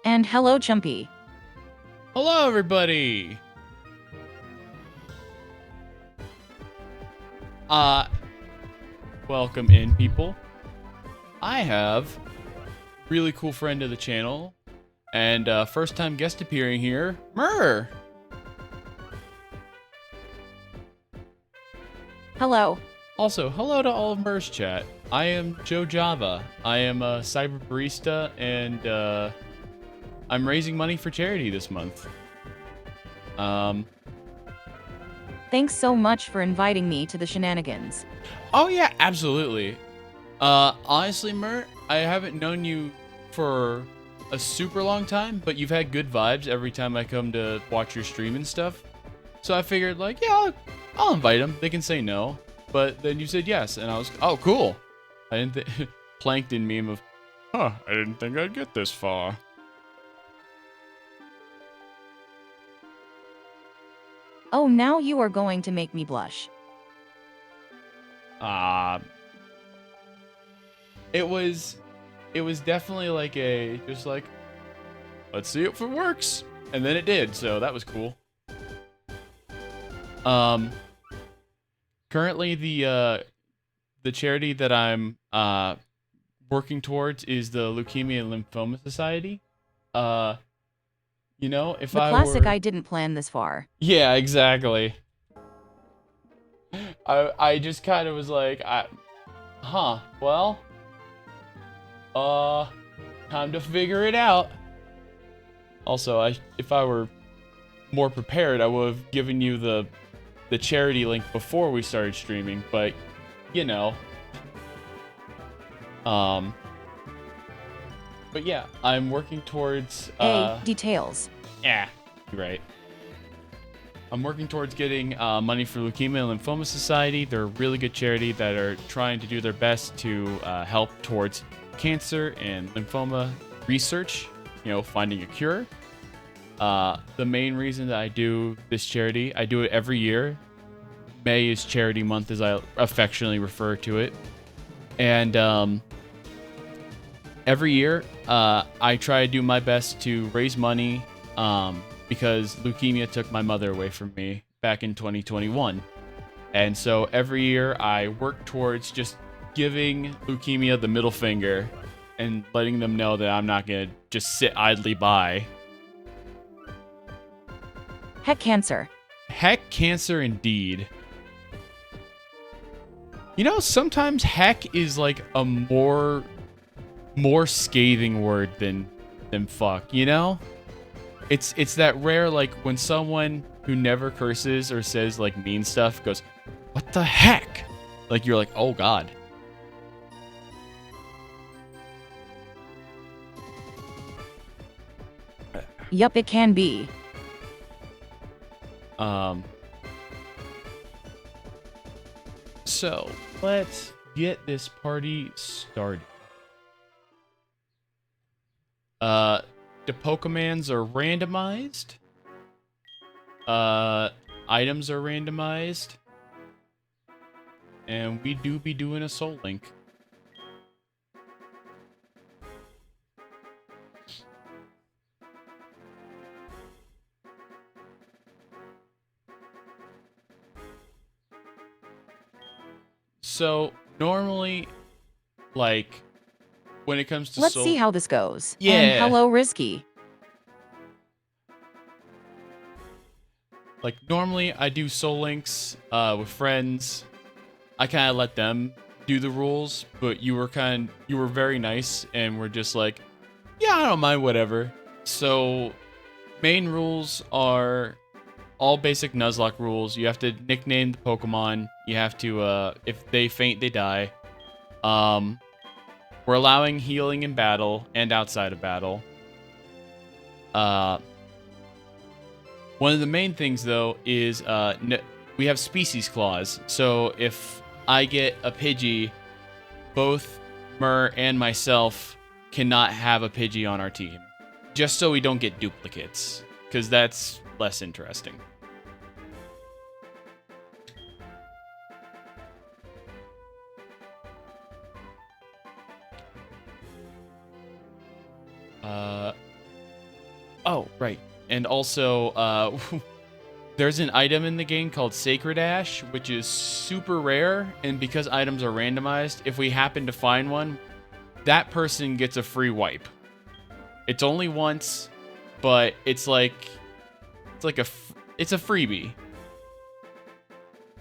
And hello, Chumpy. Hello, everybody. Uh, Welcome in, people. I have a really cool friend of the channel and first time guest appearing here, Myr. Hello. Also, hello to all of Myr's chat. I am Joe Java. I am a cyber barista and I'm raising money for charity this month. Thanks so much for inviting me to the shenanigans. Oh yeah, absolutely. Honestly, Myr, I haven't known you for a super long time, but you've had good vibes every time I come to watch your stream and stuff. So I figured, like, yeah, I'll invite them. They can say no. But then you said yes, and I was, oh, cool. I didn't think, Plankton meme of, I didn't think I'd get this far. Oh, now you are going to make me blush. It was definitely like just like, let's see if it works. And then it did, so that was cool. Currently the charity that I'm working towards is the Leukemia and Lymphoma Society. You know, if The I classic were... I didn't plan this far. Yeah, exactly. I just kind of was like, well, time to figure it out. Also, if I were more prepared, I would have given you the charity link before we started streaming, but you know. But yeah, I'm working towards details. Yeah, right. I'm working towards getting money for Leukemia and Lymphoma Society. They're a really good charity that are trying to do their best to help towards cancer and lymphoma research, you know, finding a cure. The main reason that I do this charity, I do it every year. May is Charity Month, as I affectionately refer to it. And every year, I try to do my best to raise money because leukemia took my mother away from me back in 2021. And so every year I work towards just giving leukemia the middle finger and letting them know that I'm not going to just sit idly by. Heck cancer. Heck cancer indeed. You know, sometimes heck is like a more scathing word than fuck, you know? It's that rare, like, when someone who never curses or says, like, mean stuff goes, what the heck? Like, you're like, oh, God. Yup, it can be. So, let's get this party started. The Pokemons are randomized. Items are randomized. And we do be doing a Soul Link. So, normally, like, when it comes to Let's Soul... see how this goes. Yeah. And hello, Risky. Like, normally I do Soul Links with friends. I kind of let them do the rules, but you were very nice and were just like, yeah, I don't mind, whatever. So, main rules are all basic Nuzlocke rules. You have to nickname the Pokemon. You have to, if they faint, they die. We're allowing healing in battle and outside of battle. One of the main things, though, is we have species clause. So if I get a Pidgey, both Myr and myself cannot have a Pidgey on our team. Just so we don't get duplicates, because that's less interesting. Oh, right. And also, there's an item in the game called Sacred Ash, which is super rare. And because items are randomized, if we happen to find one, that person gets a free wipe. It's only once, but it's a freebie.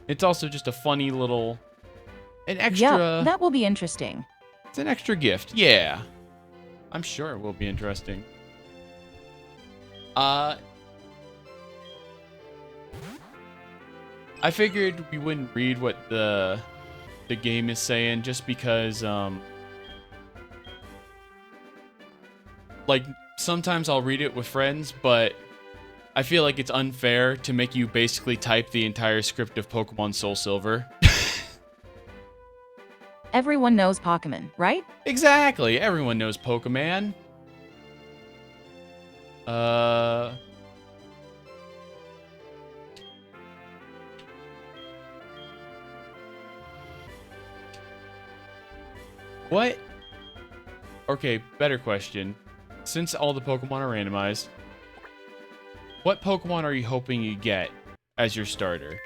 It's also just a funny little, an extra. Yeah, that will be interesting. It's an extra gift. Yeah, I'm sure it will be interesting. I figured we wouldn't read what the game is saying just because like sometimes I'll read it with friends, but I feel like it's unfair to make you basically type the entire script of Pokemon Soul Silver. Everyone knows Pokemon, right? Exactly. Everyone knows Pokemon. What? Okay, better question. Since all the Pokemon are randomized, what Pokemon are you hoping you get as your starter?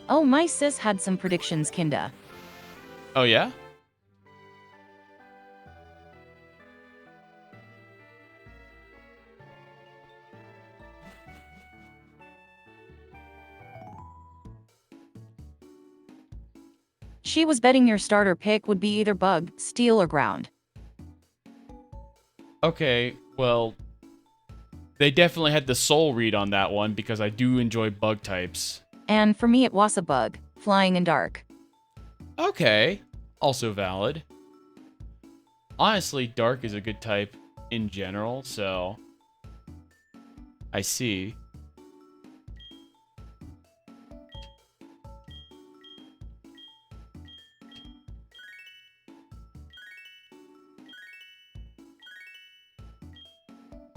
Oh, my sis had some predictions, Kinda. Oh, yeah? She was betting your starter pick would be either Bug, Steel, or Ground. Okay, well, they definitely had the soul read on that one because I do enjoy bug types. And for me, it was a Bug, Flying and Dark. Okay, also valid. Honestly, Dark is a good type in general, so I see.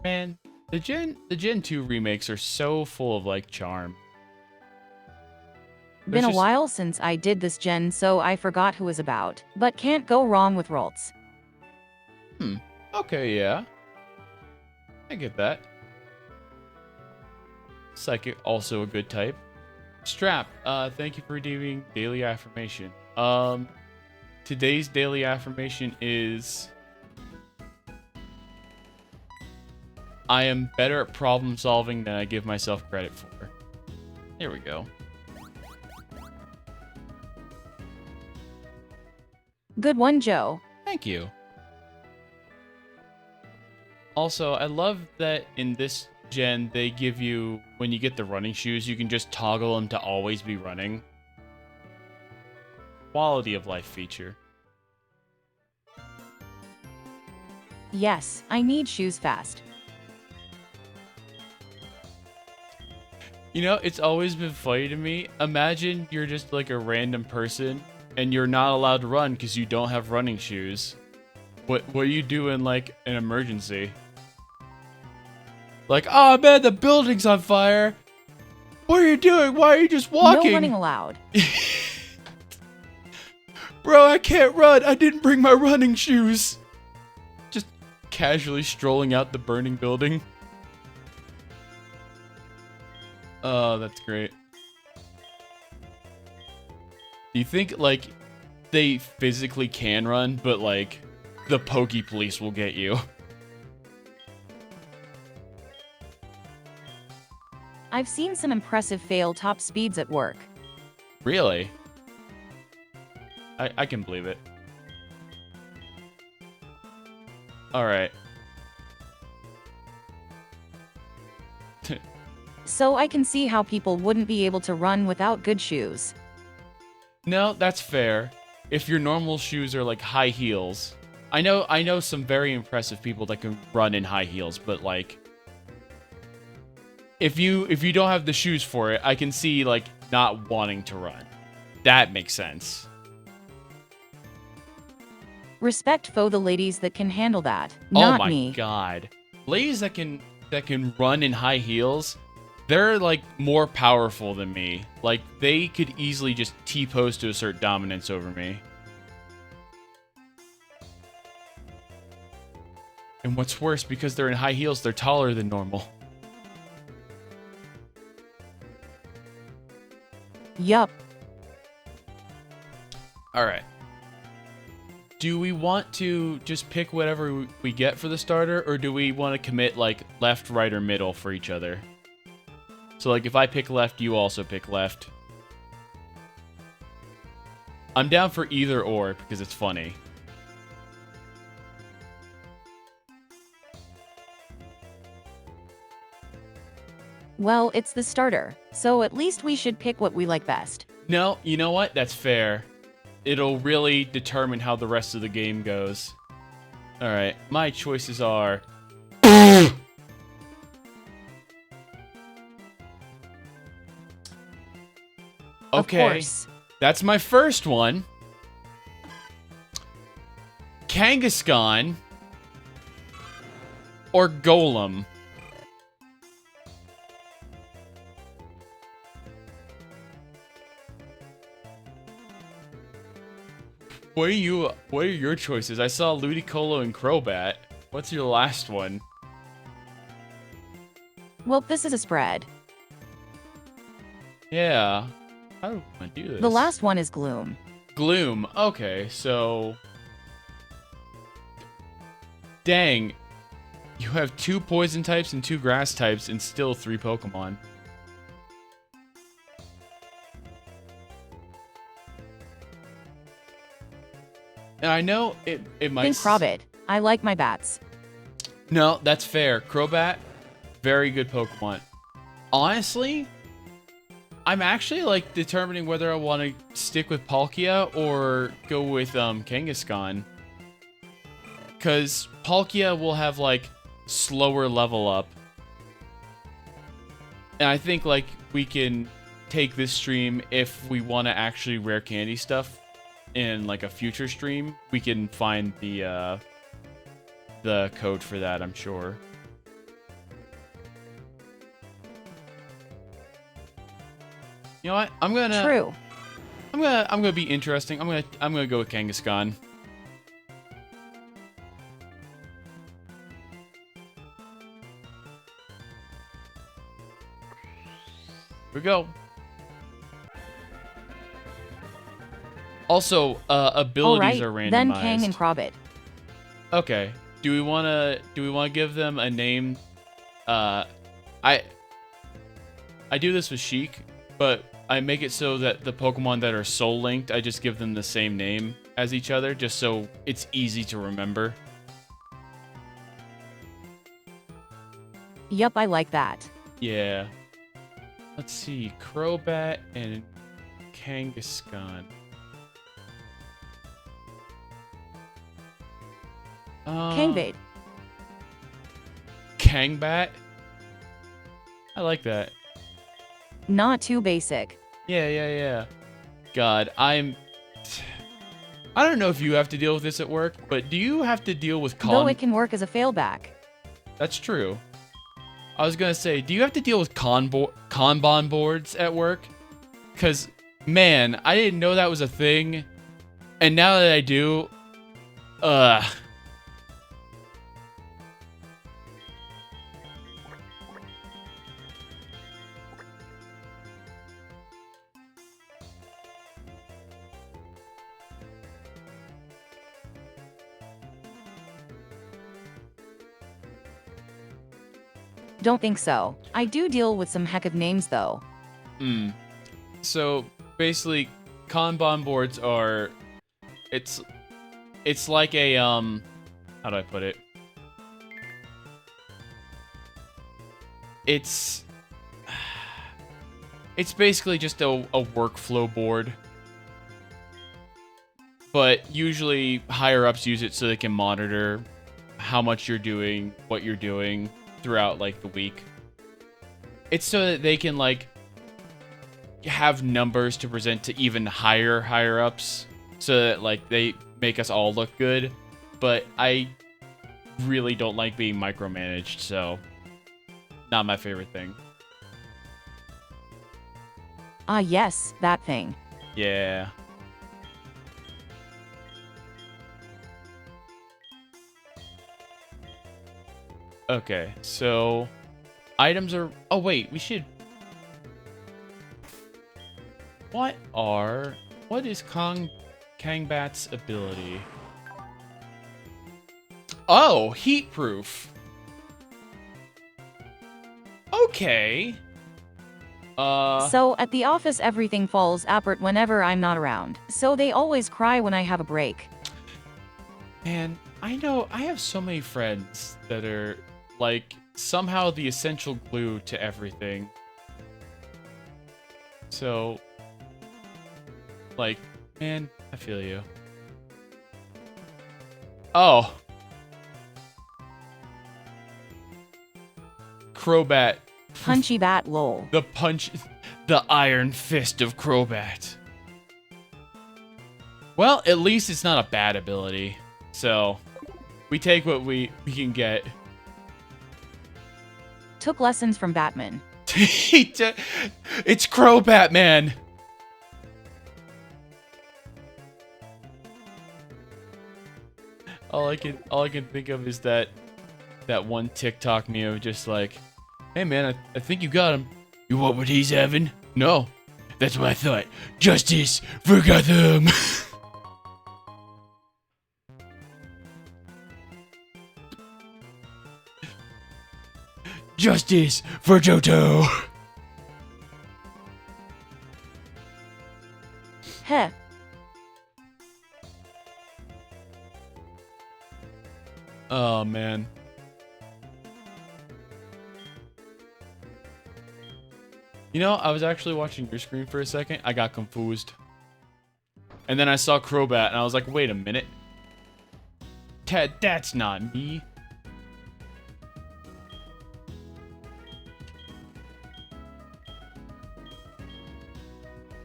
Man, the Gen 2 remakes are so full of like charm. Been a while since I did this gen, so I forgot who was about, but can't go wrong with Rolts. Okay, yeah. I get that. Psychic, also a good type. Strap, thank you for redeeming daily affirmation. Today's daily affirmation is I am better at problem solving than I give myself credit for. Here we go. Good one, Joe. Thank you. Also, I love that in this gen, they give you, when you get the running shoes, you can just toggle them to always be running. Quality of life feature. Yes, I need shoes fast. You know, it's always been funny to me. Imagine you're just like a random person and you're not allowed to run because you don't have running shoes. What do you do in like an emergency? Like, oh man, the building's on fire. What are you doing? Why are you just walking? No running allowed. Bro, I can't run. I didn't bring my running shoes. Just casually strolling out the burning building. Oh, that's great. Do you think, like, they physically can run, but, like, the Poke Police will get you? I've seen some impressive fail top speeds at work. Really? I can believe it. Alright. So I can see how people wouldn't be able to run without good shoes. No, that's fair. If your normal shoes are like high heels. I know some very impressive people that can run in high heels, but like if you don't have the shoes for it, I can see like not wanting to run. That makes sense. Respect for the ladies that can handle that, not me. Oh my god. Ladies that can run in high heels, they're like more powerful than me. Like they could easily just T-pose to assert dominance over me. And what's worse, because they're in high heels, they're taller than normal. Yup. Alright. Do we want to just pick whatever we get for the starter, or do we want to commit, like, left, right, or middle for each other? So, like, if I pick left, you also pick left. I'm down for either or, because it's funny. Well, it's the starter, so at least we should pick what we like best. No, you know what? That's fair. It'll really determine how the rest of the game goes. Alright, my choices are... Okay, of course. That's my first one. Kangaskhan or Golem. What are your choices? I saw Ludicolo and Crobat. What's your last one? Well, this is a spread. Yeah. How do I do this? The last one is Gloom. Gloom. Okay, so... Dang. You have 2 poison types and 2 grass types and still 3 Pokemon. And I know it might... Think Crobat. I like my bats. No, that's fair. Crobat, very good Pokemon. Honestly, I'm actually like determining whether I want to stick with Palkia or go with Kangaskhan. Because Palkia will have like slower level up. And I think like we can take this stream if we want to actually rare candy stuff in like a future stream. We can find the code for that, I'm sure. You know what? True. I'm gonna be interesting. I'm gonna go with Kangaskhan. Here we go. Also, abilities are randomized. Then Kang and Crobat. Okay. Do we wanna give them a name? I do this with Sheik, but I make it so that the Pokemon that are soul linked, I just give them the same name as each other, just so it's easy to remember. Yup, I like that. Yeah. Let's see, Crobat and Kangaskhan. Kangbat. Kangbat? I like that. Not too basic. Yeah. God, I don't know if you have to deal with this at work, but do you have to deal with Though it can work as a failback. That's true. I was gonna say, do you have to deal with Kanban boards at work? Because, man, I didn't know that was a thing. And now that I do, Don't think so. I do deal with some heck of names, though. So, basically, Kanban boards are... It's like a, how do I put it? It's basically just a workflow board. But usually, higher-ups use it so they can monitor how much you're doing, what you're doing throughout, like, the week. It's so that they can, like, have numbers to present to even higher-ups, so that, like, they make us all look good. But I really don't like being micromanaged, so not my favorite thing. Ah, yes, that thing. Yeah. Okay, so items are... Oh, wait, we should... What is Kangbat's ability? Oh, heat proof. Okay. So, at the office everything falls apart whenever I'm not around. So they always cry when I have a break. Man, I know I have so many friends that are like somehow the essential glue to everything. So, like, man, I feel you. Oh. Crobat. Punchy bat lol. The iron fist of Crobat. Well, at least it's not a bad ability. So, we take what we can get. Took lessons from Batman. It's Crobat, man. All I can think of is that one TikTok meme of just like, hey man, I think you got him. You want what he's having? No. That's what I thought. Justice for Gotham. Justice for Johto. Heh. Oh man. You know, I was actually watching your screen for a second. I got confused. And then I saw Crobat and I was like, wait a minute. Ted, that's not me.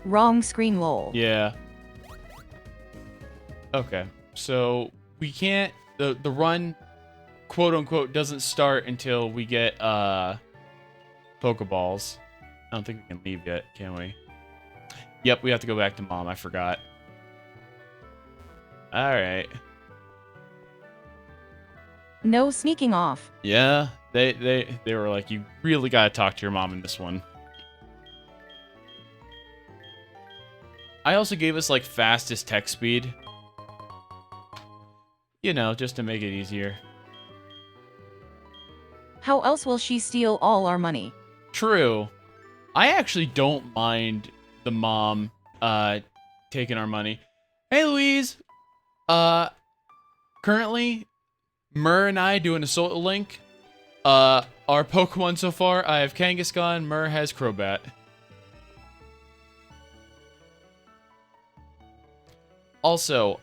Wrong screen lol. Yeah. Okay. So we can't the run quote unquote doesn't start until we get Pokeballs. I don't think we can leave yet, can we? Yep, we have to go back to Mom. I forgot. Alright. No sneaking off. Yeah, they were like, you really gotta talk to your mom in this one. I also gave us like fastest text speed. You know, just to make it easier. How else will she steal all our money? True. I actually don't mind the mom taking our money. Hey Louise. Currently Myr and I doing a Soul Link. Our Pokemon so far, I have Kangaskhan, Myr has Crobat. Also,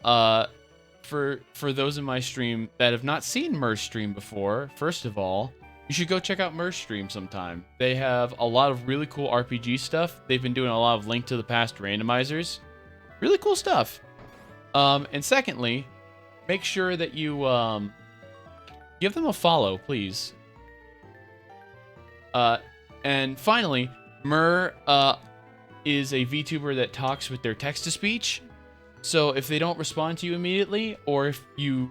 for those in my stream that have not seen Myr's stream before, first of all, you should go check out Myr's stream sometime. They have a lot of really cool RPG stuff. They've been doing a lot of Link to the Past randomizers. Really cool stuff. And secondly, make sure that you give them a follow, please. And finally, Myr is a VTuber that talks with their text-to-speech. So if they don't respond to you immediately, or if you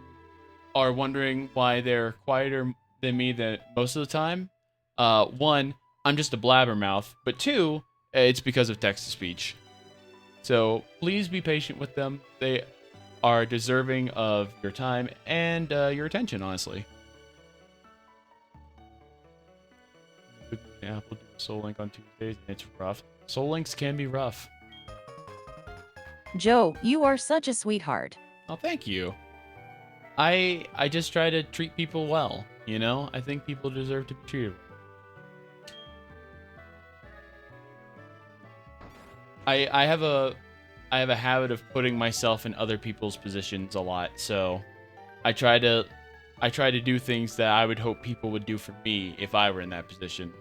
are wondering why they're quieter than me most of the time, one, I'm just a blabbermouth, but two, it's because of text-to-speech. So please be patient with them. They are deserving of your time and your attention, honestly. Yeah, we'll do Soul Link on Tuesdays, and it's rough. Soul Links can be rough. Joe, you are such a sweetheart. Oh, thank you. I just try to treat people well, you know? I think people deserve to be treated well. I have a habit of putting myself in other people's positions a lot, so I try to do things that I would hope people would do for me if I were in that position.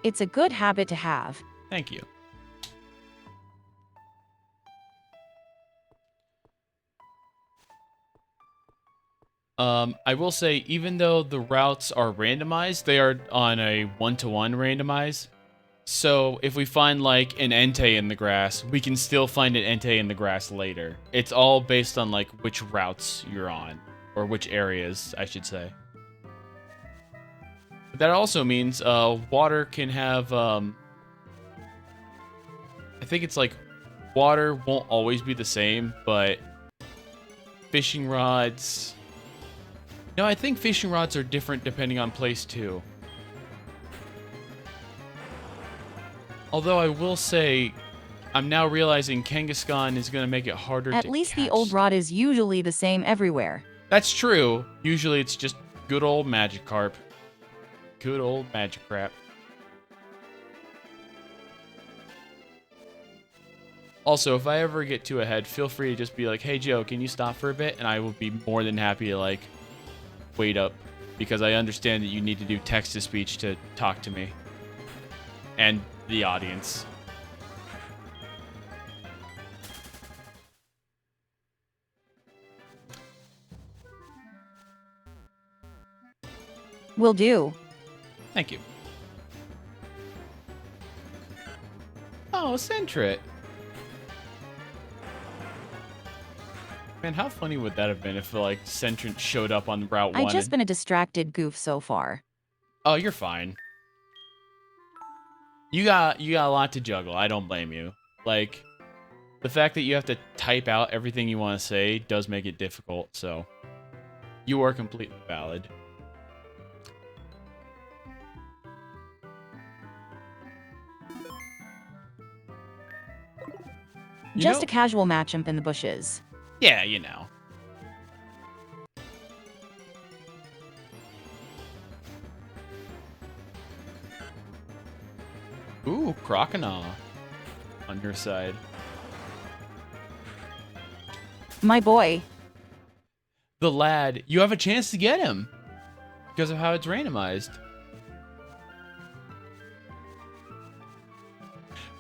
It's a good habit to have. Thank you. I will say, even though the routes are randomized, they are on a 1-to-1 randomize. So if we find like an Entei in the grass, we can still find an Entei in the grass later. It's all based on like which routes you're on, or which areas, I should say. But that also means water can have, I think it's like water won't always be the same, but fishing rods... No, I think fishing rods are different depending on place too. Although I will say, I'm now realizing Kangaskhan is going to make it harder to catch. At least the old rod is usually the same everywhere. That's true. Usually it's just good old Magikarp. Good old Magikarp. Also, if I ever get too ahead, feel free to just be like, hey Joe, can you stop for a bit? And I will be more than happy to like wait up, because I understand that you need to do text-to-speech to talk to me. And the audience. Will do. Thank you. Oh, Sentret. Man, how funny would that have been if like Sentret showed up on Route 1? I've just been a distracted goof so far. Oh, you're fine. You got a lot to juggle. I don't blame you. Like, the fact that you have to type out everything you want to say does make it difficult, so you are completely valid. Just a casual matchup in the bushes. Yeah, you know. Ooh, Croconaw on your side. My boy. The lad. You have a chance to get him because of how it's randomized.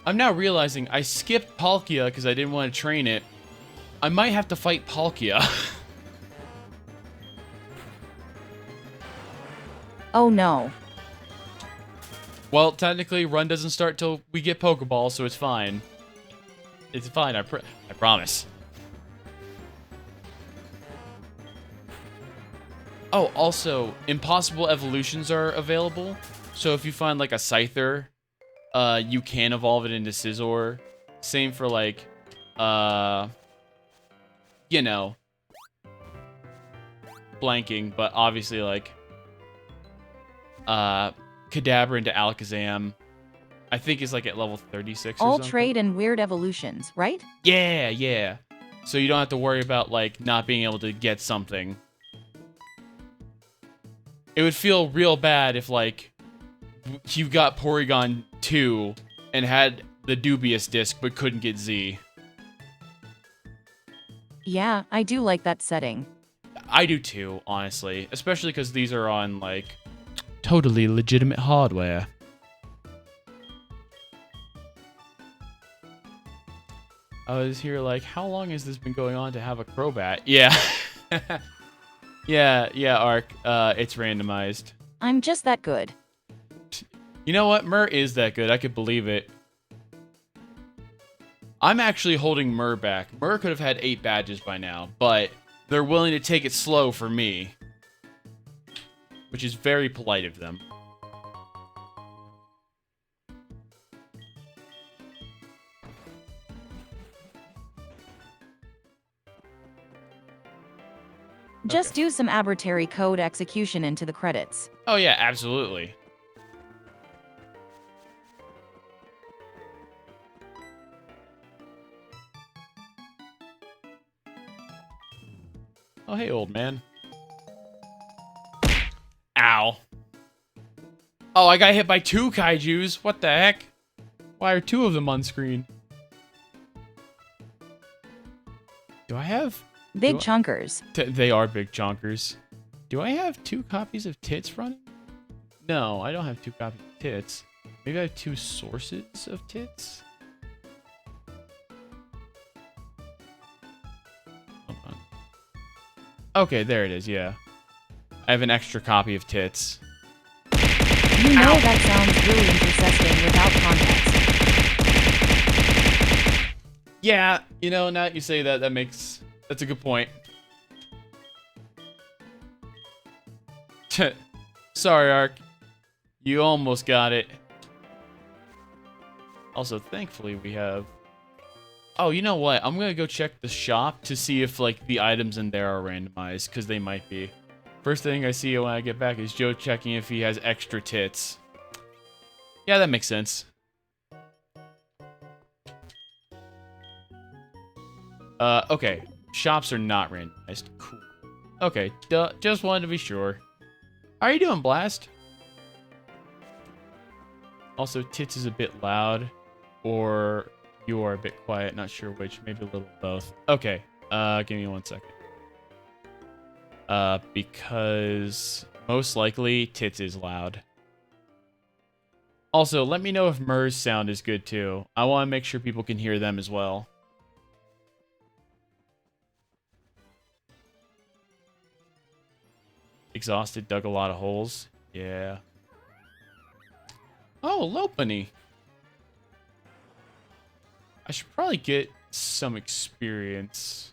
I'm now realizing I skipped Palkia because I didn't want to train it. I might have to fight Palkia. Oh no. Well, technically, run doesn't start till we get Pokeballs, so it's fine. It's fine, I promise. Oh, also, impossible evolutions are available. So if you find, like, a Scyther, you can evolve it into Scizor. Same for, like, you know, blanking, but obviously, like, Kadabra into Alakazam, I think is like at level 36 or All something. trade and weird evolutions, right? Yeah, yeah. So you don't have to worry about like not being able to get something. It would feel real bad if like you got Porygon 2 and had the dubious disc but couldn't get Z. Yeah, I do like that setting. I do too, honestly. Especially because these are on like totally legitimate hardware. I was here like, how long has this been going on to have a Crobat? Yeah. yeah, Ark. It's randomized. I'm just that good. You know what? Myr is that good. I could believe it. I'm actually holding Myr back. Myr could have had 8 badges by now, but they're willing to take it slow for me. Which is very polite of them. Just do some arbitrary code execution into the credits. Oh yeah, absolutely. Oh hey, old man. Ow. Oh, I got hit by 2 kaijus. What the heck? Why are 2 of them on screen? Do I have... Big chunkers. They are big chonkers. Do I have 2 copies of Tits running? No, I don't have 2 copies of Tits. Maybe I have 2 sources of Tits? Hold on. Okay, there it is, yeah. I have an extra copy of Tits. You know that sounds really interesting without context. Yeah, you know, now that you say that, that's a good point. Sorry, Ark. You almost got it. Also, thankfully, we have... Oh, you know what? I'm gonna go check the shop to see if, like, the items in there are randomized, because they might be. First thing I see when I get back is Joe checking if he has extra tits. Yeah, that makes sense. Okay. Shops are not randomized. Cool. Okay, just wanted to be sure. How are you doing, Blast? Also, tits is a bit loud, or you are a bit quiet. Not sure which. Maybe a little both. Okay. Give me 1 second. Because most likely tits is loud. Also, let me know if Myr's sound is good too. I want to make sure people can hear them as well. Exhausted, dug a lot of holes. Yeah. Oh, Lopunny. I should probably get some experience.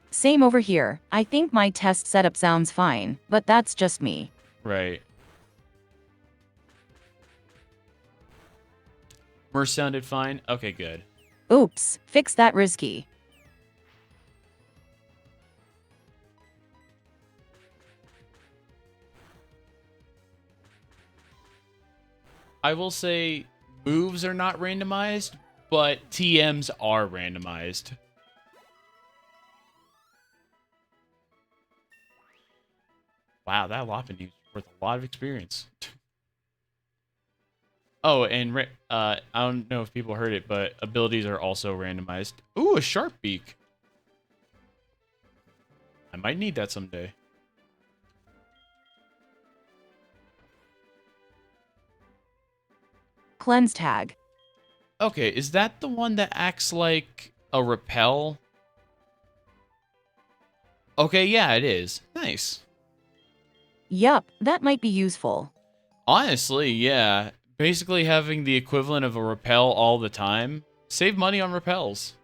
Same over here. I think my test setup sounds fine, but that's just me. Right. Myr sounded fine? Okay, good. Oops, fix that risky. I will say moves are not randomized, but TMs are randomized. Wow, that Lopunny is worth a lot of experience. Oh, and I don't know if people heard it, but abilities are also randomized. Ooh, a sharp beak. I might need that someday. Cleanse tag. Okay, is that the one that acts like a repel? Okay, yeah, it is. Nice. Yup, that might be useful. Honestly, yeah. Basically having the equivalent of a repel all the time. Save money on repels.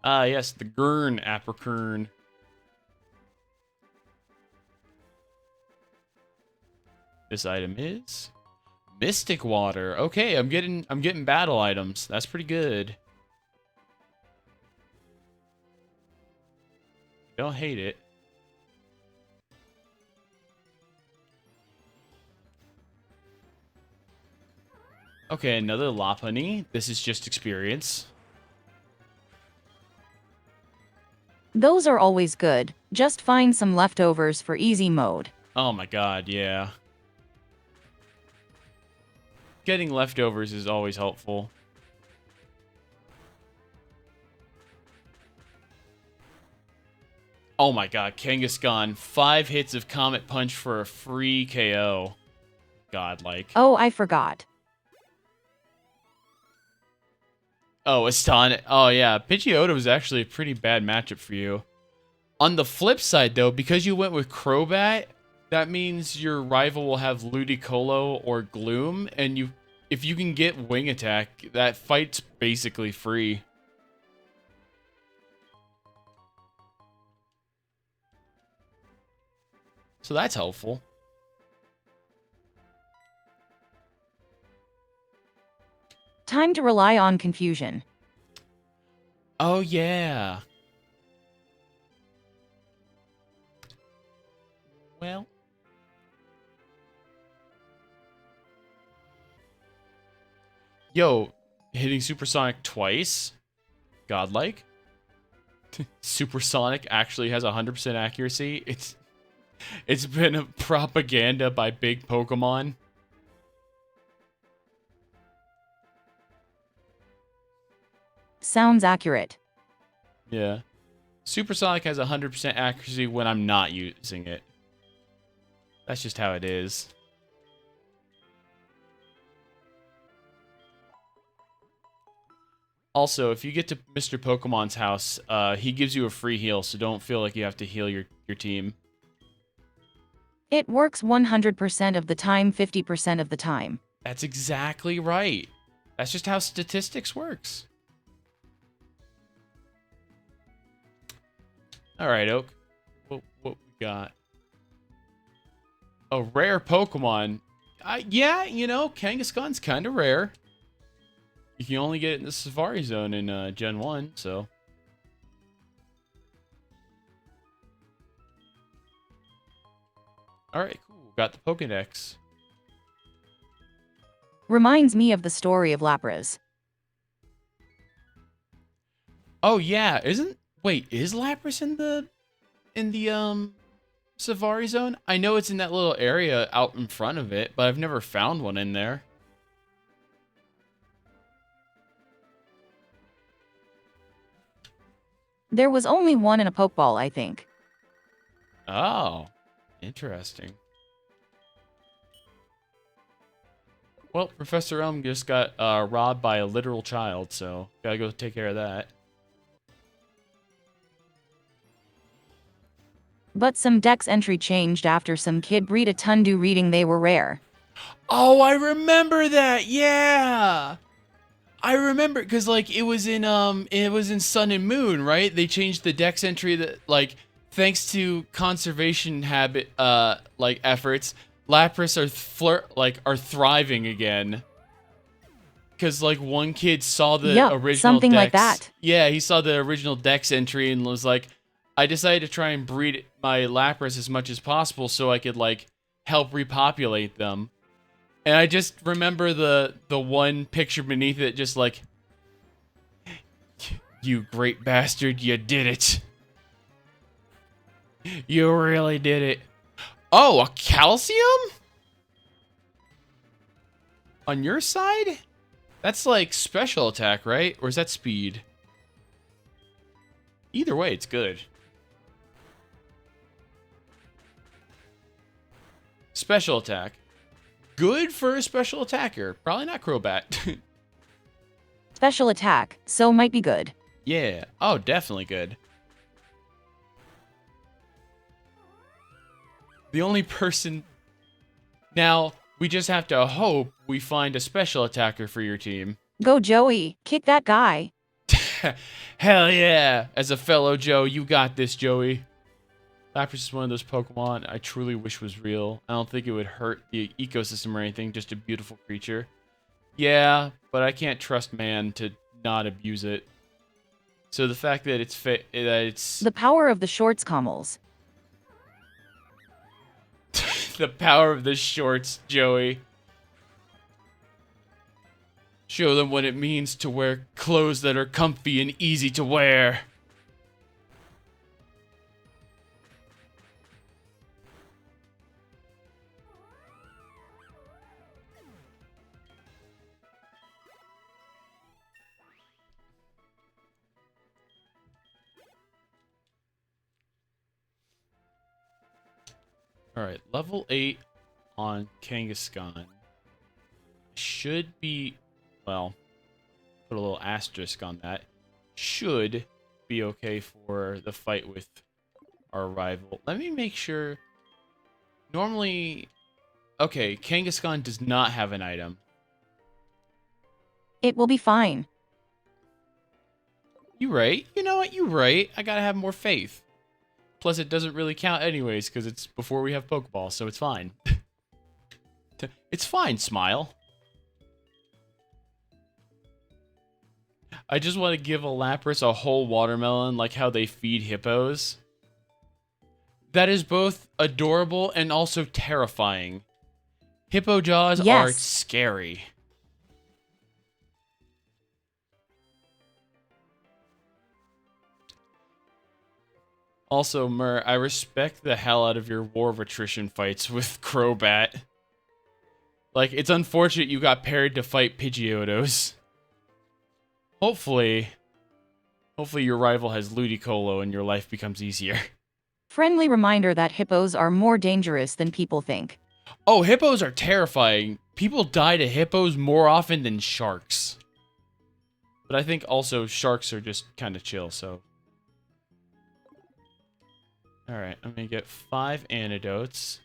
Ah, yes, the Gurn Apricurn. This item is Mystic Water. Okay, I'm getting battle items. That's pretty good. Don't hate it. Okay, another Lopunny. This is just experience. Those are always good. Just find some leftovers for easy mode. Oh my god, yeah. Getting leftovers is always helpful. Oh my god, Kangaskhan. 5 hits of Comet Punch for a free KO. Godlike. Oh, I forgot. Oh, Aston. Oh yeah, Pidgeotto was actually a pretty bad matchup for you. On the flip side, though, because you went with Crobat, that means your rival will have Ludicolo or Gloom, and if you can get Wing Attack, that fight's basically free. So that's helpful. Time to rely on confusion. Oh, yeah. Well. Yo, hitting Supersonic twice? Godlike? Supersonic actually has 100% accuracy? It's been a propaganda by big Pokemon. Sounds accurate. Yeah. Supersonic has 100% accuracy when I'm not using it. That's just how it is. Also, if you get to Mr. Pokemon's house, he gives you a free heal, so don't feel like you have to heal your team. It works 100% of the time, 50% of the time. That's exactly right. That's just how statistics works. All right, Oak. What we got? A rare Pokemon. Yeah, you know, Kangaskhan's kind of rare. You can only get it in the Safari Zone in Gen 1, so. Alright, cool. Got the Pokedex. Reminds me of the story of Lapras. Oh yeah, wait, is Lapras in the Safari Zone? I know it's in that little area out in front of it, but I've never found one in there. There was only one in a Pokeball, I think. Oh, interesting. Well, Professor Elm just got robbed by a literal child, so gotta go take care of that. But some dex entry changed after some kid breed a Tundu reading they were rare. Oh, I remember that. Yeah. I remember because like it was in Sun and Moon, right? They changed the dex entry that like thanks to conservation like efforts, Lapras are thriving again. Cause like one kid saw the original something dex. like that. Yeah, he saw the original dex entry and was like, I decided to try and breed my Lapras as much as possible so I could like help repopulate them. And I just remember the one picture beneath it, just like, you great bastard, you did it. You really did it. Oh, a calcium? On your side? That's like special attack, right? Or is that speed? Either way, it's good. Special attack. Good for a special attacker. Probably not Crobat. Special attack, so might be good. Yeah. Oh, definitely good. The only person... Now, we just have to hope we find a special attacker for your team. Go Joey, kick that guy. Hell yeah. As a fellow Joe, you got this, Joey. Lapras is one of those Pokemon I truly wish was real. I don't think it would hurt the ecosystem or anything, just a beautiful creature. Yeah, but I can't trust man to not abuse it. So the fact that it's the power of the shorts camels. The power of the shorts, Joey. Show them what it means to wear clothes that are comfy and easy to wear. Alright, level 8 on Kangaskhan should be, well, put a little asterisk on that, should be okay for the fight with our rival. Let me make sure. Normally, okay, Kangaskhan does not have an item. It will be fine. You right. You know what? You right. I gotta have more faith. Plus, it doesn't really count anyways, because it's before we have Pokeballs, so it's fine. It's fine, Smile. I just want to give a Lapras a whole watermelon like how they feed hippos. That is both adorable and also terrifying. Hippo jaws are scary. Also, Myr, I respect the hell out of your War of Attrition fights with Crobat. Like, it's unfortunate you got paired to fight Pidgeotos. Hopefully your rival has Ludicolo and your life becomes easier. Friendly reminder that hippos are more dangerous than people think. Oh, hippos are terrifying. People die to hippos more often than sharks. But I think also sharks are just kind of chill, so. Alright, I'm going to get 5 antidotes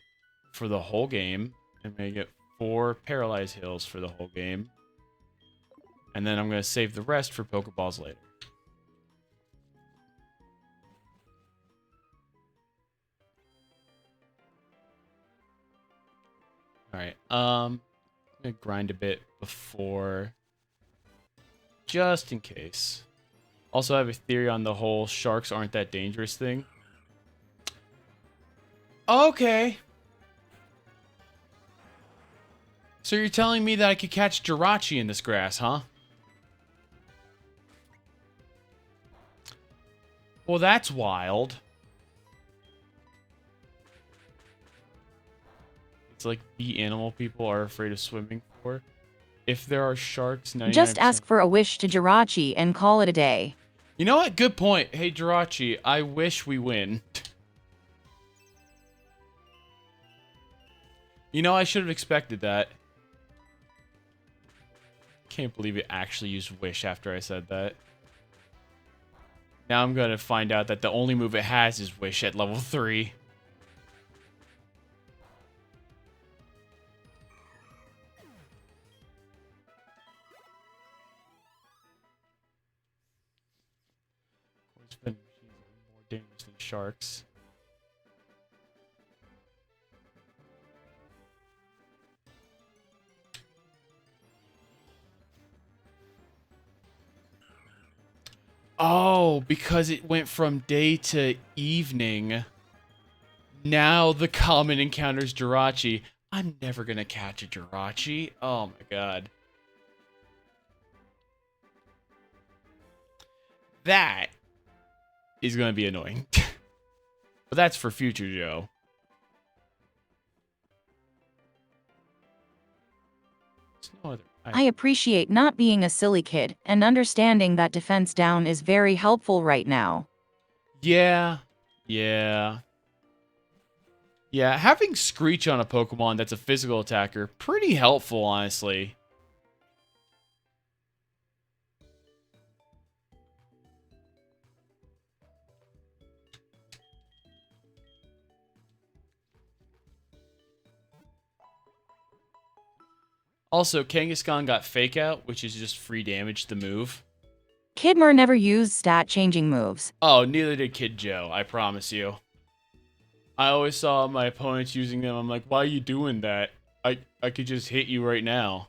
for the whole game. I'm going to get 4 paralyzed hills for the whole game. And then I'm going to save the rest for Pokeballs later. Alright, I'm going to grind a bit before, just in case. Also, I have a theory on the whole sharks aren't that dangerous thing. Okay. So you're telling me that I could catch Jirachi in this grass, huh? Well, that's wild. It's like the animal people are afraid of swimming for. If there are sharks, 99%. Just ask for a wish to Jirachi and call it a day. You know what? Good point. Hey, Jirachi, I wish we win. You know, I should have expected that. Can't believe it actually used wish after I said that. Now I'm going to find out that the only move it has is wish at level 3. More dangerous than sharks. Oh, because it went from day to evening. Now the common encounters Jirachi. I'm never gonna catch a Jirachi. Oh my god. That is gonna be annoying. But that's for future Joe. There's no other. I appreciate not being a silly kid and understanding that defense down is very helpful right now. Yeah. Yeah. Yeah, having Screech on a Pokemon that's a physical attacker, pretty helpful, honestly. Also, Kangaskhan got Fake Out, which is just free damage to the move. Kidmer never used stat-changing moves. Oh, neither did Kid Joe, I promise you. I always saw my opponents using them. I'm like, why are you doing that? I could just hit you right now.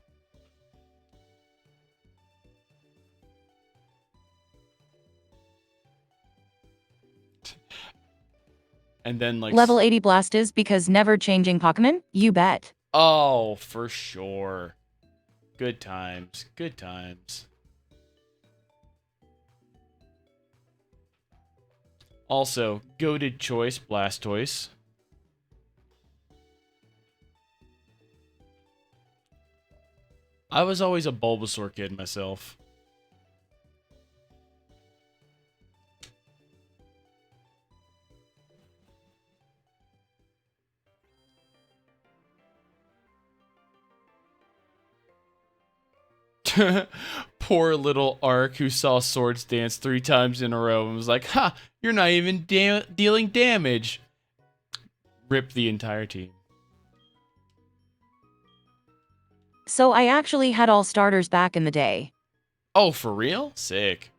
And then, like... Level 80 Blastoise because never changing Pokemon? You bet. Oh, for sure. Good times. Good times. Also, goated choice, Blastoise. I was always a Bulbasaur kid myself. Poor little Ark who saw Swords Dance 3 times in a row and was like, ha, you're not even dealing damage. Rip the entire team. So I actually had all starters back in the day. Oh, for real? Sick.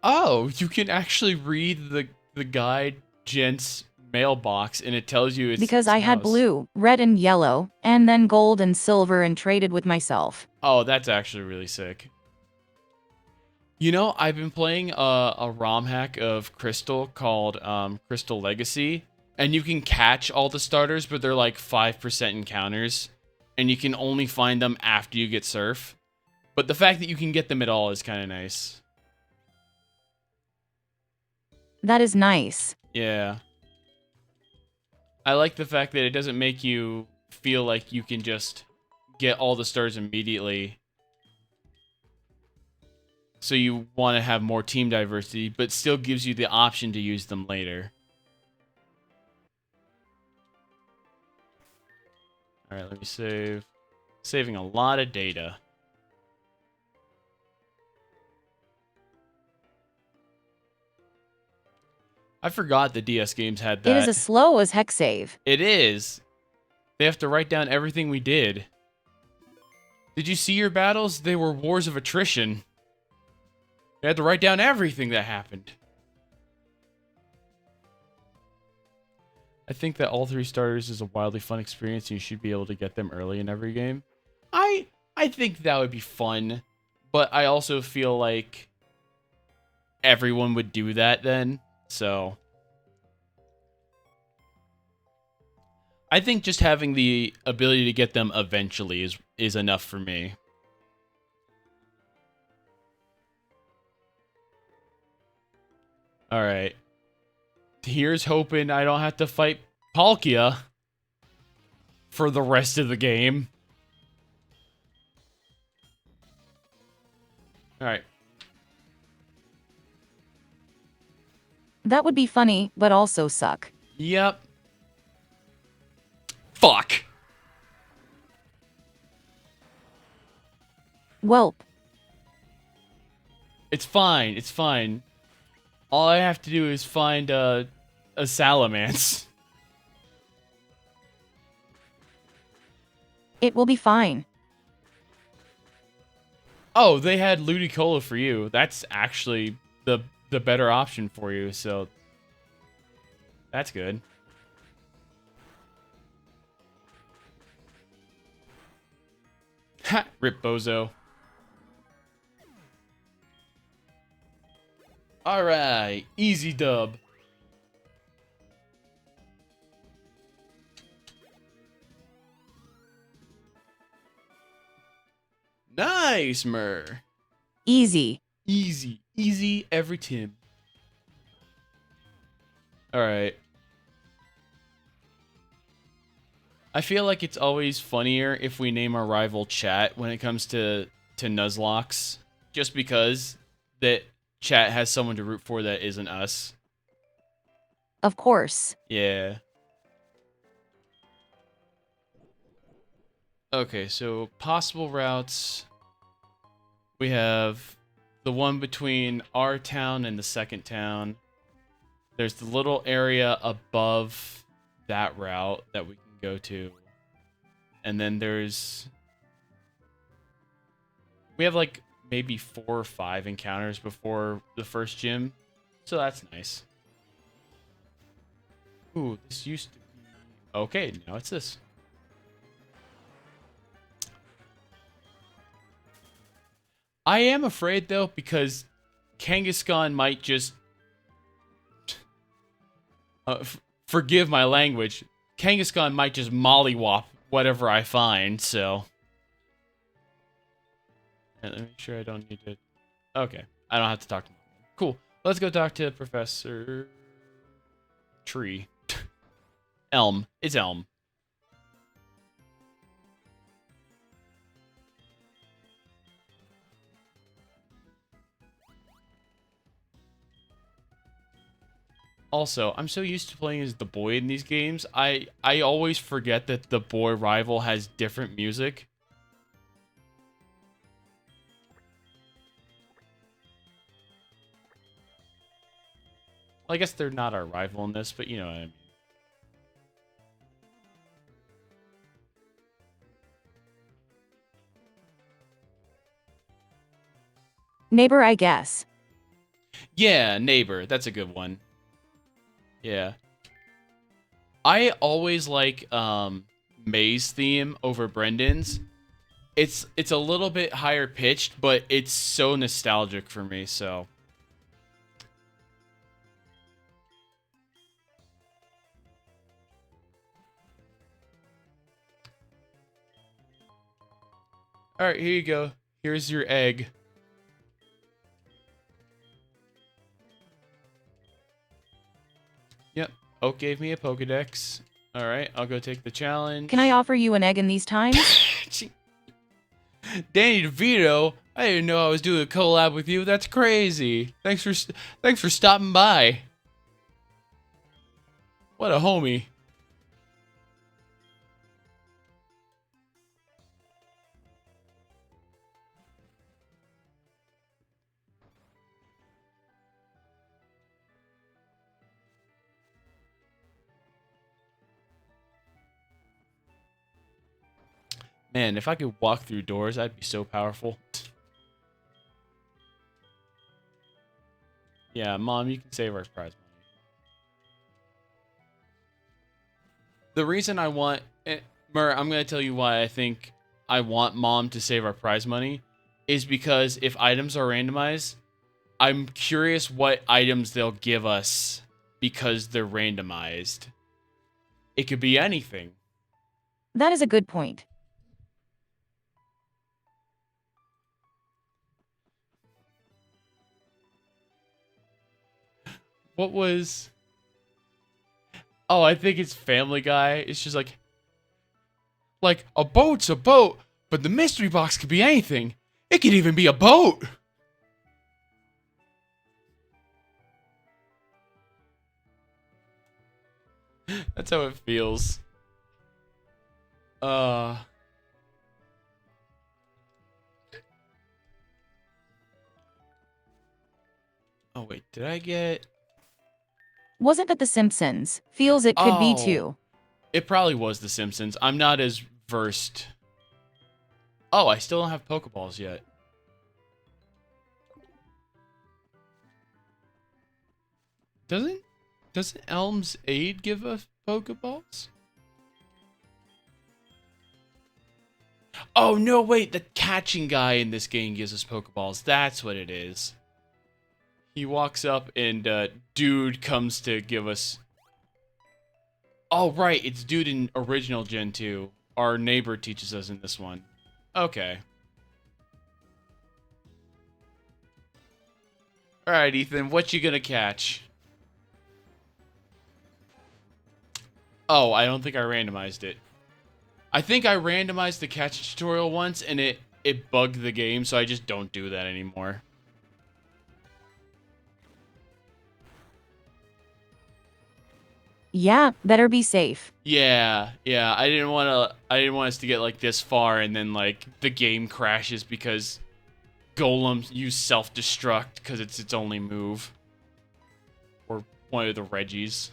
Oh, you can actually read the guide gent's mailbox and it tells you it's because its I had house. blue, red, and yellow, and then gold and silver and traded with myself. Oh, that's actually really sick. You know, I've been playing a ROM hack of Crystal called Crystal Legacy, and you can catch all the starters, but they're like 5% encounters, and you can only find them after you get Surf. But the fact that you can get them at all is kind of nice. That is nice. Yeah. I like the fact that it doesn't make you feel like you can just get all the stars immediately. So you want to have more team diversity, but still gives you the option to use them later. All right, let me save. Saving a lot of data. I forgot the DS games had that. It is as slow as heck save. It is. They have to write down everything we did. Did you see your battles? They were wars of attrition. They had to write down everything that happened. I think that all 3 starters is a wildly fun experience, and you should be able to get them early in every game. I think that would be fun, but I also feel like everyone would do that then, so... I think just having the ability to get them eventually is enough for me. Alright. Here's hoping I don't have to fight Palkia for the rest of the game. Alright. That would be funny, but also suck. Yep. Fuck. Welp. It's fine. It's fine. All I have to do is find a Salamence. It will be fine. Oh, they had Ludicolo for you. That's actually the better option for you, so that's good. Ha! Rip Bozo. Alright, easy dub. Nice, Myr. Easy. Easy. Easy every time. Alright. I feel like it's always funnier if we name our rival Chat when it comes to Nuzlocke. Just because that Chat has someone to root for that isn't us. Of course. Yeah. Okay, so possible routes. We have the one between our town and the second town. There's the little area above that route that we can go to. And then there's... we have like maybe 4 or 5 encounters before the first gym. So that's nice. Ooh, this used to be... okay, now it's this. I am afraid, though, because Kangaskhan might just... forgive my language. Kangaskhan might just mollywop whatever I find, so... let me make sure I don't need to... okay, I don't have to talk to him. Cool. Let's go talk to Professor... Tree. Elm. It's Elm. Also, I'm so used to playing as the boy in these games, I always forget that the boy rival has different music. Well, I guess they're not our rival in this, but you know what I mean. Neighbor, I guess. Yeah, Neighbor. That's a good one. Yeah. I always like May's theme over Brendan's. It's a little bit higher pitched, but it's so nostalgic for me, so... alright, here you go. Here's your egg. Yep. Oak gave me a Pokedex. Alright, I'll go take the challenge. Can I offer you an egg in these times? Danny DeVito I didn't know I was doing a collab with you. That's crazy. Thanks for stopping by. What a homie. Man, if I could walk through doors, I'd be so powerful. Yeah, Mom, you can save our prize money. The reason I want... Mur, I'm going to tell you why I think I want Mom to save our prize money is because if items are randomized, I'm curious what items they'll give us because they're randomized. It could be anything. That is a good point. What was... Oh, I think it's Family Guy. It's just like a boat's a boat, but the mystery box could be anything. It could even be a boat. That's how it feels. Oh wait, did I get... Wasn't it The Simpsons? Feels it could be too. It probably was The Simpsons. I'm not as versed. Oh, I still don't have Pokeballs yet. Doesn't Elm's Aid give us Pokeballs? Oh, no, wait. The catching guy in this game gives us Pokeballs. That's what it is. He walks up and Dude comes to give us... Oh, right. It's Dude in original Gen 2. Our neighbor teaches us in this one. Okay. Alright, Ethan. What you gonna catch? Oh, I don't think I randomized it. I think I randomized the catch tutorial once, and it bugged the game, so I just don't do that anymore. Yeah, better be safe. Yeah. I didn't want us to get like this far, and then like the game crashes because golems use self-destruct because it's its only move, or one of the Reggies.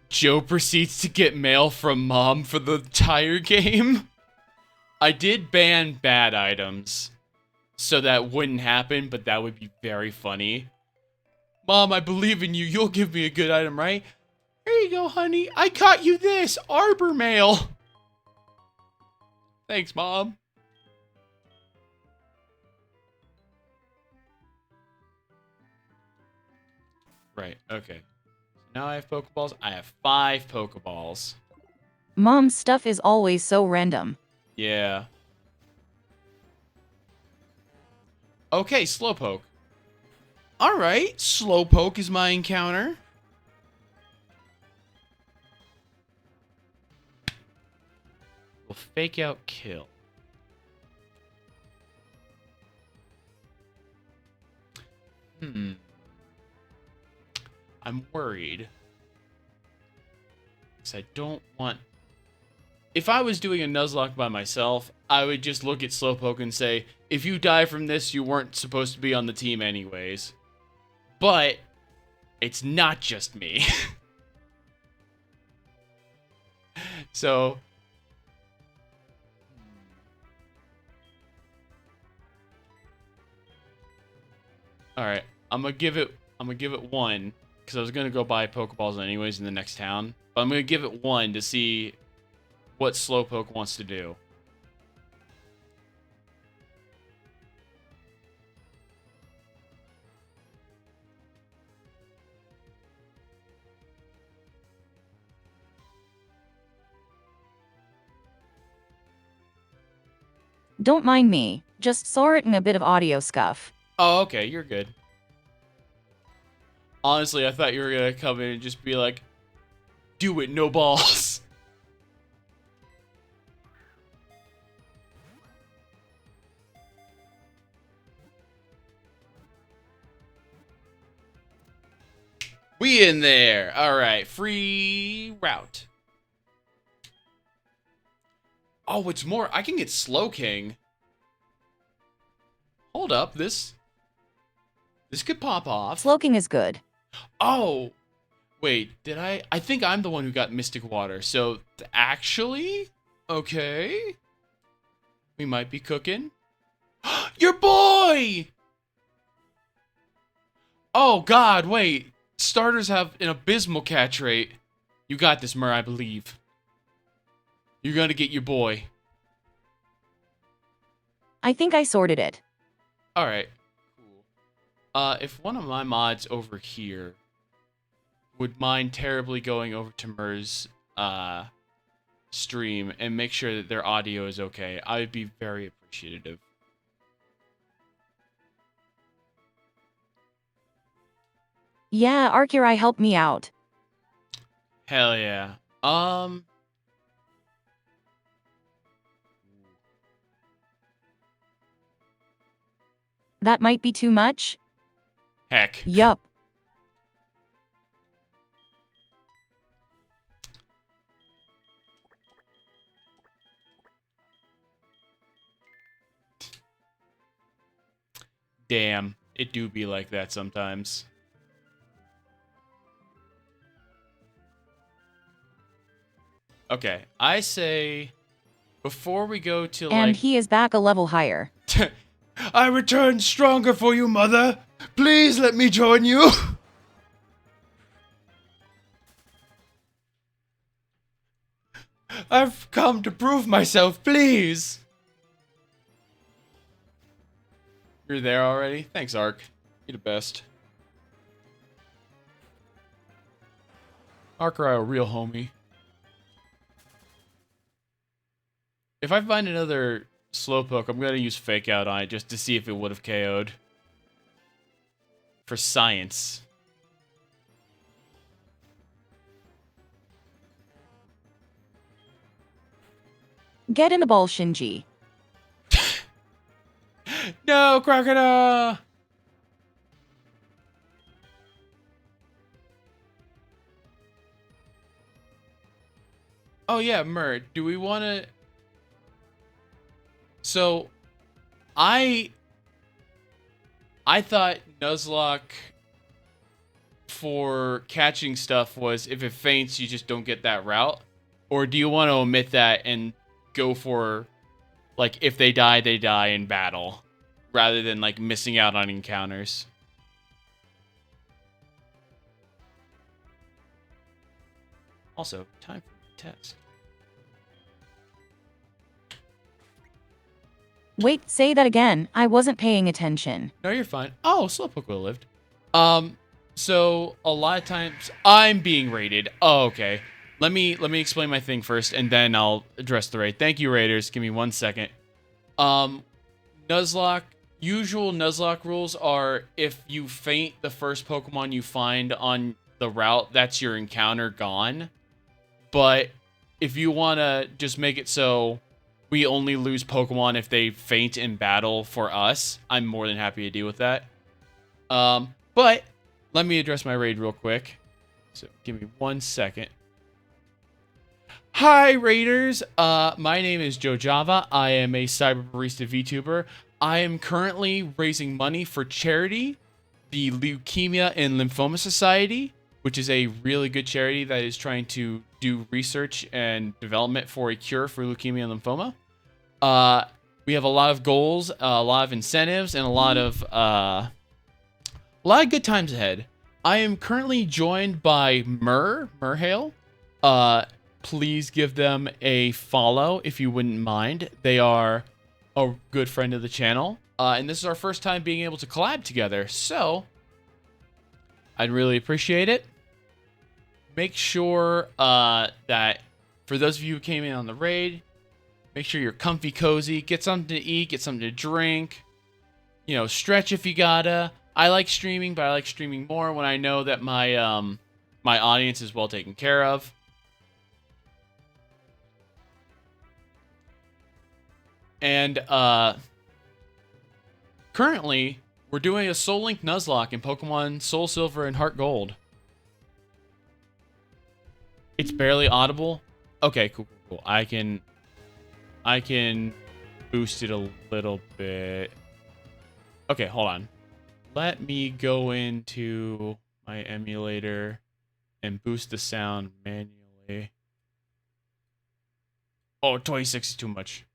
Joe proceeds to get mail from Mom for the entire game. I did ban bad items, so that wouldn't happen, but that would be very funny. Mom, I believe in you. You'll give me a good item, right? Here you go, honey. I got you this. Arbor mail. Thanks, Mom. Right, okay. Now I have Pokeballs. I have 5 Pokeballs. Mom's stuff is always so random. Yeah. Okay, Slowpoke. Alright, Slowpoke is my encounter. We'll fake out kill. I'm worried. Because I don't want... If I was doing a Nuzlocke by myself, I would just look at Slowpoke and say, if you die from this, you weren't supposed to be on the team anyways. But it's not just me. So... Alright, I'm gonna give it 1. Because I was gonna go buy Pokeballs anyways in the next town. But I'm gonna give it 1 to see what Slowpoke wants to do. Don't mind me. Just saw it in a bit of audio scuff. Oh, okay, you're good. Honestly, I thought you were gonna come in and just be like, do it, no balls. We in there. All right, free route. Oh, what's more, I can get Slow King. Hold up, this could pop off. Slowking is good. Oh, wait, did I think I'm the one who got Mystic Water. So, actually, okay. We might be cooking. Your boy! Oh, God, wait. Starters have an abysmal catch rate. You got this, Myrrh, I believe. You're gonna get your boy. I think I sorted it. Alright, cool. If one of my mods over here would mind terribly going over to Myrrh's, stream and make sure that their audio is okay, I would be very appreciative. Yeah, Arcurai helped me out. Hell yeah. That might be too much? Heck. Yup. Damn, it do be like that sometimes. Okay, I say before we go to And he is back a level higher. I returned stronger for you, Mother. Please let me join you. I've come to prove myself, please. You're there already? Thanks, Ark. You're the best. Ark are a real homie. If I find another Slowpoke, I'm gonna use Fake Out on it just to see if it would have KO'd. For science. Get in the ball, Shinji. No, Crocodile! Oh yeah, Myrrh, do we want to... So, I thought Nuzlocke for catching stuff was if it faints, you just don't get that route. Or do you want to omit that and go for, like, if they die in battle, rather than, like, missing out on encounters? Also, time for the test. Wait, say that again. I wasn't paying attention. No, you're fine. Oh, Slowpoke will have lived. So a lot of times I'm being raided. Oh, okay. Let me explain my thing first, and then I'll address the raid. Thank you, raiders. Give me 1 second. Nuzlocke. Usual Nuzlocke rules are if you faint the first Pokemon you find on the route, that's your encounter gone. But if you want to just make it so we only lose Pokemon if they faint in battle for us, I'm more than happy to deal with that. But let me address my raid real quick. So give me 1 second. Hi, Raiders. My name is Joe Java. I am a Cyber Barista VTuber. I am currently raising money for charity, the Leukemia and Lymphoma Society, which is a really good charity that is trying to do research and development for a cure for leukemia and lymphoma. We have a lot of goals, a lot of incentives, and a lot of good times ahead. I am currently joined by Myrhail. Please give them a follow if you wouldn't mind. They are a good friend of the channel. And this is our first time being able to collab together, so I'd really appreciate it. Make sure that for those of you who came in on the raid, make sure you're comfy, cozy, get something to eat, get something to drink, you know, stretch if you gotta. I like streaming, but I like streaming more when I know that my my audience is well taken care of. And currently, we're doing a Soul Link Nuzlocke in Pokemon Soul Silver and Heart Gold. It's barely audible. Okay, cool. I can boost it a little bit. Okay, hold on. Let me go into my emulator and boost the sound manually. Oh, 26 is too much.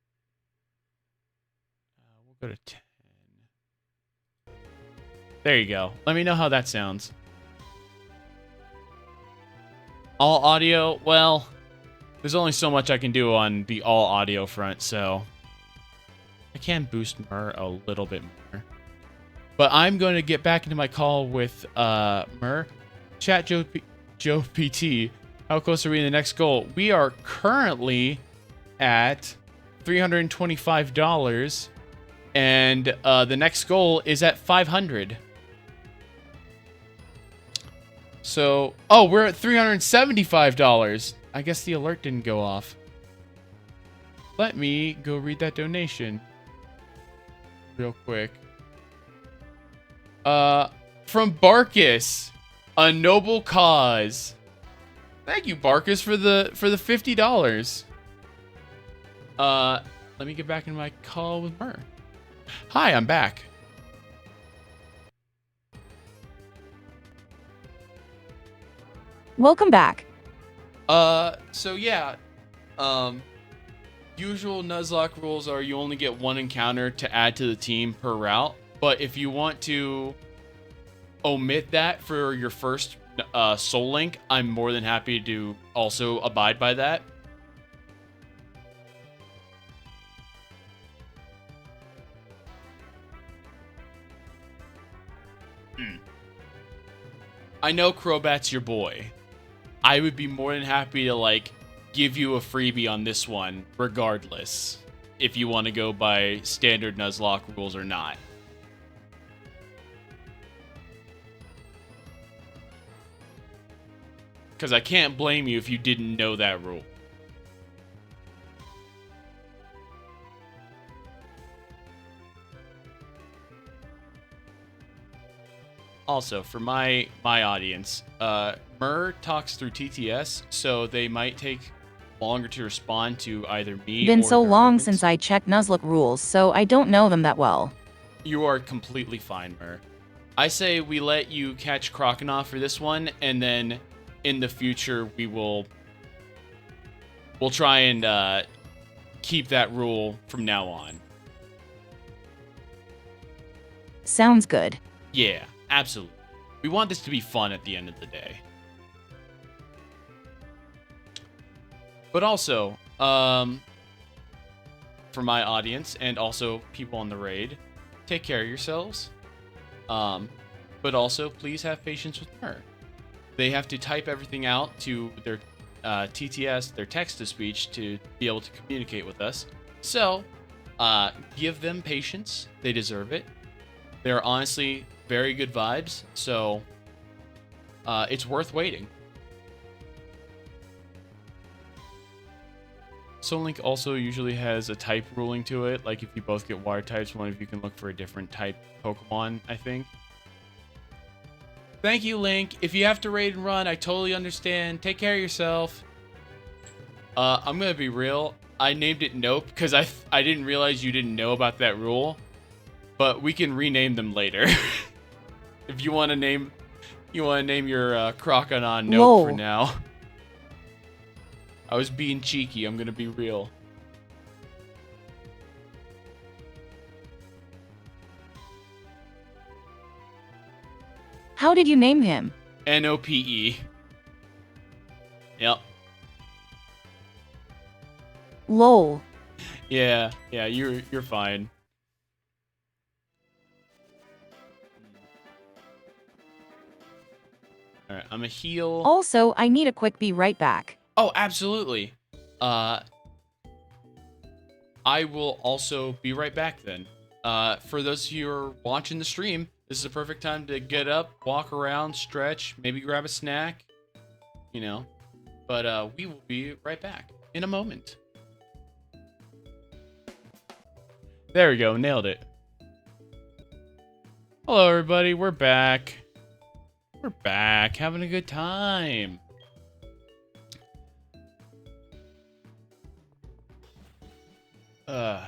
We'll go to 10. There you go. Let me know how that sounds. All audio, well, there's only so much I can do on the all audio front, so I can boost Myr a little bit more. But I'm going to get back into my call with Myr. Chat Joe PT, how close are we to the next goal? We are currently at $325, and the next goal is at $500. So, oh, we're at $375. I guess the alert didn't go off. Let me go read that donation real quick. From Barkus, a noble cause. Thank you, Barkus, for the $50. Let me get back in my call with Myr. Hi, I'm back. Welcome back. So yeah, usual Nuzlocke rules are you only get one encounter to add to the team per route, but if you want to omit that for your first Soul Link, I'm more than happy to also abide by that. I know Crobat's your boy. I would be more than happy to, like, give you a freebie on this one, regardless, if you want to go by standard Nuzlocke rules or not. Because I can't blame you if you didn't know that rule. Also, for my audience, Myr talks through TTS, so they might take longer to respond to either me Been or so their long audience. since I checked Nuzlocke rules, so I don't know them that well. You are completely fine, Myr. I say we let you catch Croconaw for this one, and then in the future we'll try and keep that rule from now on. Sounds good. Yeah, absolutely. We want this to be fun at the end of the day. But also, for my audience and also people on the raid, take care of yourselves. But also, please have patience with Myr. They have to type everything out to their TTS, their text-to-speech, to be able to communicate with us. So, give them patience. They deserve it. They're honestly very good vibes, so it's worth waiting. Soul Link also usually has a type ruling to it, like if you both get water types, one of you can look for a different type Pokemon, I think. Thank you, Link. If you have to raid and run, I totally understand. Take care of yourself. I'm gonna be real. I named it Nope because I didn't realize you didn't know about that rule. But we can rename them later. If you want to name your Croconaw Nope Whoa. for now. I was being cheeky. I'm gonna be real. How did you name him? Nope. Yep. Lol. Yeah, you're fine. All right, I'm a heal. Also, I need a quick be right back. Oh, absolutely. I will also be right back then. For those of you who are watching the stream, this is a perfect time to get up, walk around, stretch, maybe grab a snack, you know. But we will be right back in a moment. There we go, nailed it. Hello, everybody, we're back. We're back, having a good time. Uh.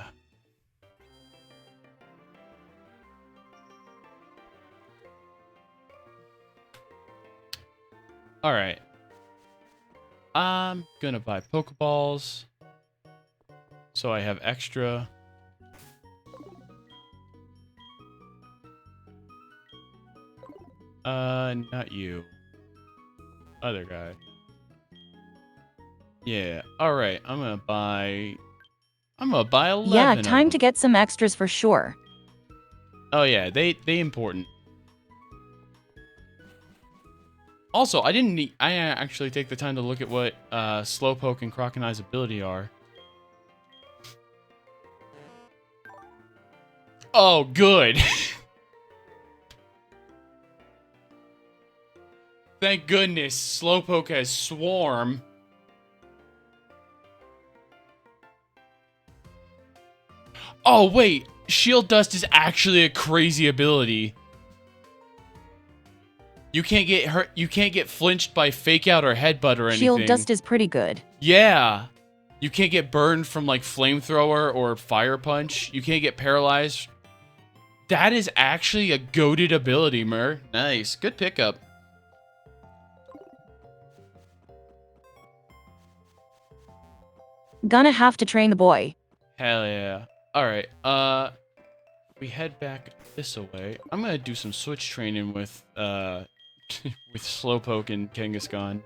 All right. I'm gonna buy Pokeballs, so I have extra. Not you. Other guy. Yeah. All right. I'm gonna buy 11 Yeah, of time them. to get some extras for sure. Oh yeah, they important. Also, I actually take the time to look at what Slowpoke and Croconaye's ability are. Oh, good. Thank goodness Slowpoke has Swarm. Oh, wait. Shield Dust is actually a crazy ability. You can't get hurt. You can't get flinched by Fake Out or Headbutt or anything. Shield Dust is pretty good. Yeah. You can't get burned from like Flamethrower or Fire Punch. You can't get paralyzed. That is actually a goated ability, Myr. Nice. Good pickup. Gonna have to train the boy. Hell yeah. Alright, we head back this way. I'm gonna do some switch training with, with Slowpoke and Kangaskhan.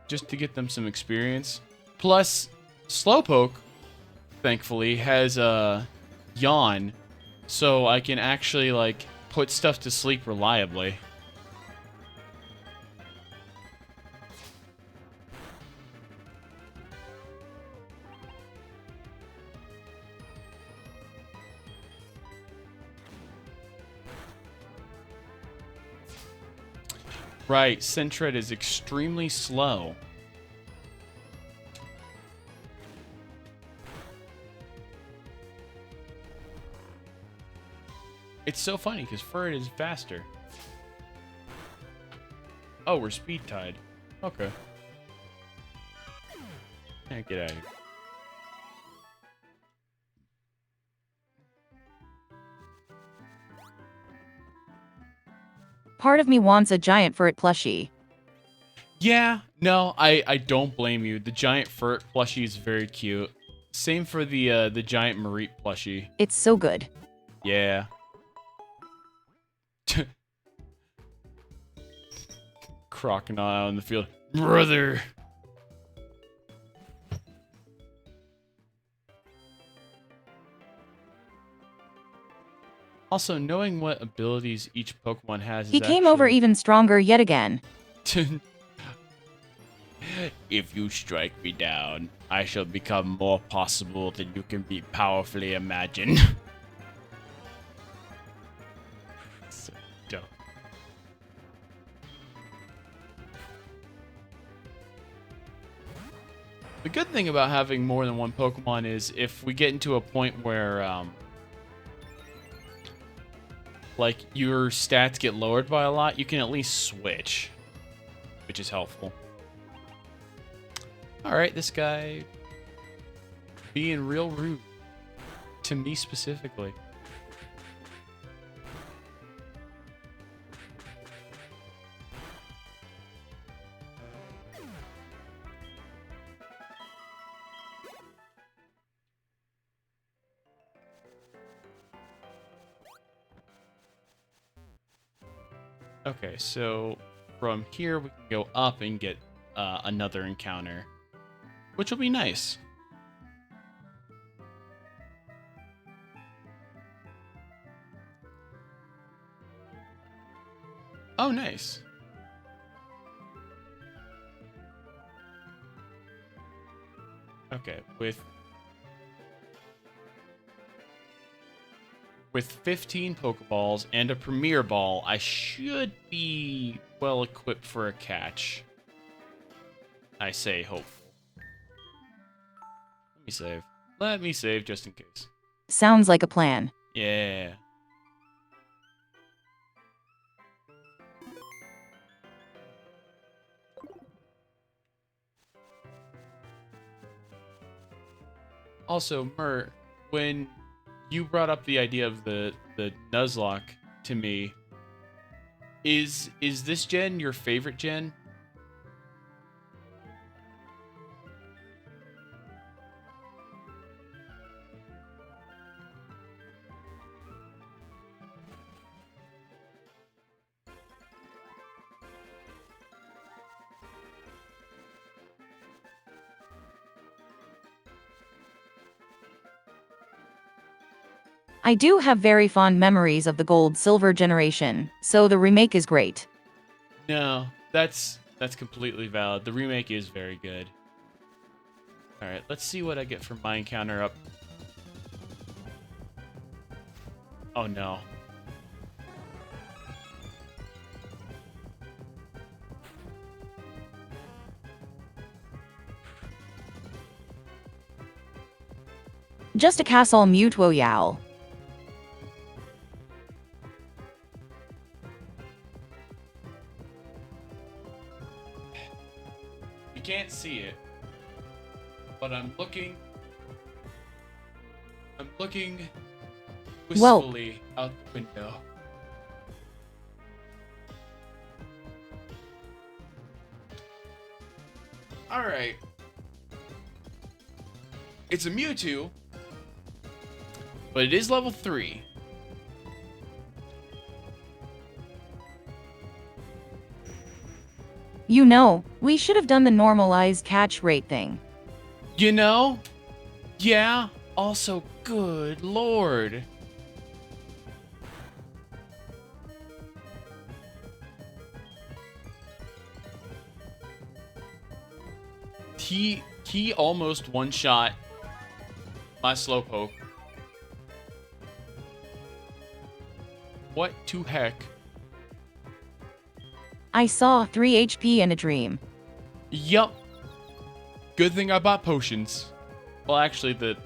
Just to get them some experience. Plus, Slowpoke, thankfully, has, Yawn. So I can actually, like, put stuff to sleep reliably. Right, Sentret is extremely slow. It's so funny, because Furret is faster. Oh, we're speed tied. Okay. Yeah, get out of here. Part of me wants a giant Furret plushie. Yeah, no, I don't blame you. The giant Furret plushie is very cute. Same for the giant Mareep plushie. It's so good. Yeah. Crocodile in the field. Brother! Also, knowing what abilities each Pokemon has is He came over even stronger yet again. If you strike me down, I shall become more possible than you can be powerfully imagine. So dumb. The good thing about having more than one Pokemon is if we get into a point where, like, your stats get lowered by a lot, you can at least switch, which is helpful. Alright, this guy being real rude. To me specifically. Okay, so from here we can go up and get another encounter, which will be nice. Oh, nice. Okay, with 15 Pokeballs and a Premier Ball, I should be well equipped for a catch. I say hopeful. Let me save. Let me save just in case. Sounds like a plan. Yeah. Also, Myr, when you brought up the idea of the Nuzlocke to me, is this gen your favorite gen? I do have very fond memories of the gold-silver generation, so the remake is great. No, that's completely valid. The remake is very good. All right, let's see what I get for my encounter up. Oh no. Just a castle mutuo yowl. You can't see it, but I'm looking wistfully out the window. All right. It's a Mewtwo, but it is level 3. You know, we should have done the normalized catch rate thing. You know? Yeah. Also, good lord. He almost one-shot my Slowpoke. What to heck? I saw 3 HP in a dream. Yup. Good thing I bought potions. Well, actually, the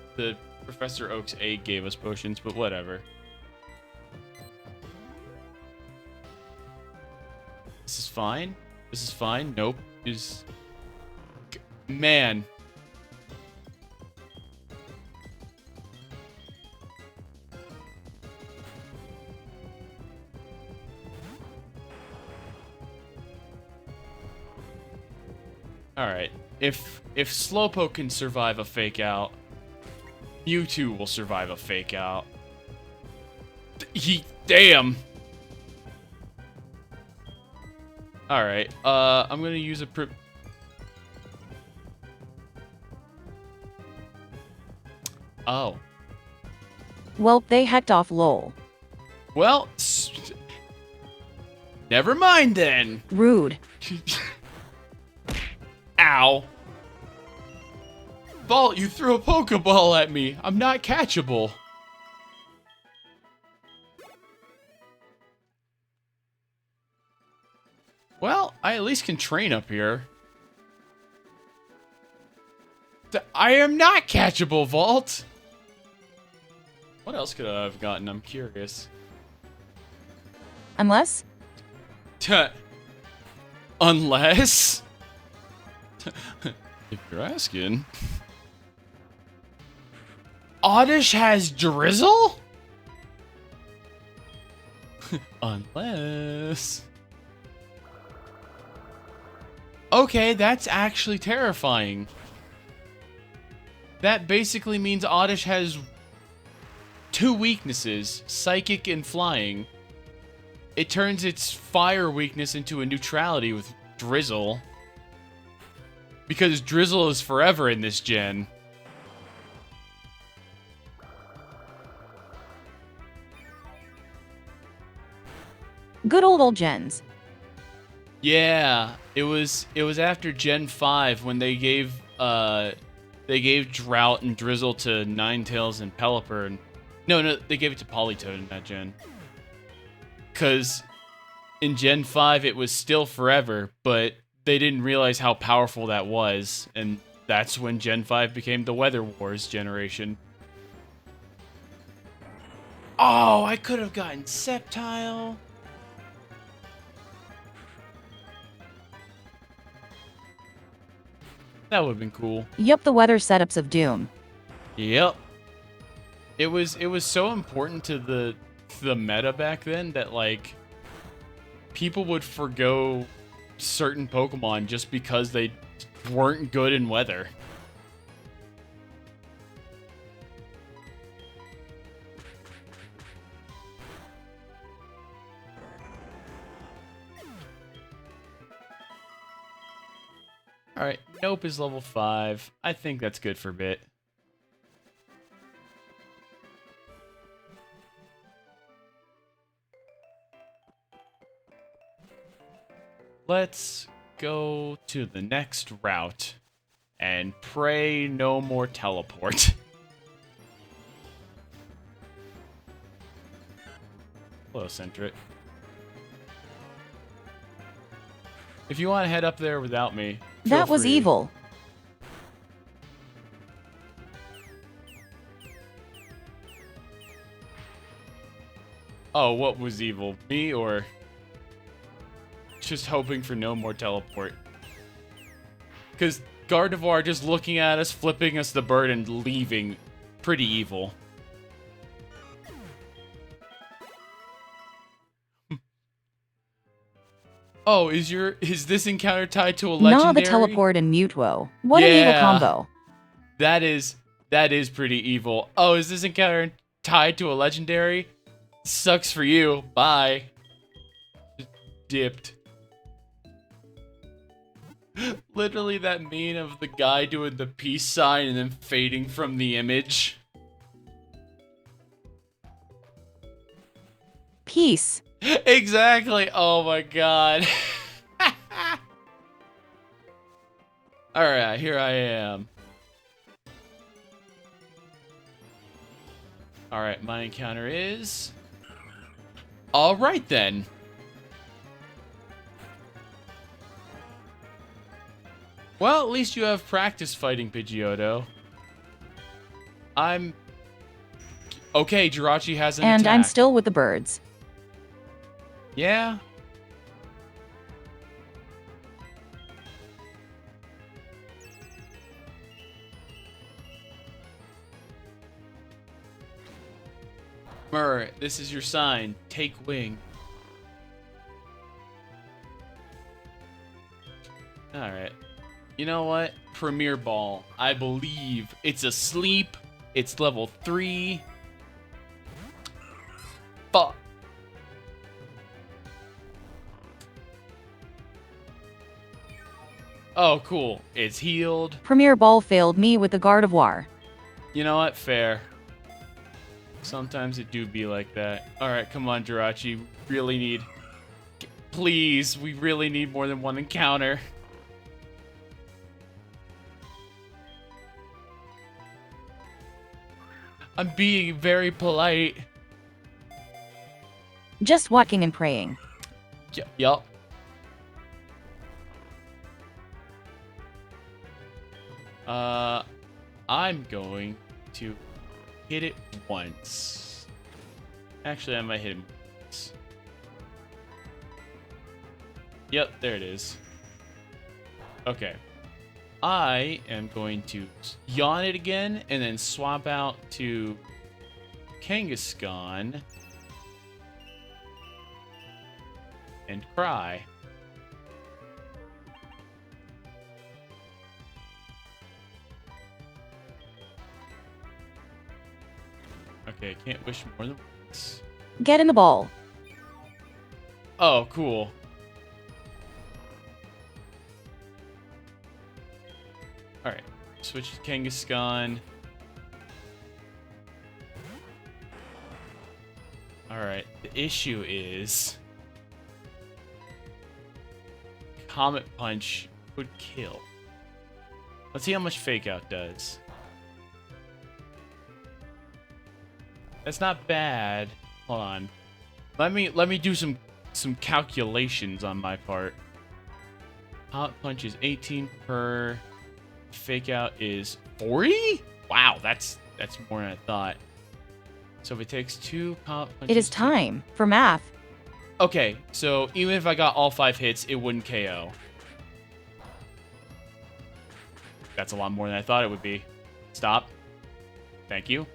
Professor Oak's egg gave us potions, but whatever. This is fine. This is fine. Nope. Man. Alright. If Slowpoke can survive a fake out, Mewtwo will survive a fake out. Damn. Alright. I'm gonna use a Oh. Well, they hecked off lol. Well, never mind then. Rude. Ow. Vault, you threw a Pokeball at me. I'm not catchable. Well, I at least can train up here. I am not catchable, Vault. What else could I have gotten? I'm curious. Unless? Unless? If you're asking. Oddish has Drizzle? Unless... Okay, that's actually terrifying. That basically means Oddish has 2 weaknesses, Psychic and Flying. It turns its fire weakness into a neutrality with Drizzle. Because Drizzle is forever in this gen. Good old gens. Yeah, it was after Gen 5 when they gave Drought and Drizzle to Ninetales and Pelipper, and no, they gave it to Politoed in that gen. Cause in Gen 5 it was still forever, but they didn't realize how powerful that was, and that's when Gen 5 became the Weather Wars generation. Oh, I could have gotten Sceptile. That would have been cool. Yup, the weather setups of doom. Yep. It was so important to the meta back then that like people would forgo certain Pokemon just because they weren't good in weather. All right, Nope is level 5. I think that's good for a bit. Let's go to the next route and pray no more teleport. Hello, Centric. If you want to head up there without me, feel That was free. evil. Oh, what was evil? Me or just hoping for no more teleport? Because Gardevoir just looking at us, flipping us the bird, and leaving. Pretty evil. Oh, is this encounter tied to a legendary? Nah, the teleport and Mutwo. What an evil combo. That is pretty evil. Oh, is this encounter tied to a legendary? Sucks for you. Bye. Just dipped. Literally that meme of the guy doing the peace sign and then fading from the image. Peace. Exactly. Oh my god. Alright, here I am. Alright, my encounter is... Alright then. Well, at least you have practice fighting Pidgeotto. I'm... Okay, Jirachi has an And attack. I'm still with the birds. Yeah. Myrrh, this is your sign. Take wing. Alright. You know what? Premier Ball. I believe it's asleep. It's level 3. Fuck. Oh, cool. It's healed. Premier Ball failed me with the Gardevoir. You know what? Fair. Sometimes it do be like that. Alright, come on, Jirachi. Really need... Please, we really need more than one encounter. I'm being very polite. Just walking and praying. Yup. I'm going to hit it once. Actually, I might hit him once. Yep, there it is. Okay. I am going to yawn it again and then swap out to Kangaskhan and cry. Okay, can't wish more than once. Get in the ball. Oh, cool. Alright, switch to Kangaskhan. Alright, the issue is... Comet Punch would kill. Let's see how much Fake Out does. That's not bad. Hold on. Let me do some calculations on my part. Comet Punch is 18 per... Fake Out is 40? Wow, that's more than I thought. So if it takes 2 Comet Punches... It is time for math. Okay, so even if I got all 5 hits, it wouldn't KO. That's a lot more than I thought it would be. Stop. Thank you.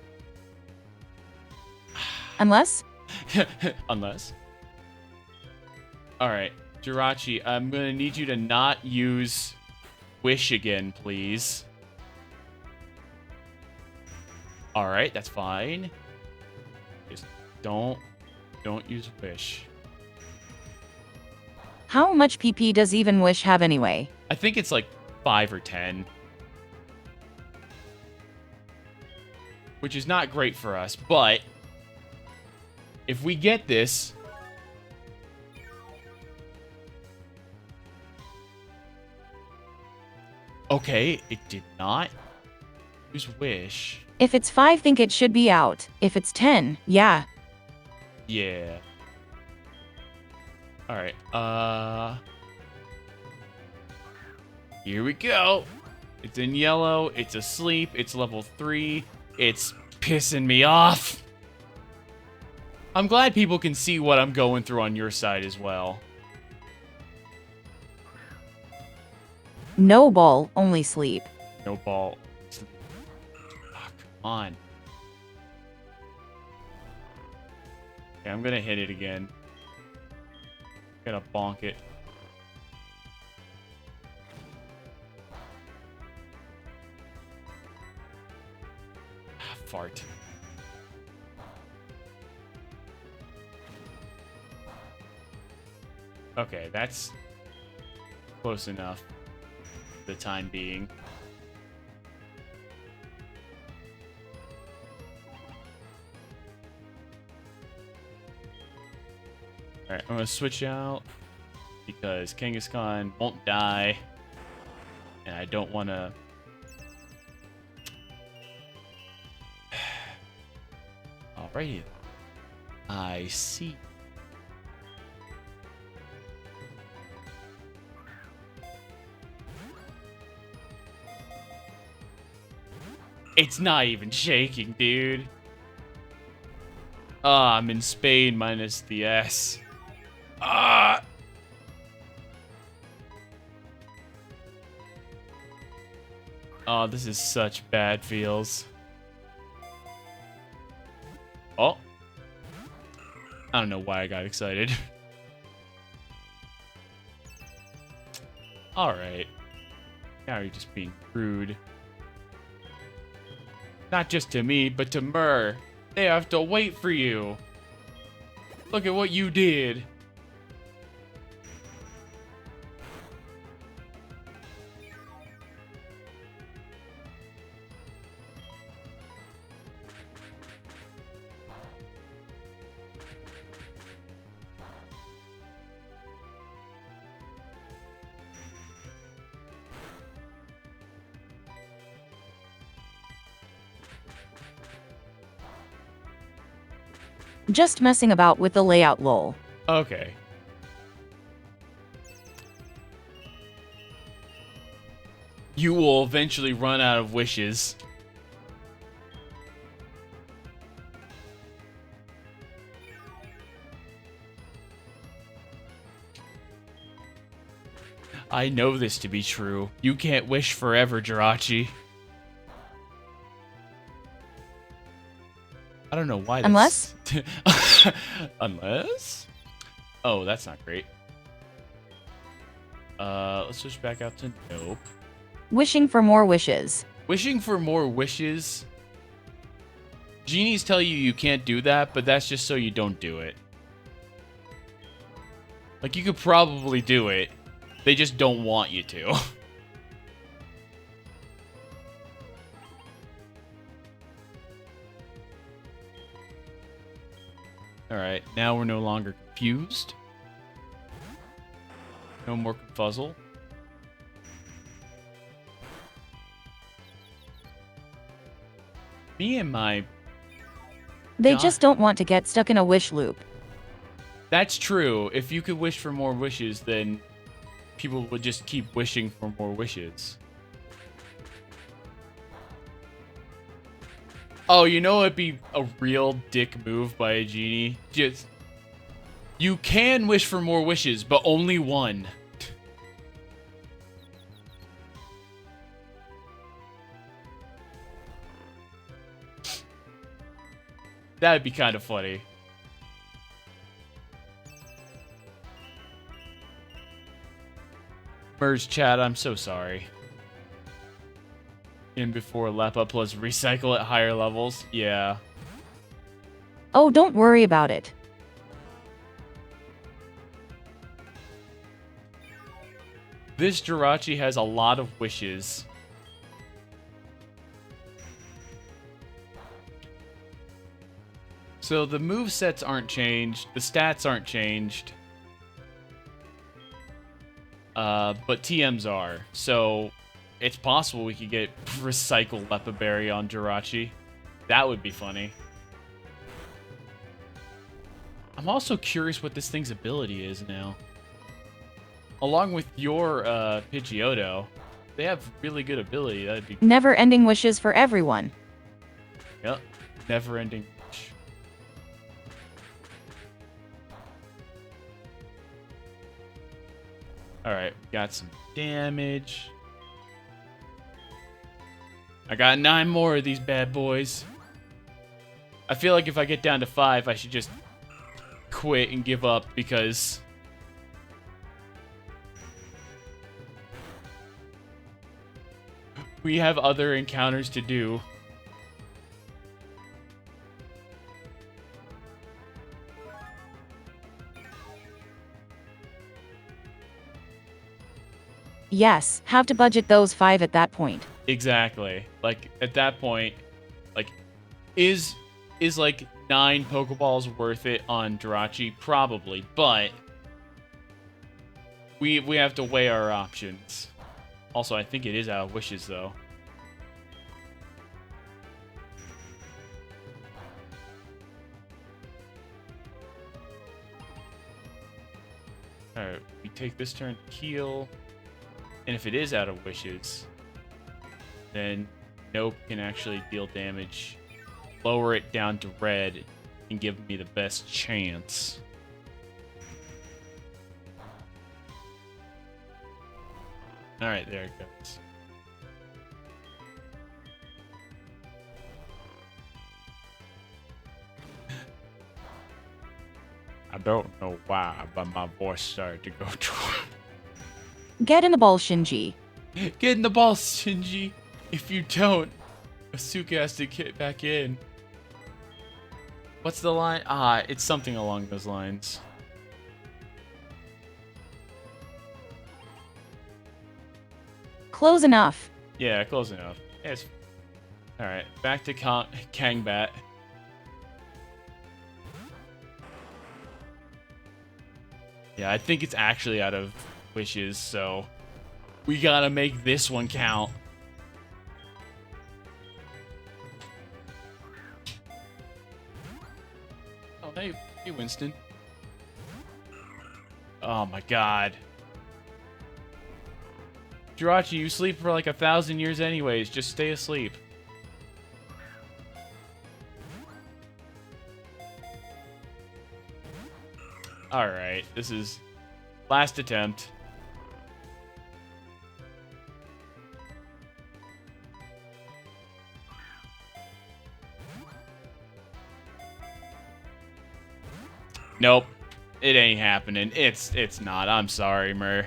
Unless? Unless. All right, Jirachi, I'm gonna need you to not use wish again, please. All right, that's fine. Just don't use wish. How much PP does even wish have anyway? I think it's like 5 or 10. Which is not great for us, but if we get this, okay, it did not use wish. If it's 5, think it should be out. If it's 10, yeah. Yeah. All right. Here we go. It's in yellow. It's asleep. It's level 3. It's pissing me off. I'm glad people can see what I'm going through on your side as well. No ball, only sleep. No ball. Oh, come on. Okay, I'm gonna hit it again. Gonna bonk it. Fart. Okay, that's close enough for the time being. Alright, I'm gonna switch out because Kangaskhan won't die. And I don't wanna... Alrighty. I see. It's not even shaking, dude. Ah, I'm in Spain minus the S. Ah! Oh, this is such bad feels. Oh. I don't know why I got excited. Alright. Now you're just being rude. Not just to me, but to Myr. They have to wait for you. Look at what you did. Just messing about with the layout, lol. Okay. You will eventually run out of wishes. I know this to be true. You can't wish forever, Jirachi. I don't know why this... Unless? Unless? Oh, that's not great. Let's switch back out to nope. Wishing for more wishes. Wishing for more wishes? Genies tell you you can't do that, but that's just so you don't do it. Like, you could probably do it. They just don't want you to. Alright, now we're no longer confused. No more confuzzle. Me and my... They God. just don't want to get stuck in a wish loop. That's true. If you could wish for more wishes, then people would just keep wishing for more wishes. Oh, you know it'd be a real dick move by a genie? Just... You can wish for more wishes, but only one. That'd be kind of funny. Merge chat, I'm so sorry. In before Lepa plus recycle at higher levels. Yeah. Oh, don't worry about it. This Jirachi has a lot of wishes. So the movesets aren't changed, the stats aren't changed. But TMs are. So it's possible we could get recycle Lepa Berry on Jirachi. That would be funny. I'm also curious what this thing's ability is now. Along with your Pidgeotto, they have really good ability. That'd be never-ending wishes for everyone. Yep, never-ending wish. All right, we got some damage. I got 9 more of these bad boys. I feel like if I get down to 5, I should just quit and give up because we have other encounters to do. Yes, have to budget those 5 at that point. Exactly. Like, at that point, like, is like 9 Pokeballs worth it on Jirachi? Probably, but we have to weigh our options. Also, I think it is out of wishes, though. Alright, we take this turn to heal. And if it is out of wishes, then Nope can actually deal damage. Lower it down to red and give me the best chance. Alright, there it goes. I don't know why, but my voice started to go dry. Get in the ball, Shinji. Get in the ball, Shinji. If you don't, Asuka has to get back in. What's the line? Ah, it's something along those lines. Close enough. Yeah, close enough. Yes. Alright, back to Kangbat. Yeah, I think it's actually out of wishes, so we gotta make this one count. Oh, hey Winston. Oh my god. Jirachi, you sleep for like 1,000 years anyways. Just stay asleep. Alright, this is last attempt. Nope. It ain't happening. It's not. I'm sorry, Myr.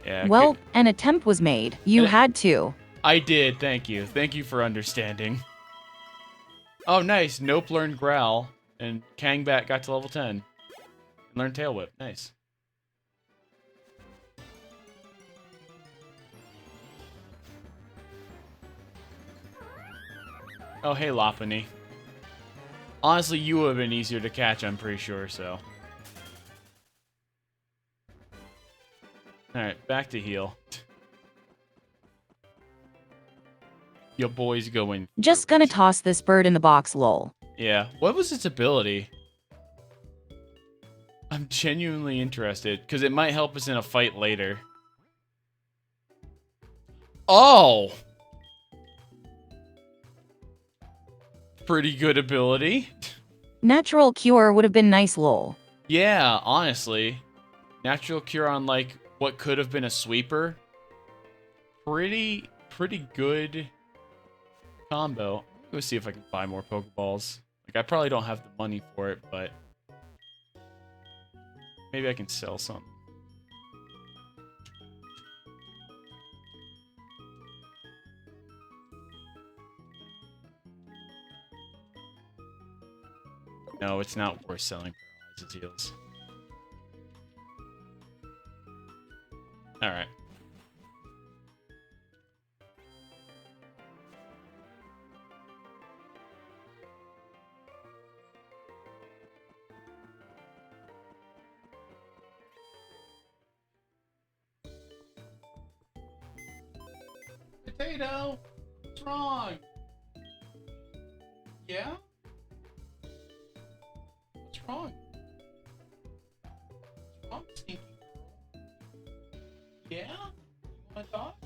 Yeah. Well, an attempt was made. You had to. I did. Thank you. Thank you for understanding. Oh, nice. Nope learned Growl, and Kangbat got to level 10. And learned Tail Whip. Nice. Oh, hey, Lopunny. Honestly, you would have been easier to catch, I'm pretty sure, so. Alright, back to heal. Your boy's going. Just gonna toss this bird in the box, lol. Yeah. What was its ability? I'm genuinely interested, because it might help us in a fight later. Oh! Pretty good ability. Natural Cure would have been nice, lol. Yeah, honestly. Natural Cure on, like, what could have been a sweeper. pretty good combo. Go see if I can buy more Pokeballs. Like, I probably don't have the money for it, but maybe I can sell some. No, it's not worth selling Paralyzed Heals. Alright. Potato! What's wrong? Yeah? What's wrong? What's wrong, stinky girl? Yeah? You wanna talk?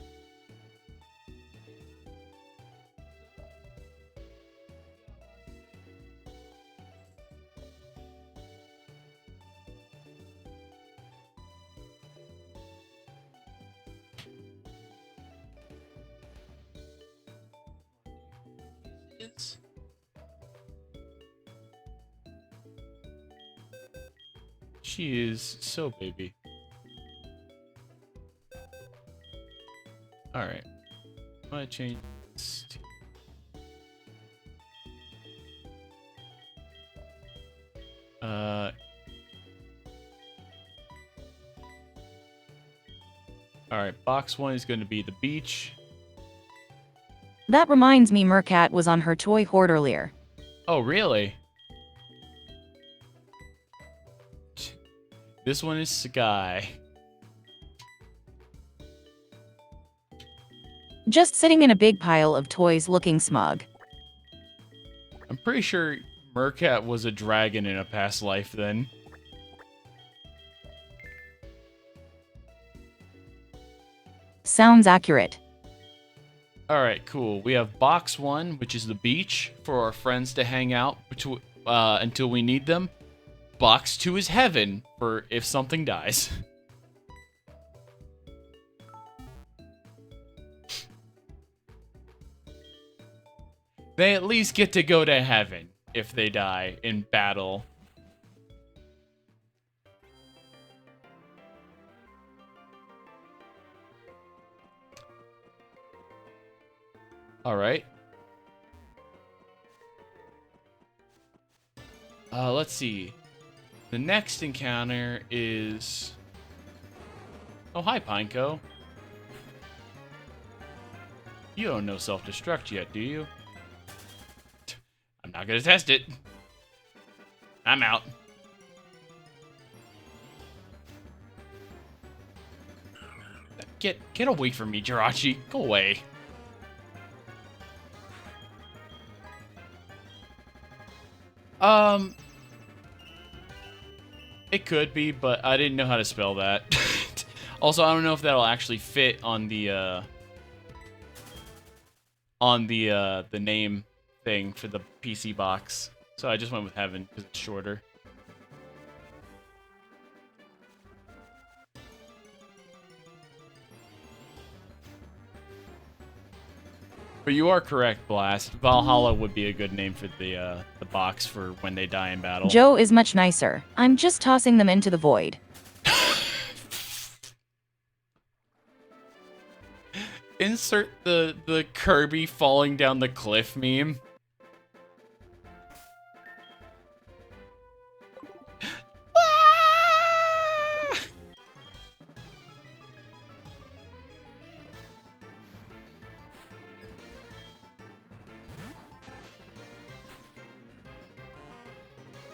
It's... She is so baby. Alright. I'm gonna change this to... Alright, box 1 is going to be the beach. That reminds me Mercat was on her toy hoard earlier. Oh, really? This one is Sky. Just sitting in a big pile of toys looking smug. I'm pretty sure Mercat was a dragon in a past life then. Sounds accurate. Alright, cool. We have box 1, which is the beach, for our friends to hang out until we need them. Box 2 is heaven, for if something dies. They at least get to go to heaven if they die in battle. Alright. Let's see. The next encounter is... Oh, hi, Pineco. You don't know self-destruct yet, do you? I'm not gonna test it. I'm out. Get away from me, Jirachi. Go away. It could be, but I didn't know how to spell that. Also, I don't know if that'll actually fit on the name thing for the PC box. So I just went with Heaven because it's shorter. But you are correct, Blast. Valhalla would be a good name for the box for when they die in battle. Joe is much nicer. I'm just tossing them into the void. Insert the Kirby falling down the cliff meme.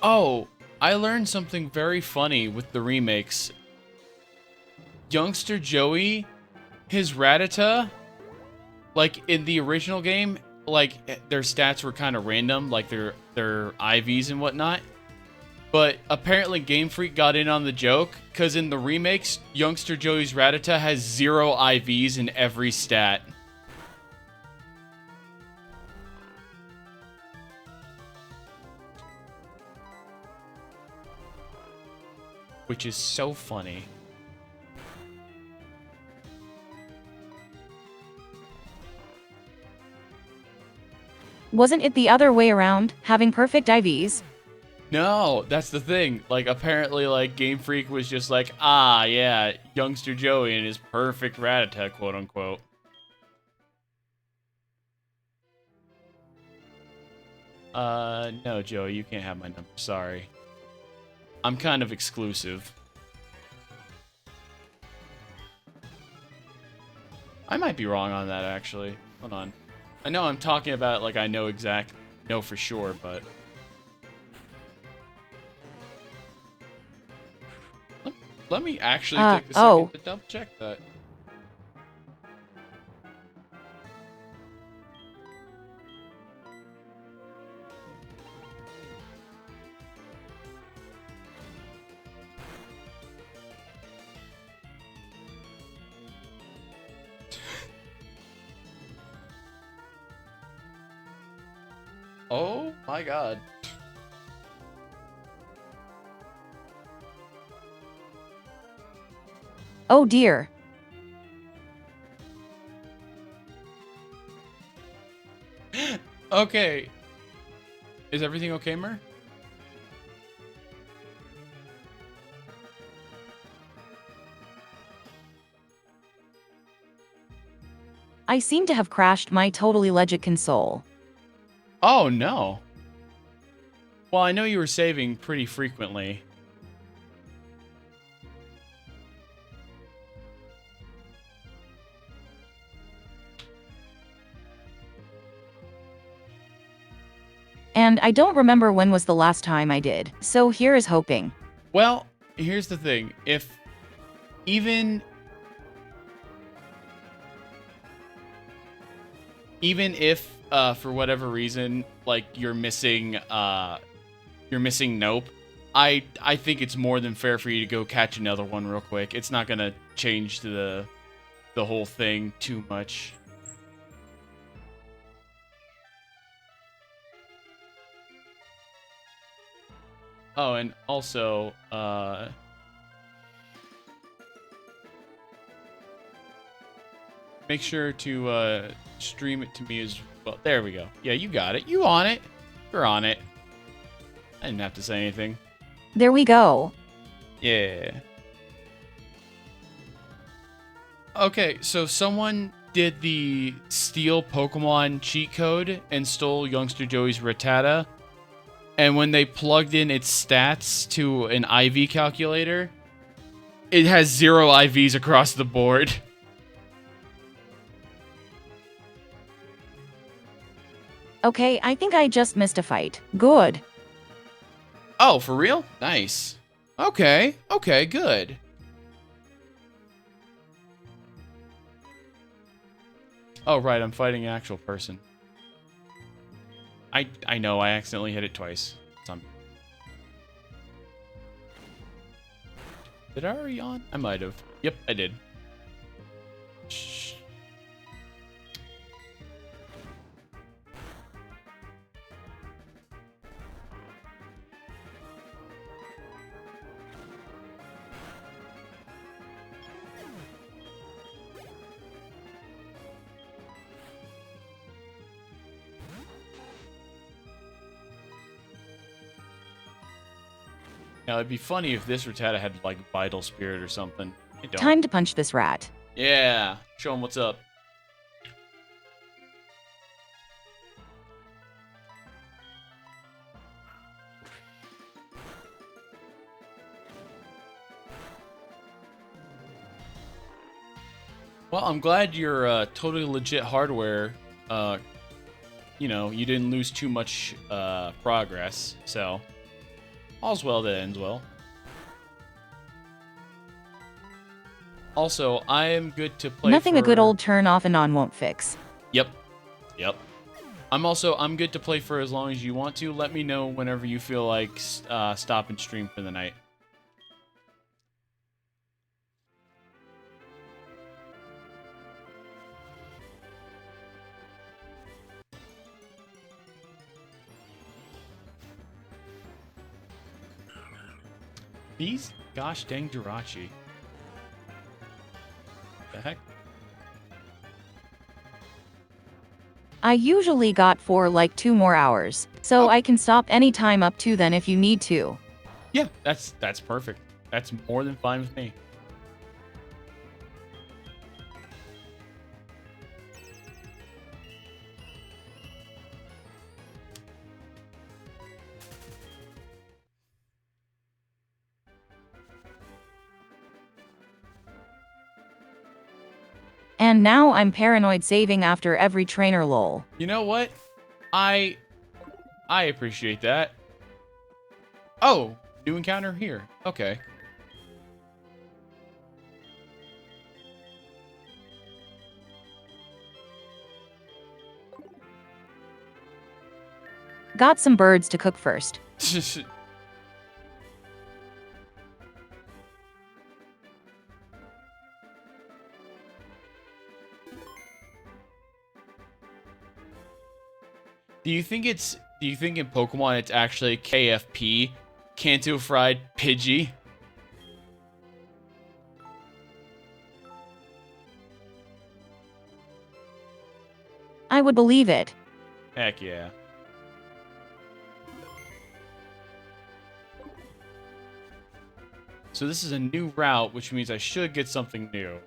Oh, I learned something very funny with the remakes. Youngster Joey, his Rattata, like in the original game, like their stats were kind of random, like their IVs and whatnot. But apparently Game Freak got in on the joke, because in the remakes, Youngster Joey's Rattata has 0 IVs in every stat. Which is so funny. Wasn't it the other way around, having perfect IVs? No, that's the thing. Like, apparently, like, Game Freak was just like, ah, yeah, youngster Joey and his perfect Rattata, quote unquote. No, Joey, you can't have my number. Sorry. I'm kind of exclusive. I might be wrong on that, actually. Hold on. I know I'm talking about, like, I know for sure, but... Let me actually take a second to double check that. Oh my god. Oh dear. Okay. Is everything okay, Myr? I seem to have crashed my totally legit console. Oh no. Well, I know you were saving pretty frequently. And I don't remember when was the last time I did, so here is hoping. Well, here's the thing. Even if for whatever reason, like you're missing Nope, I think it's more than fair for you to go catch another one real quick. It's not gonna change the whole thing too much. Oh, and also, make sure to stream it to me as well. There we go. Yeah, you got it. You on it. You're on it. I didn't have to say anything. There we go. Yeah. Okay, so someone did the steal Pokemon cheat code and stole Youngster Joey's Rattata. And when they plugged in its stats to an IV calculator, it has 0 IVs across the board. Okay, I think I just missed a fight. Good. Oh, for real? Nice. Okay, good. Oh, right, I'm fighting an actual person. I know, I accidentally hit it twice. Did I already yawn? I might have. Yep, I did. Shh. Now, it'd be funny if this Rattata had, like, Vital Spirit or something. I don't. Time to punch this rat. Yeah, show him what's up. Well, I'm glad your totally legit hardware, you know, you didn't lose too much progress, so all's well that ends well. Also, I am good to play Nothing a good old turn off and on won't fix. Yep. I'm good to play for as long as you want to. Let me know whenever you feel like stop and stream for the night. These gosh dang Jirachi. The heck? I usually got for like 2 more hours, so I can stop anytime up to then if you need to. Yeah, that's perfect. That's more than fine with me. And now I'm paranoid saving after every trainer lol. You know what? I appreciate that. Oh, new encounter here. Okay. Got some birds to cook first. Do you think in Pokemon it's actually KFP, Kanto Fried Pidgey? I would believe it. Heck yeah. So this is a new route, which means I should get something new.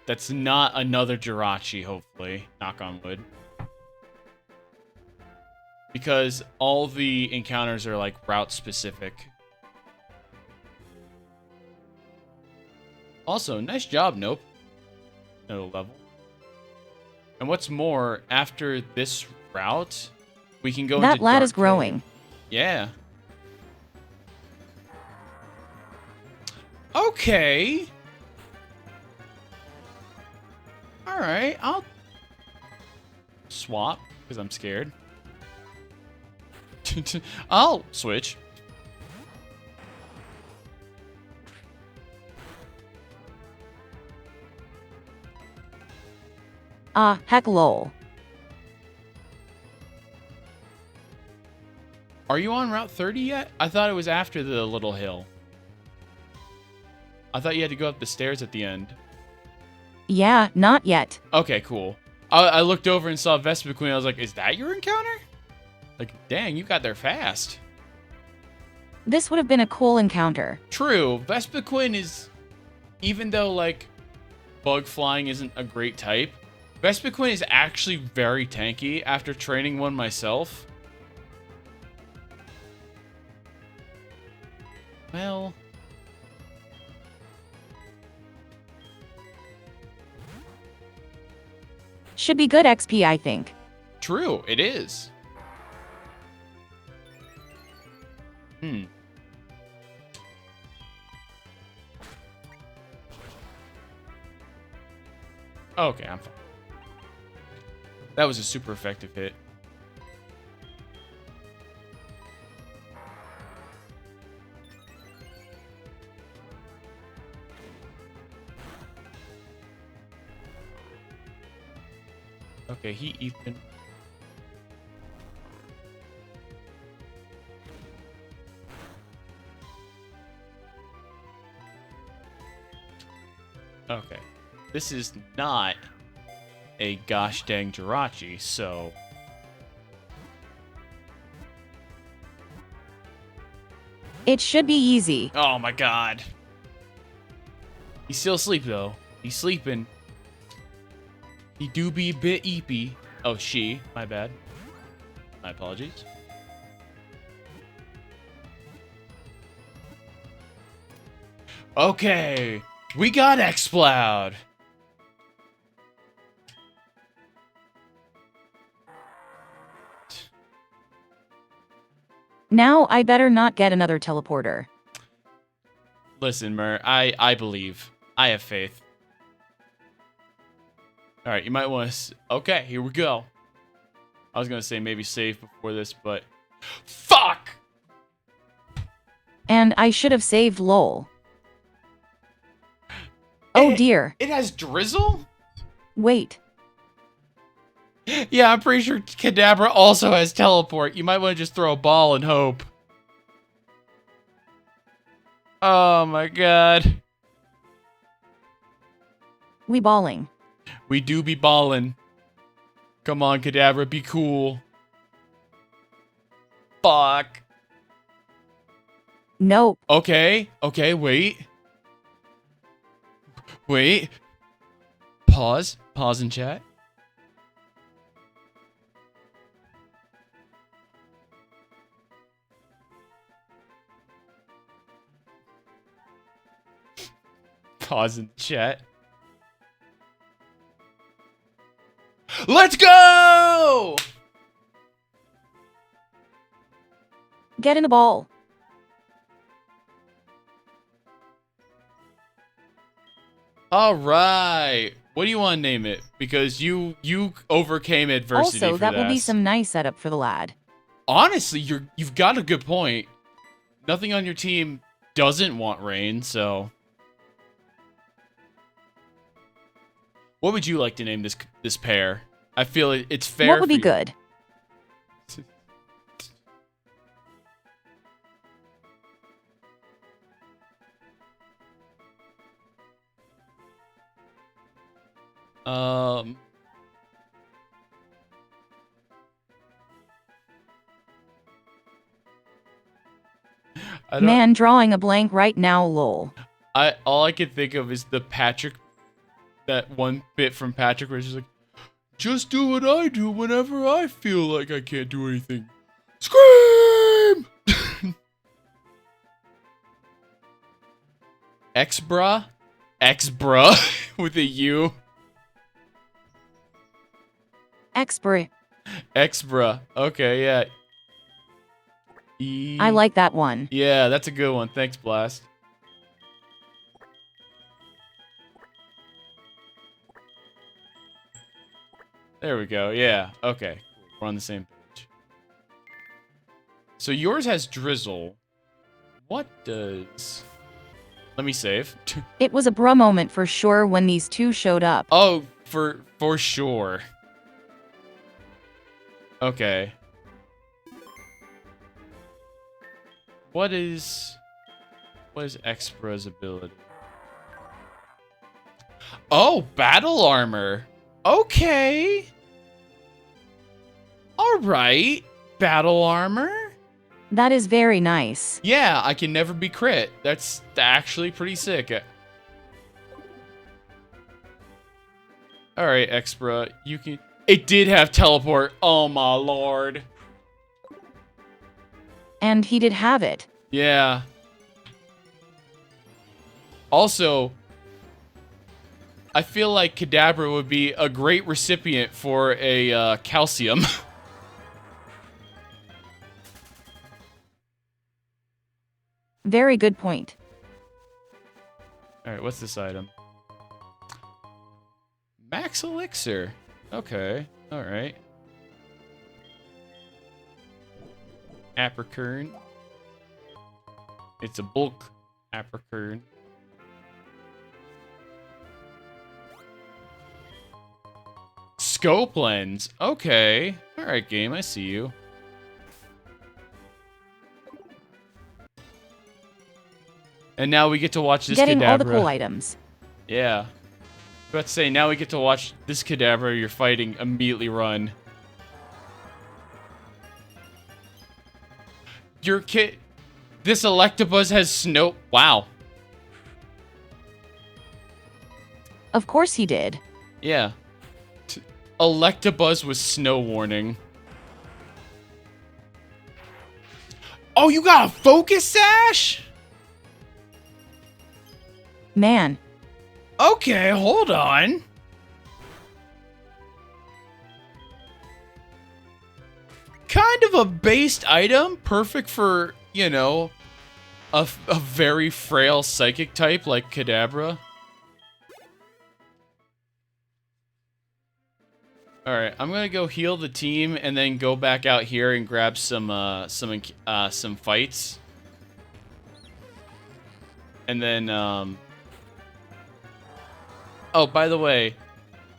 That's not another Jirachi, hopefully. Knock on wood. Because all the encounters are like route specific. Also, nice job, Nope. No level. And what's more, after this route, we can go into That lad Dark is growing. Cave. Yeah. Okay. Alright, I'll swap, because I'm scared. I'll switch. Ah, heck lol. Are you on Route 30 yet? I thought it was after the little hill. I thought you had to go up the stairs at the end. Yeah, not yet. Okay, cool. I looked over and saw Vespiquen. I was like, is that your encounter? Like, dang, you got there fast. This would have been a cool encounter. True. Vespiquen is... Even though, like, bug flying isn't a great type, Vespiquen is actually very tanky after training one myself. Well... Should be good XP, I think. True, it is. Okay, I'm fine. That was a super effective hit. Okay, he Ethan. Okay. This is not a gosh dang Jirachi, so... It should be easy. Oh my god. He's still asleep though. He's sleeping. He do be a bit eepy. Oh, she. My bad. My apologies. Okay. We got Exploud. Now I better not get another teleporter. Listen, Myr, I believe. I have faith. Alright, you might want to... Okay, here we go. I was going to say maybe save before this, but... Fuck! And I should have saved lol. Oh dear. It has Drizzle? Wait. Yeah, I'm pretty sure Kadabra also has teleport. You might want to just throw a ball and hope. Oh my god. We balling. We do be ballin'. Come on, Kadabra, be cool. Fuck. Nope. Okay, wait. Wait. Pause in chat. Pause in chat. Let's go! Get in the ball. All right. What do you want to name it? Because you overcame adversity Also, for that will be this. some nice setup for the lad. Honestly, you've got a good point. Nothing on your team doesn't want rain, so what would you like to name this pair? I feel it's fair. What would be good? Man, drawing a blank right now, lol. All I can think of is the Patrick, that one bit from Patrick where he's just like, just do what I do whenever I feel like I can't do anything. Scream! X-bra? X-bra with a U. X-bra. X-bra. Okay, yeah. I like that one. Yeah, that's a good one. Thanks, Blast. There we go. Yeah. Okay. We're on the same page. So yours has drizzle. What does... Let me save. It was a bruh moment for sure when these two showed up. Oh, for sure. Okay. What is X-bra's ability? Oh, battle armor. Okay. All right. Battle armor. That is very nice. Yeah, I can never be crit. That's actually pretty sick. All right, X-bra, you can... It did have teleport. Oh, my lord. And he did have it. Yeah. Also, I feel like Kadabra would be a great recipient for a calcium. Very good point. All right, what's this item? Max Elixir. Okay, all right. Apricurn. It's a bulk apricurn. Scope lens. Okay. All right, game. I see you. And now we get to watch this Getting Kadabra. all the cool items. Yeah. About to say, now we get to watch this Kadabra you're fighting immediately run. Your kit... This Electabuzz has snow... Wow. Of course he did. Yeah. Electabuzz with snow warning. Oh, you got a focus sash? Man. Okay, hold on. Kind of a based item, perfect for, you know, a very frail psychic type like Kadabra. All right, I'm gonna go heal the team and then go back out here and grab some fights. And then, oh, by the way,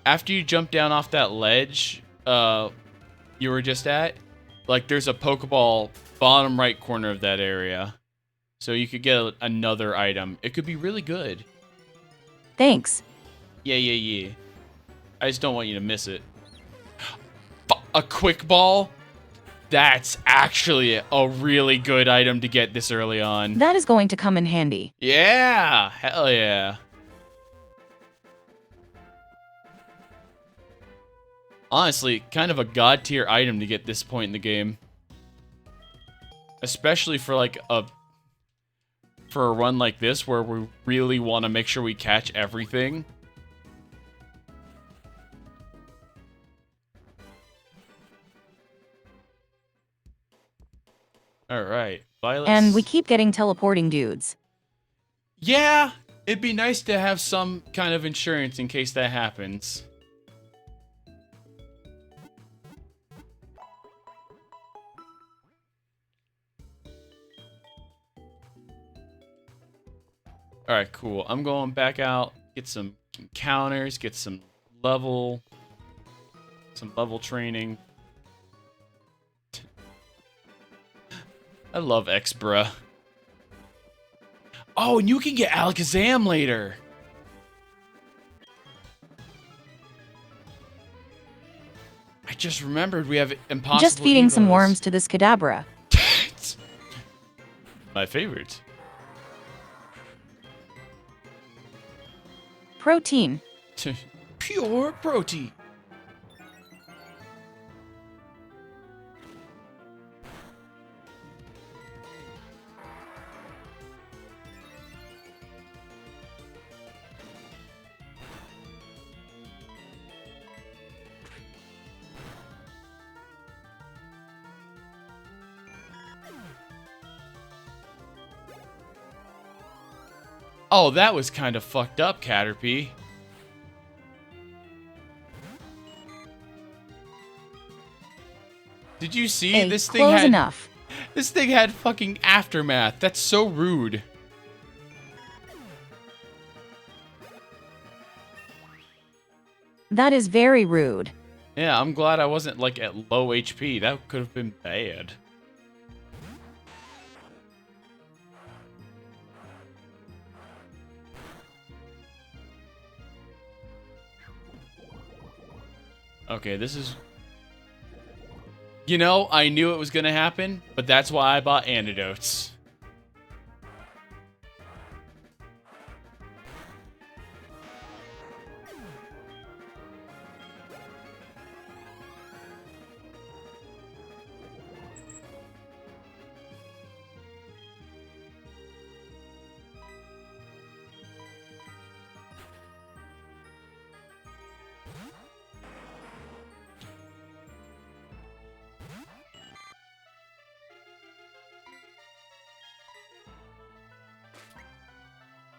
after you jump down off that ledge, you were just at, like, there's a Pokeball bottom right corner of that area. So you could get another item. It could be really good. Thanks. Yeah. I just don't want you to miss it. a quick ball. That's actually a really good item to get this early on. That is going to come in handy. Yeah, hell yeah. Honestly, kind of a god tier item to get this point in the game. Especially for like a run like this where we really want to make sure we catch everything. All right, Violet. And we keep getting teleporting dudes. Yeah, it'd be nice to have some kind of insurance in case that happens. All right, cool. I'm going back out, get some encounters, get some level training. I love Xbra. Oh, and you can get Alakazam later. I just remembered we have Impossible Just feeding some Evos. worms to this Kadabra. My favorite. Protein. Pure protein. Oh, that was kind of fucked up, Caterpie. Did you see Hey, this thing close had enough. This thing had fucking aftermath. That's so rude. That is very rude. Yeah, I'm glad I wasn't like at low HP. That could have been bad. Okay, this is... You know, I knew it was gonna happen, but that's why I bought antidotes.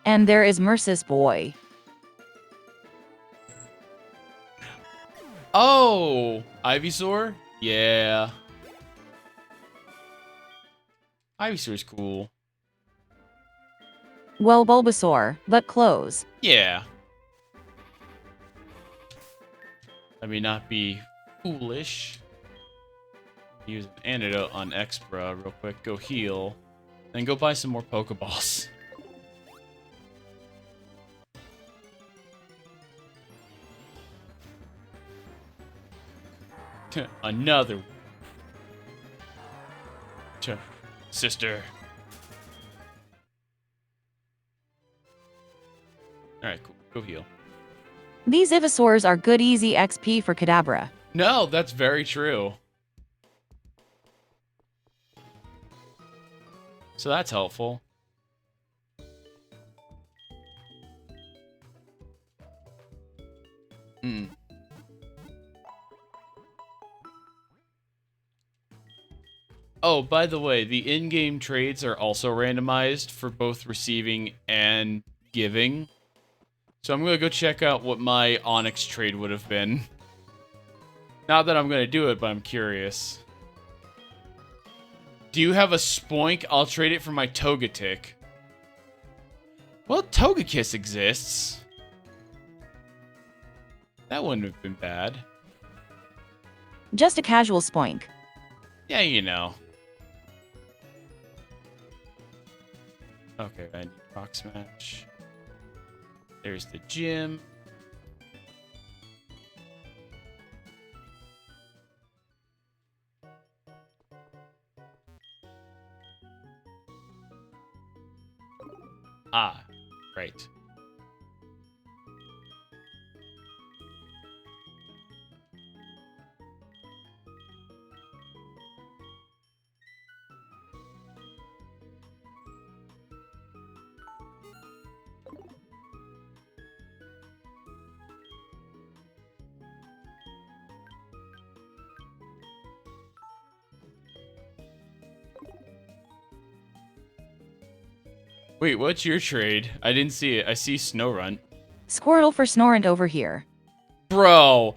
And there is Mercis boy. Oh! Ivysaur? Yeah. Ivysaur's cool. Well, Bulbasaur, but close. Yeah. Let me not be foolish. Use an antidote on Xbra real quick. Go heal. Then go buy some more Pokeballs. Another one. Sister. Alright, cool. Go heal. These Ivysaurs are good easy XP for Kadabra. No, that's very true. So that's helpful. Hmm. Oh, by the way, the in-game trades are also randomized for both receiving and giving. So I'm going to go check out what my Onyx trade would have been. Not that I'm going to do it, but I'm curious. Do you have a Spoink? I'll trade it for my Togetic. Well, Togekiss exists. That wouldn't have been bad. Just a casual Spoink. Yeah, you know. Okay, I need Rock Smash. There's the gym. Ah, right. Wait, what's your trade? I didn't see it. I see Snowrun. Squirtle for Snorant over here. Bro,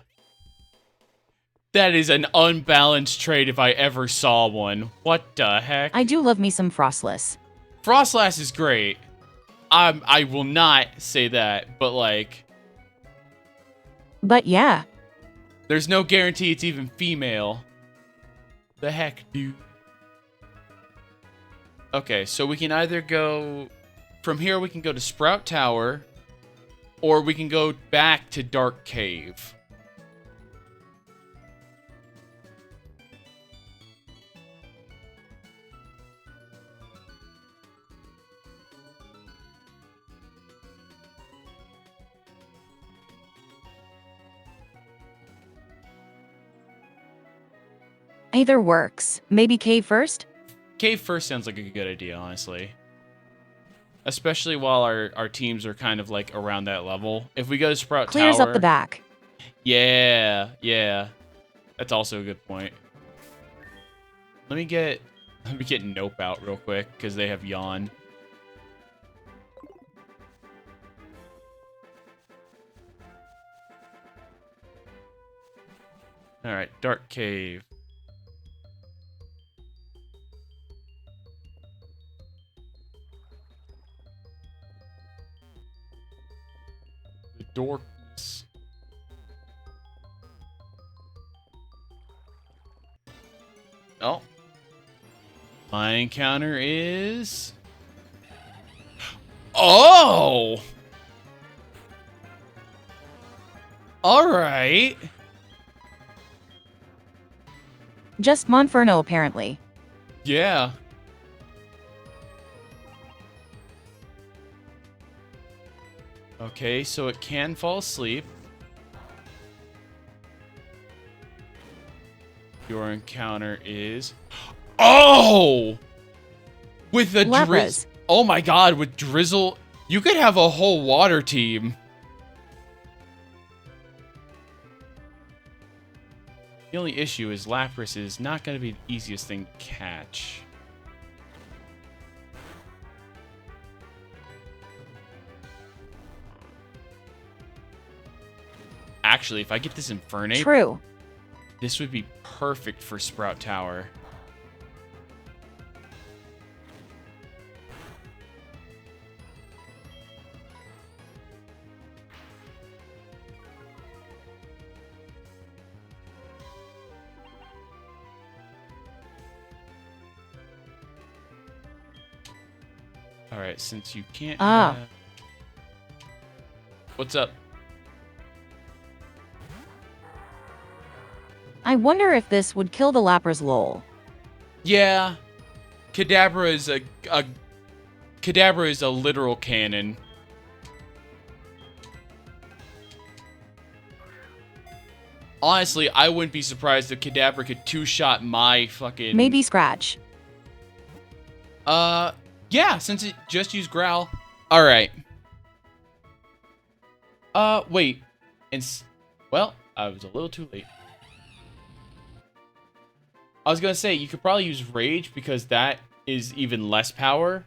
that is an unbalanced trade if I ever saw one. What the heck? I do love me some Frostless. Frostlass is great. I will not say that, but like... But yeah. There's no guarantee it's even female. The heck, dude? Okay, so we can either go... From here, we can go to Sprout Tower, or we can go back to Dark Cave. Either works. Maybe cave first? Cave first sounds like a good idea, honestly. Especially while our teams are kind of like around that level. If we go to Sprout Tower... Clears up the back. Yeah, yeah. That's also a good point. Let me get Nope out real quick, because they have Yawn. Alright, Dark Cave. The Dorks. Oh. My encounter is... Oh! Alright. Just Monferno, apparently. Yeah. Okay, so it can fall asleep. Your encounter is... Oh! With the Drizzle. Oh my god, with Drizzle, you could have a whole water team. The only issue is Lapras is not going to be the easiest thing to catch. Actually, if I get this Infernape... True. This would be perfect for Sprout Tower. Alright, since you can't have... What's up? I wonder if this would kill the Lapras lol. Yeah. Kadabra is a literal cannon. Honestly, I wouldn't be surprised if Kadabra could two-shot my fucking... Maybe Scratch. Yeah, since it just used Growl. Alright. Wait. Well, I was a little too late. I was gonna say, you could probably use Rage, because that is even less power.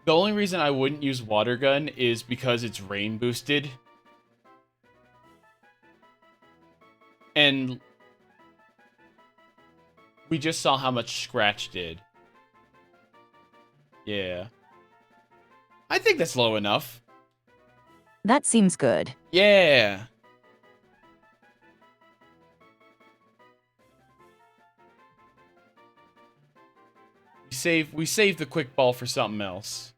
The only reason I wouldn't use Water Gun is because it's rain boosted. And we just saw how much Scratch did. Yeah. I think that's low enough. That seems good. Yeah. We save the quick ball for something else.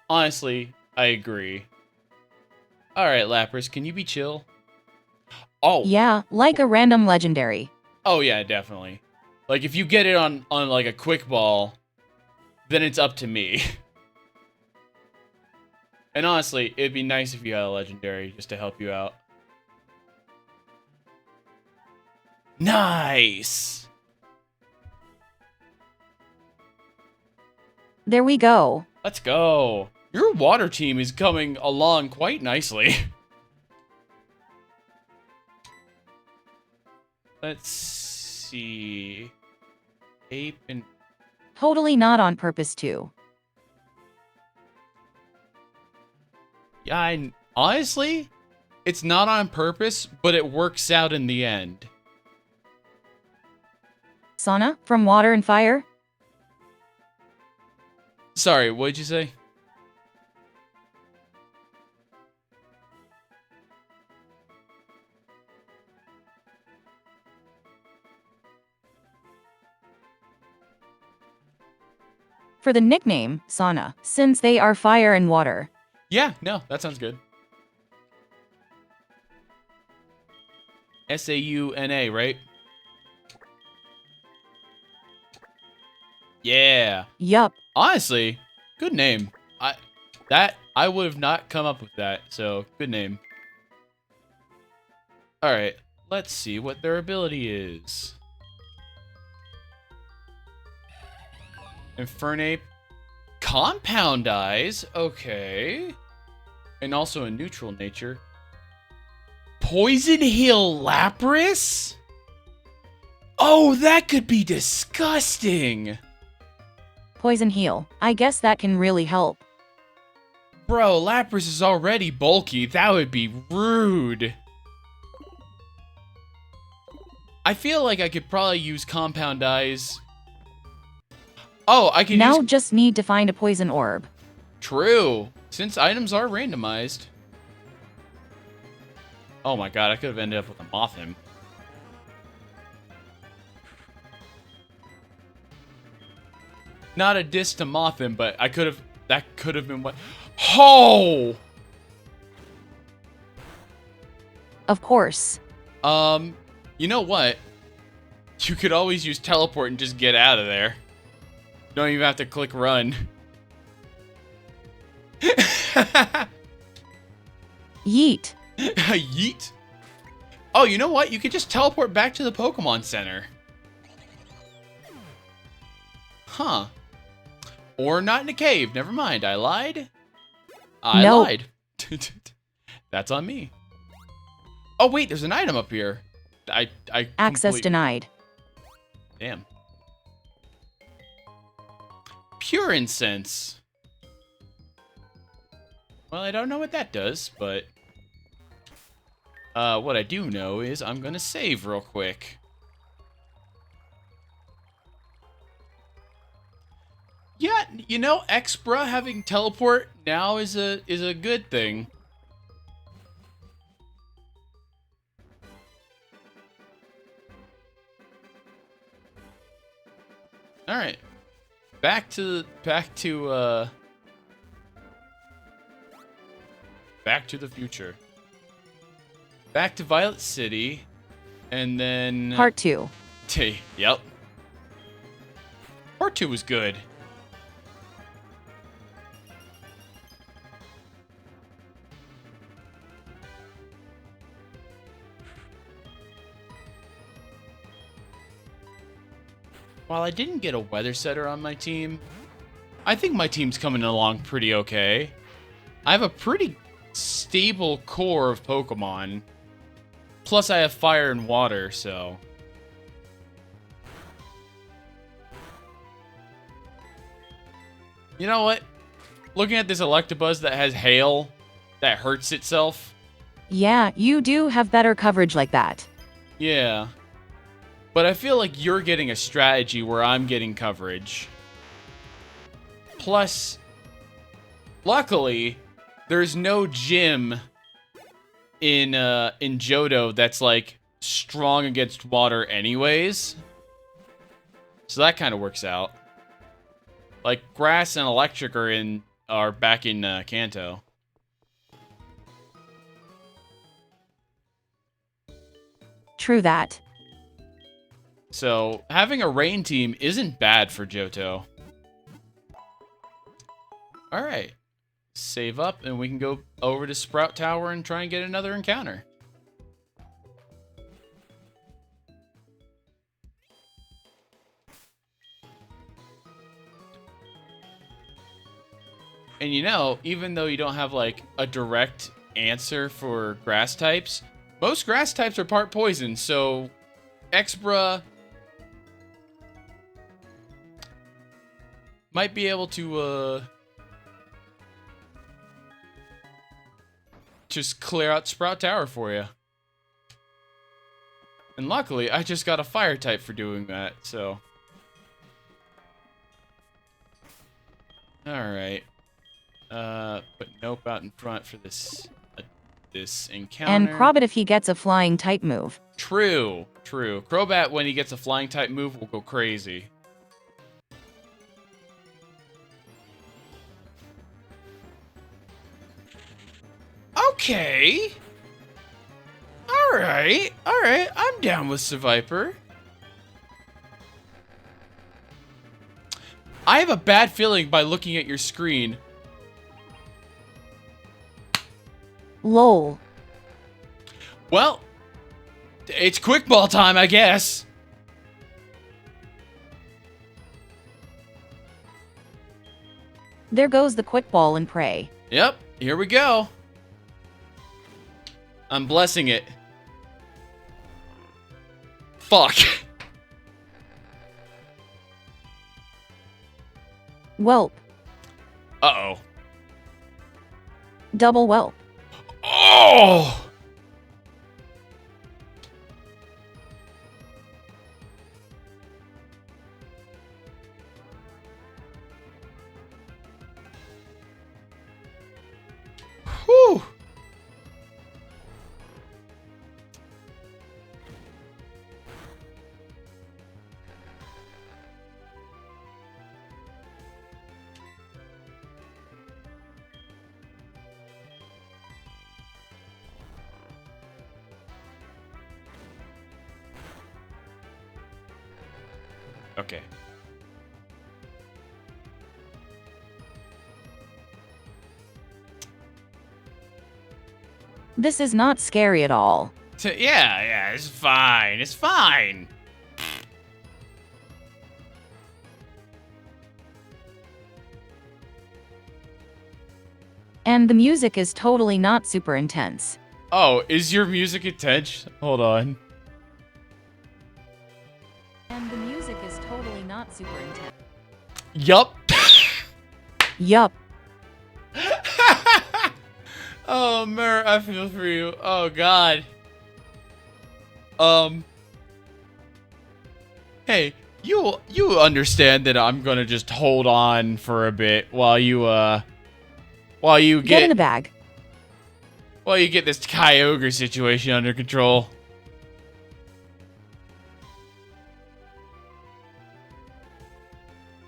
Honestly, I agree. Alright, Lapras, can you be chill? Oh. Yeah, like a random legendary. Oh yeah, definitely. Like, if you get it on like, a quick ball, then it's up to me. And honestly, it'd be nice if you had a legendary just to help you out. Nice! There we go. Let's go. Your water team is coming along quite nicely. Let's see. Ape and... Totally not on purpose too. Yeah, honestly, it's not on purpose, but it works out in the end. Sauna from water and fire? Sorry, what'd you say? For the nickname, Sauna, since they are fire and water. Yeah, no, that sounds good. S-A-U-N-A, right? Yeah. Yup. Honestly, good name. I would have not come up with that, so good name. Alright, let's see what their ability is. Infernape. Compound Eyes, okay. And also a neutral nature. Poison Heal Lapras? Oh, that could be disgusting. Poison heal. I guess that can really help. Bro, Lapras is already bulky. That would be rude. I feel like I could probably use Compound Eyes. Oh, I can now use... just need to find a poison orb. True. Since items are randomized. Oh my god, I could have ended up with a Mothim. Not a diss to Mothim, but I could have... That could have been what... Oh! Of course. You know what? You could always use teleport and just get out of there. Don't even have to click run. Yeet. Yeet. Oh, you know what? You could just teleport back to the Pokemon Center. Huh. Or not in a cave. Never mind. I lied. I lied. That's on me. Oh, wait. There's an item up here. Access denied. Damn. Pure Incense. Well, I don't know what that does, but... what I do know is I'm gonna save real quick. Yeah, you know, Xbra having teleport now is a good thing. All right. Back to the future. Back to Violet City, and then Part 2. Yep. Part 2 was good. While I didn't get a weather setter on my team, I think my team's coming along pretty okay. I have a pretty stable core of Pokemon. Plus I have fire and water, so... You know what? Looking at this Electabuzz that has hail, that hurts itself. Yeah, you do have better coverage like that. Yeah. But I feel like you're getting a strategy where I'm getting coverage. Plus, luckily, there's no gym in Johto that's like strong against water anyways. So that kind of works out. Like grass and electric are back in Kanto. True that. So having a rain team isn't bad for Johto. All right. Save up, and we can go over to Sprout Tower and try and get another encounter. And you know, even though you don't have like a direct answer for grass types, most grass types are part poison, so Xbra might be able to just clear out Sprout Tower for you. And luckily, I just got a fire type for doing that, so. Alright. Put Nope out in front for this encounter. And Crobat if he gets a flying type move. True. Crobat, when he gets a flying type move, will go crazy. Okay. Alright. I'm down with Seviper. I have a bad feeling by looking at your screen. Lol. Well, it's quick ball time, I guess. There goes the quick ball and pray. Yep, here we go. I'm blessing it. Fuck. Whelp. Uh-oh. Double whelp. Oh! Whew. Okay. This is not scary at all. Yeah, it's fine. It's fine. And the music is totally not super intense. Oh, is your music intense? Hold on. And the music is totally not super intense. Yup. Yup. Oh, Myr, I feel for you. Oh, God. Hey, you understand that I'm gonna just hold on for a bit while you Get in the bag. While you get this Kyogre situation under control.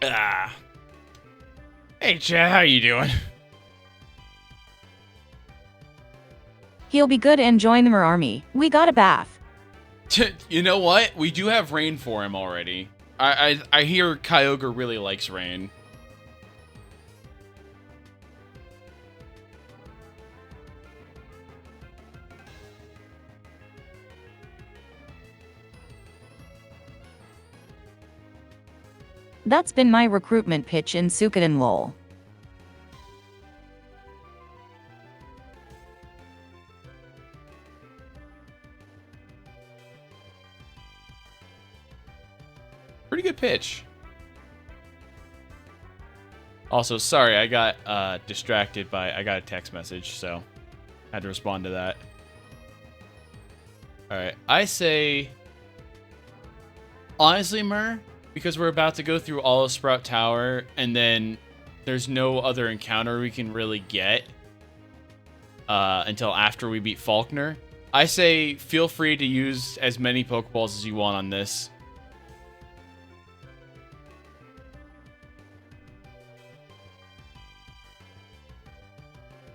Ah. Hey, Chad, how you doing? He'll be good and join the Myr army. We got a bath. You know what? We do have rain for him already. I hear Kyogre really likes rain. That's been my recruitment pitch in Suikoden LOL. Pretty good pitch. Also, sorry, I got distracted by... I got a text message, so I had to respond to that. Alright, I say... Honestly, Myr, because we're about to go through all of Sprout Tower, and then there's no other encounter we can really get until after we beat Faulkner, I say feel free to use as many Pokeballs as you want on this.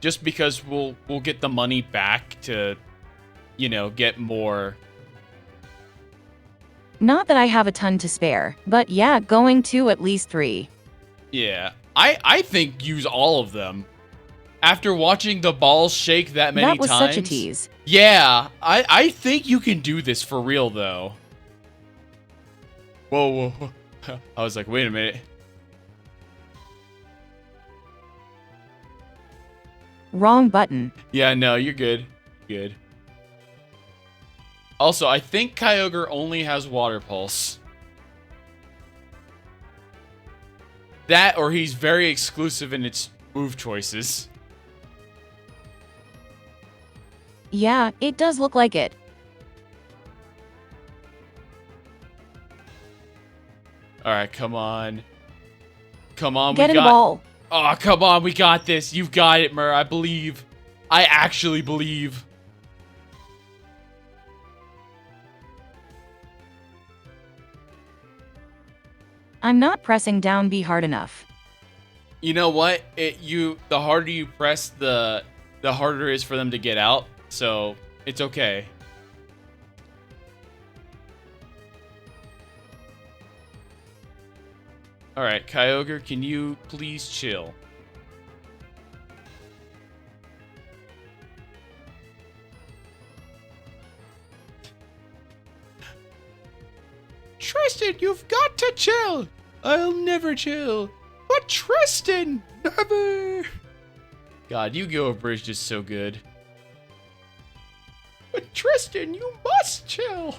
Just because we'll get the money back to, you know, get more Not that I have a ton to spare, but yeah, going to at least 3. Yeah, I think use all of them. After watching the balls shake that many times. That was such a tease. Yeah, I think you can do this for real, though. Whoa, whoa. I was like, wait a minute. Wrong button. Yeah, no, you're good. Good. Also, I think Kyogre only has Water Pulse. That, or he's very exclusive in its move choices. Yeah, it does look like it. Alright, come on. Come on, Get in the ball. Oh, come on, we got this. You've got it, Myr. I believe. I actually believe. I'm not pressing down B hard enough. You know what? The harder you press, the harder it is for them to get out. So it's okay. All right, Kyogre, can you please chill? Tristan, you've got to chill. I'll never chill. But Tristan, never. God, Yu-Gi-Oh! Abridged is so good. But Tristan, you must chill.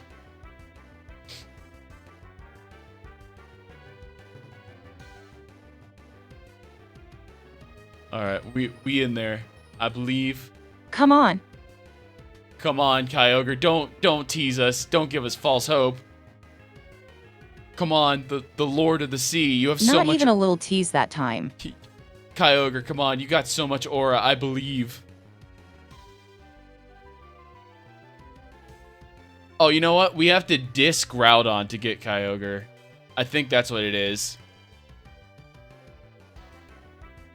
All right, we in there. I believe. Come on. Come on, Kyogre. Don't tease us. Don't give us false hope. Come on, the Lord of the Sea. You have so much. Not even a little tease that time. Kyogre, come on. You got so much aura. I believe. Oh, you know what? We have to disc Groudon to get Kyogre. I think that's what it is.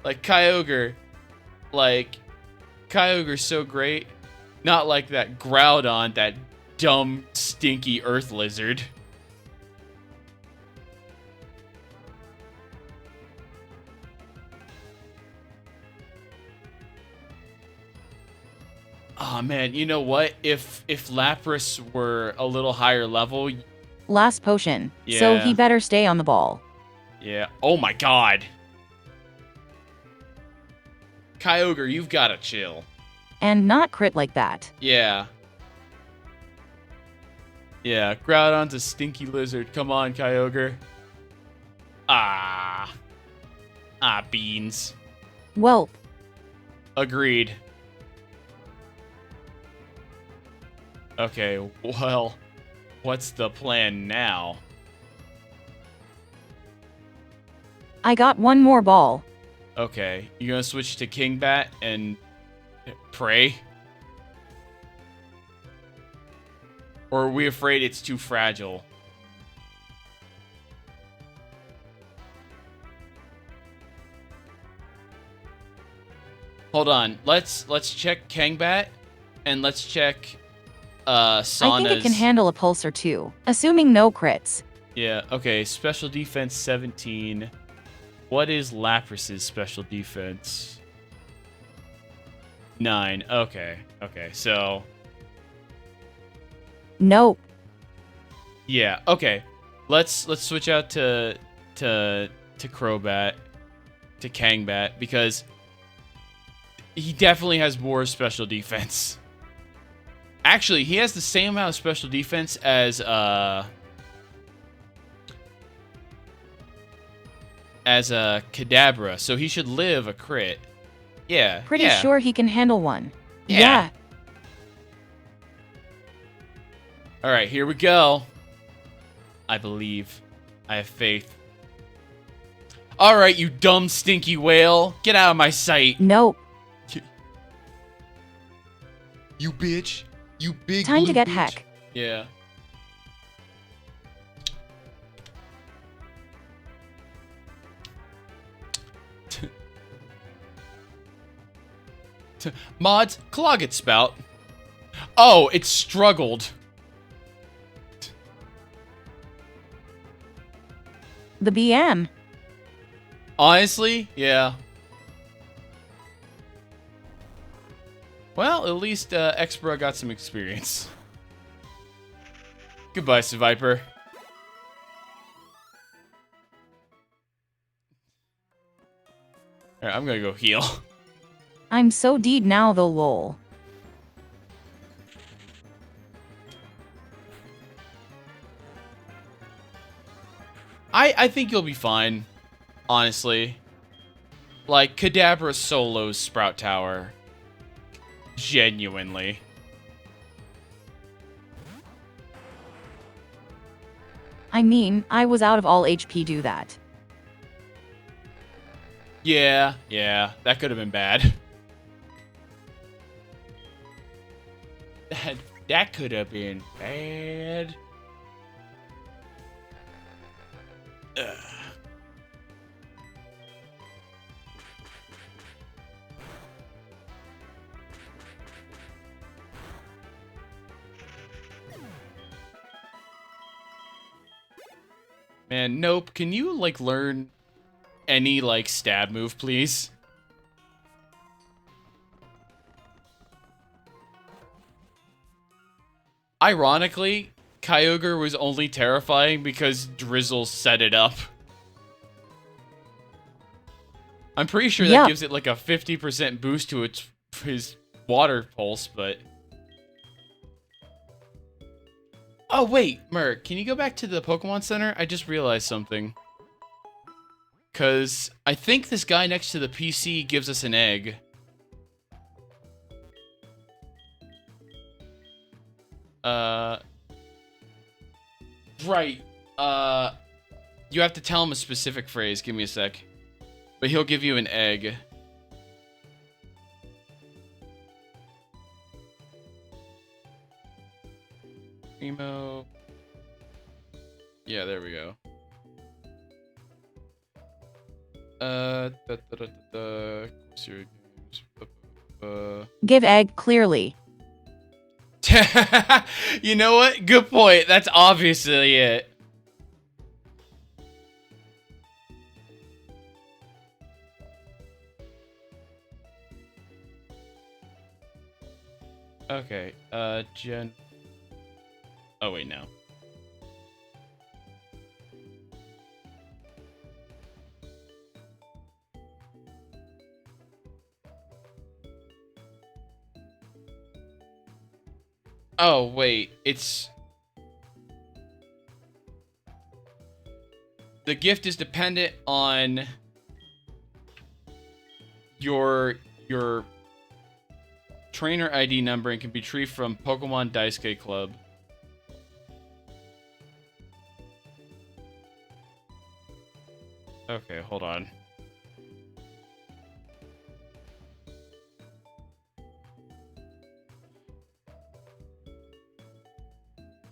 Like, Kyogre's so great. Not like that Groudon, that dumb, stinky earth lizard. Oh man, you know what? If Lapras were a little higher level... Last potion. Yeah. So he better stay on the ball. Yeah. Oh my god. Kyogre, you've got to chill. And not crit like that. Yeah. Yeah, Groudon's a stinky lizard. Come on, Kyogre. Ah, beans. Welp. Agreed. Okay, well, what's the plan now? I got one more ball. Okay, you gonna switch to Kingbat and pray? Or are we afraid it's too fragile? Hold on, let's check Kangbat and let's check Sauna's. I think it can handle a pulse or two, assuming no crits. Yeah, okay, special defense 17. What is Lapras's special defense? 9. Okay, so nope. yeah, okay. Let's switch out to Crobat, to Kangbat, because he definitely has more special defense. Actually, he has the same amount of special defense as Kadabra, so he should live a crit. Yeah. Pretty sure he can handle one. Yeah. All right, here we go. I believe. I have faith. All right, you dumb, stinky whale. Get out of my sight. Nope. You bitch. You big Time to get bitch. heck. Yeah. Mods, clog it, Spout. Oh, it struggled. The BM. Honestly, yeah. Well, at least Xbro got some experience. Goodbye, Viper. Alright, I'm gonna go heal. I'm so deed now though, lol. I think you'll be fine, honestly. Like, Kadabra solos Sprout Tower. Genuinely. I mean, I was out of all HP do that. Yeah, that could have been bad. That could have been bad. Ugh. Man, nope. Can you, like, learn any, like, stab move, please? Ironically, Kyogre was only terrifying because Drizzle set it up. I'm pretty sure that gives it, like, a 50% boost to his water pulse, but... Oh, wait, Merc, can you go back to the Pokemon Center? I just realized something. Because I think this guy next to the PC gives us an egg. Right. You have to tell him a specific phrase. Give me a sec. But he'll give you an egg. Emo. Yeah, there we go. Give egg clearly. You know what? Good point. That's obviously it. Okay, Jen. Oh, wait, no. Oh, wait, it's... The gift is dependent on your trainer ID number and can be retrieved from Pokemon Daisuke Club. Okay, hold on.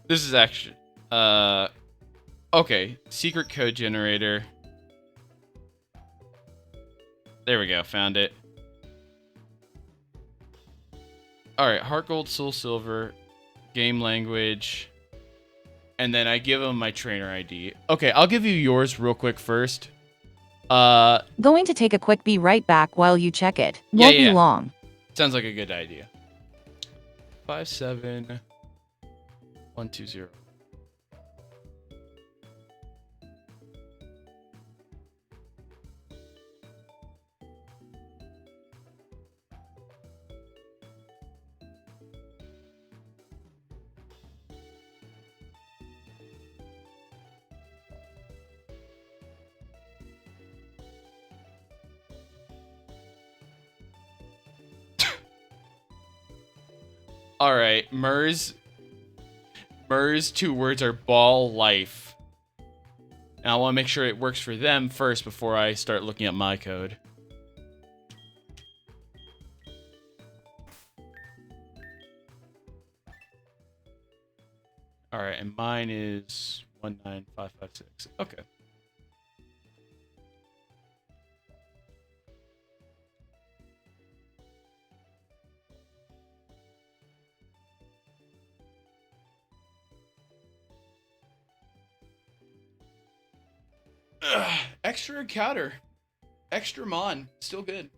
This is actually... Okay, secret code generator. There we go, found it. Alright, Heart Gold, Soul Silver, game language, and then I give him my trainer ID. Okay, I'll give you yours real quick first. Going to take a quick be right back while you check it. Won't be long. Sounds like a good idea. 57120. Alright, Myr's 2 words are ball life. And I want to make sure it works for them first before I start looking at my code. Alright, and mine is 19556. Okay. Extra encounter. Extra mon. Still good.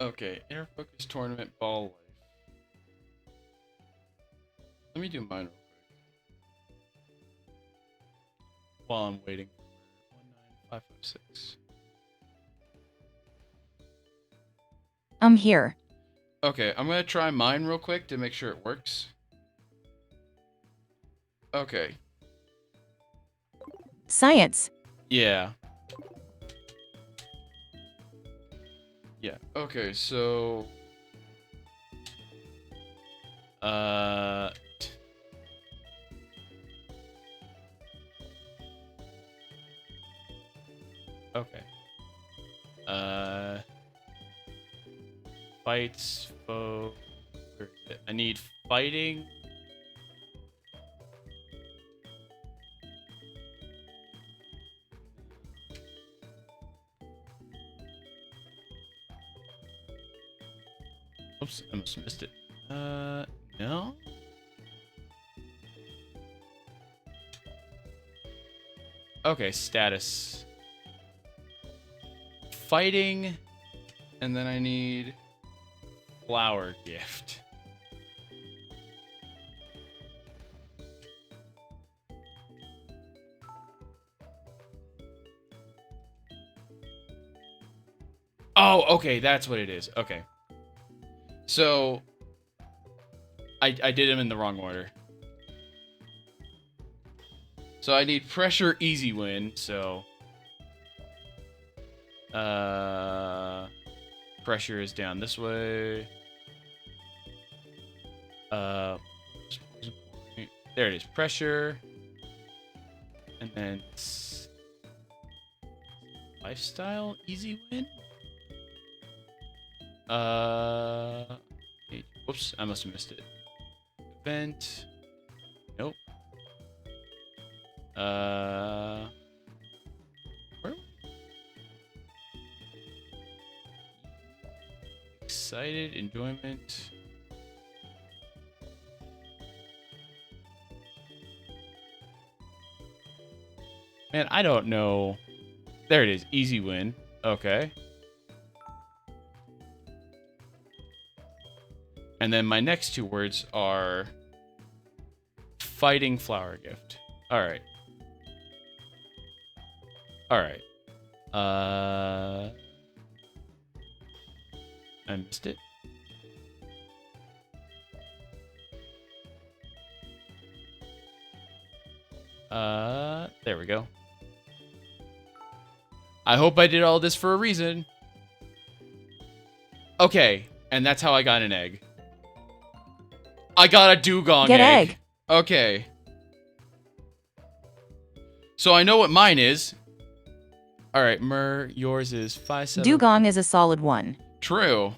Okay, Air Focus Tournament Ball Life. Let me do mine real quick. While I'm waiting for 19556. I'm here. Okay, I'm gonna try mine real quick to make sure it works. Okay. Science. Yeah. Yeah. Okay, so okay. Fights, foe. Where is it? I need fighting. Oops, I must have missed it. No. Okay, status. Fighting, and then I need flower gift. Oh, okay, that's what it is. Okay. So, I did them in the wrong order. So I need pressure easy win, so pressure is down this way. There it is, pressure. And then lifestyle easy win. Whoops, I must have missed it. Event. Nope. Where? Excited, enjoyment. Man, I don't know. There it is, easy win. Okay. And then my next two words are fighting flower gift. All right. All right. I missed it. There we go. I hope I did all this for a reason. Okay, and that's how I got an egg. I got a dugong egg. Okay. So I know what mine is. All right, yours is 5-7. Dugong is a solid one. True.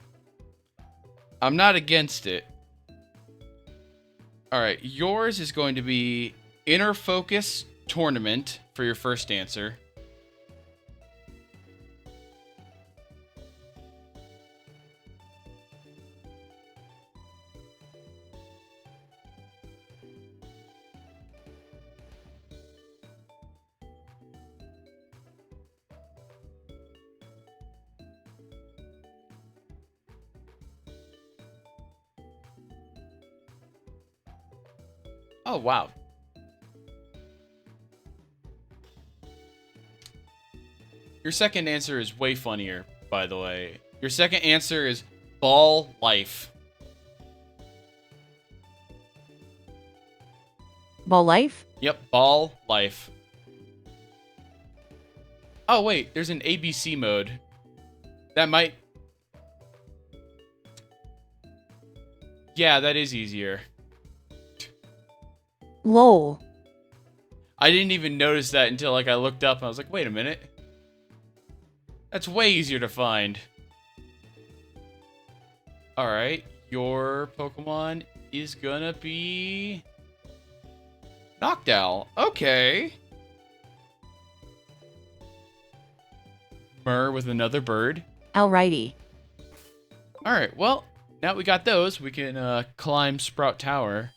I'm not against it. All right, yours is going to be Inner Focus Tournament for your first answer. Oh, wow. Your second answer is way funnier, by the way. Your second answer is Ball Life. Ball Life? Yep, Ball Life. Oh, wait, there's an ABC mode. That might... Yeah, that is easier. Lol. I didn't even notice that until like I looked up and I was like, wait a minute. That's way easier to find. Alright, your Pokemon is gonna be... Noctowl. Okay. Myr with another bird. Alrighty. Alright, well, now we got those, we can climb Sprout Tower.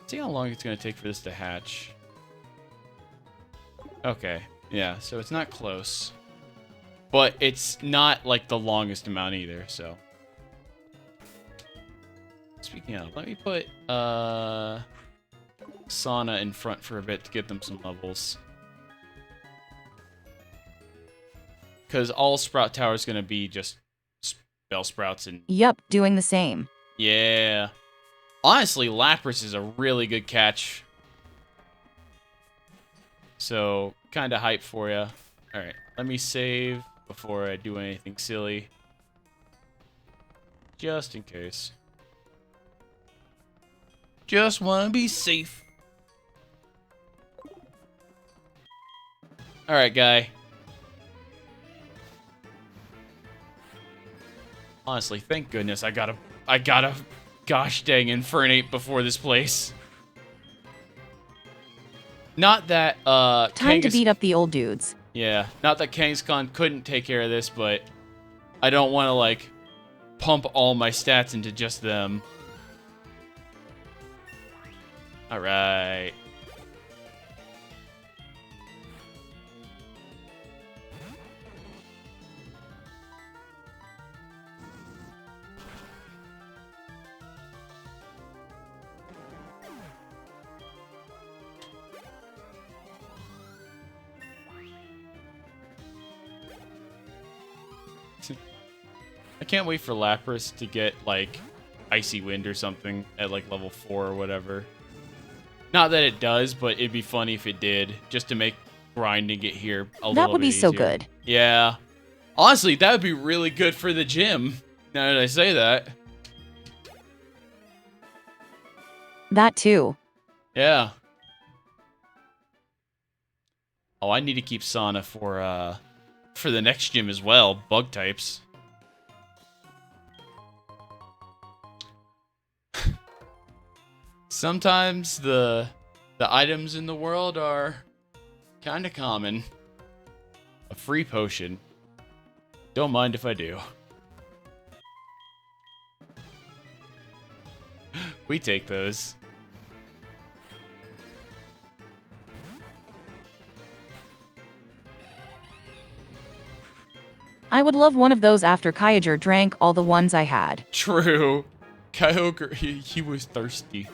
See how long it's going to take for this to hatch. Okay, yeah, so it's not close. But it's not, like, the longest amount either, so. Speaking of, let me put, Sauna in front for a bit to get them some levels. Because all Sprout Tower is going to be just Bell Sprouts and... Yup, doing the same. Yeah. Honestly, Lapras is a really good catch. So, kind of hype for you. Alright, let me save before I do anything silly. Just in case. Just want to be safe. Alright, guy. Honestly, thank goodness I got a gosh dang Infernape before this place. Not that, Time to beat up the old dudes. Yeah, not that Kangaskhan couldn't take care of this, but I don't want to, like, pump all my stats into just them. Alright. I can't wait for Lapras to get, like, Icy Wind or something at, like, level 4 or whatever. Not that it does, but it'd be funny if it did, just to make grinding it here a little bit easier. That would be so good. Yeah. Honestly, that would be really good for the gym, now that I say that. That too. Yeah. Oh, I need to keep Sauna for the next gym as well, bug types. Sometimes the items in the world are kind of common. A free potion. Don't mind if I do. We take those. I would love one of those after Kyogre drank all the ones I had. True. Kyogre, he was thirsty.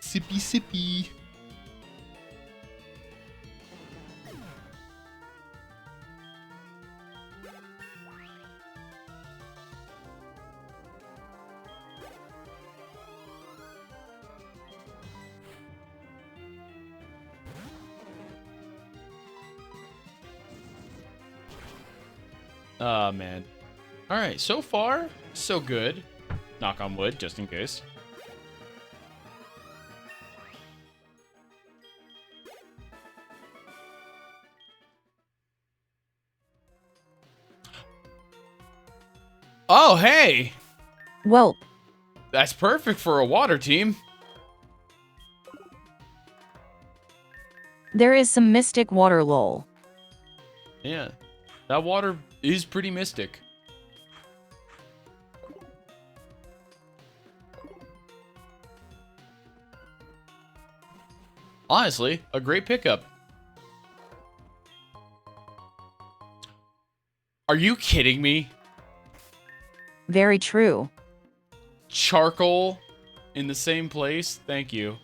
Sippy sippy. Oh, man. Alright, so far, so good. Knock on wood, just in case. Oh, hey! Well, That's perfect for a water team. there is some mystic water lol. Yeah, that water is pretty mystic. Honestly, a great pickup. Are you kidding me? Very true. Charcoal in the same place? Thank you.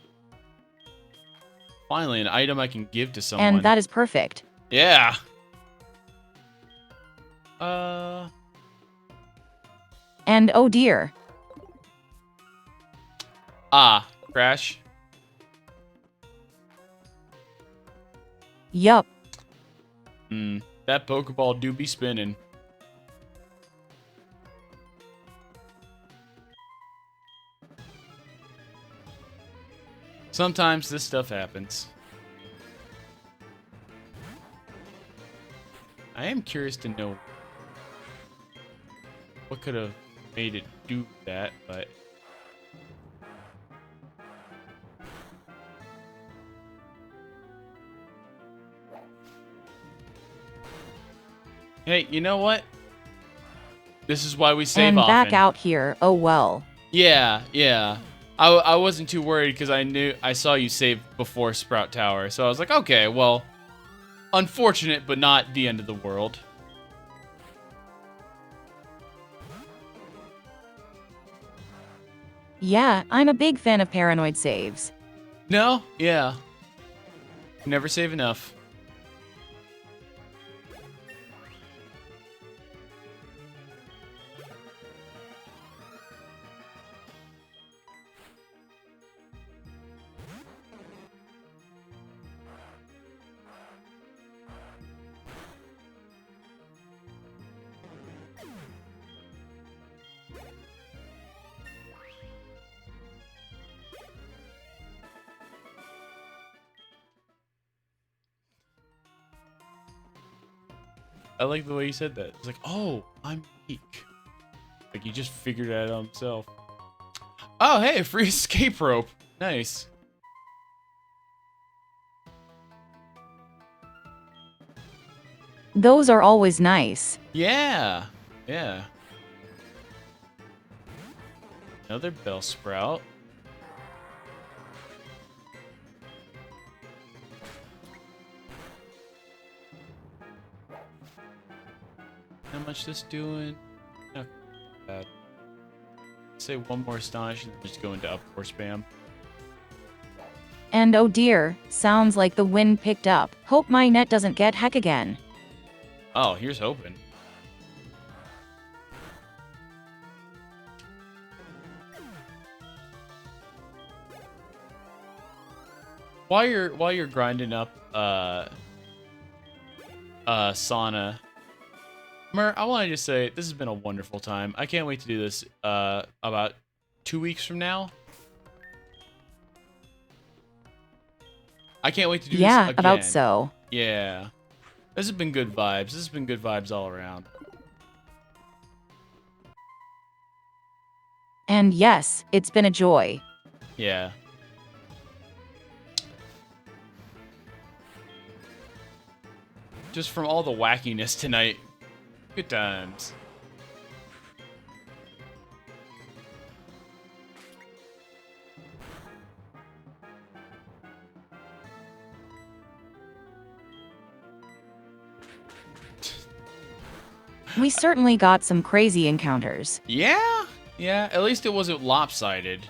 Finally, an item I can give to someone. And that is perfect. Yeah. And oh dear. Ah, crash. Yup. That Pokeball do be spinning. Sometimes this stuff happens. I am curious to know what could have made it do that, but... Hey, you know what? This is why we save And often. back out here, oh well. Yeah, yeah. I wasn't too worried because I saw you save before Sprout Tower, so I was like, okay, well, unfortunate, but not the end of the world. Yeah, I'm a big fan of paranoid saves. No? Yeah. Never save enough. I like the way you said that. It's like, oh, I'm weak. Like, he just figured it out himself. Oh, hey, a free escape rope. Nice. Those are always nice. Yeah. Yeah. Another bell sprout. How much this doing? Not bad. Say one more astonish and just go into uproar spam. And oh dear, sounds like the wind picked up. Hope my net doesn't get heck again. Oh, here's hoping. While you're grinding up sauna, I want to just say this has been a wonderful time. I can't wait to do this about 2 weeks from now. I can't wait to do this again. About so. Yeah. This has been good vibes. This has been good vibes all around. And yes, it's been a joy. Yeah. Just from all the wackiness tonight. Good times. We certainly got some crazy encounters. Yeah? Yeah, at least it wasn't lopsided.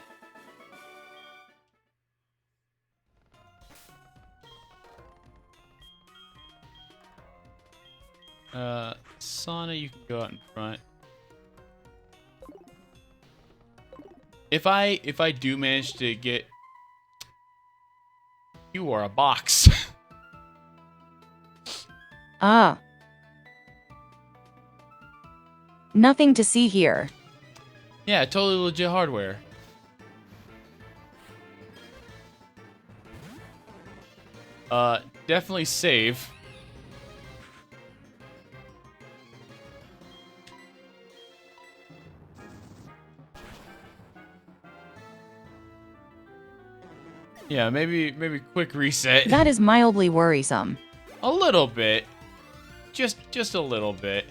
Sana, you can go out in front. If I do manage to get... You are a box. Ah. Nothing to see here. Yeah, totally legit hardware. Definitely save. Yeah, maybe quick reset. That is mildly worrisome. A little bit. Just a little bit.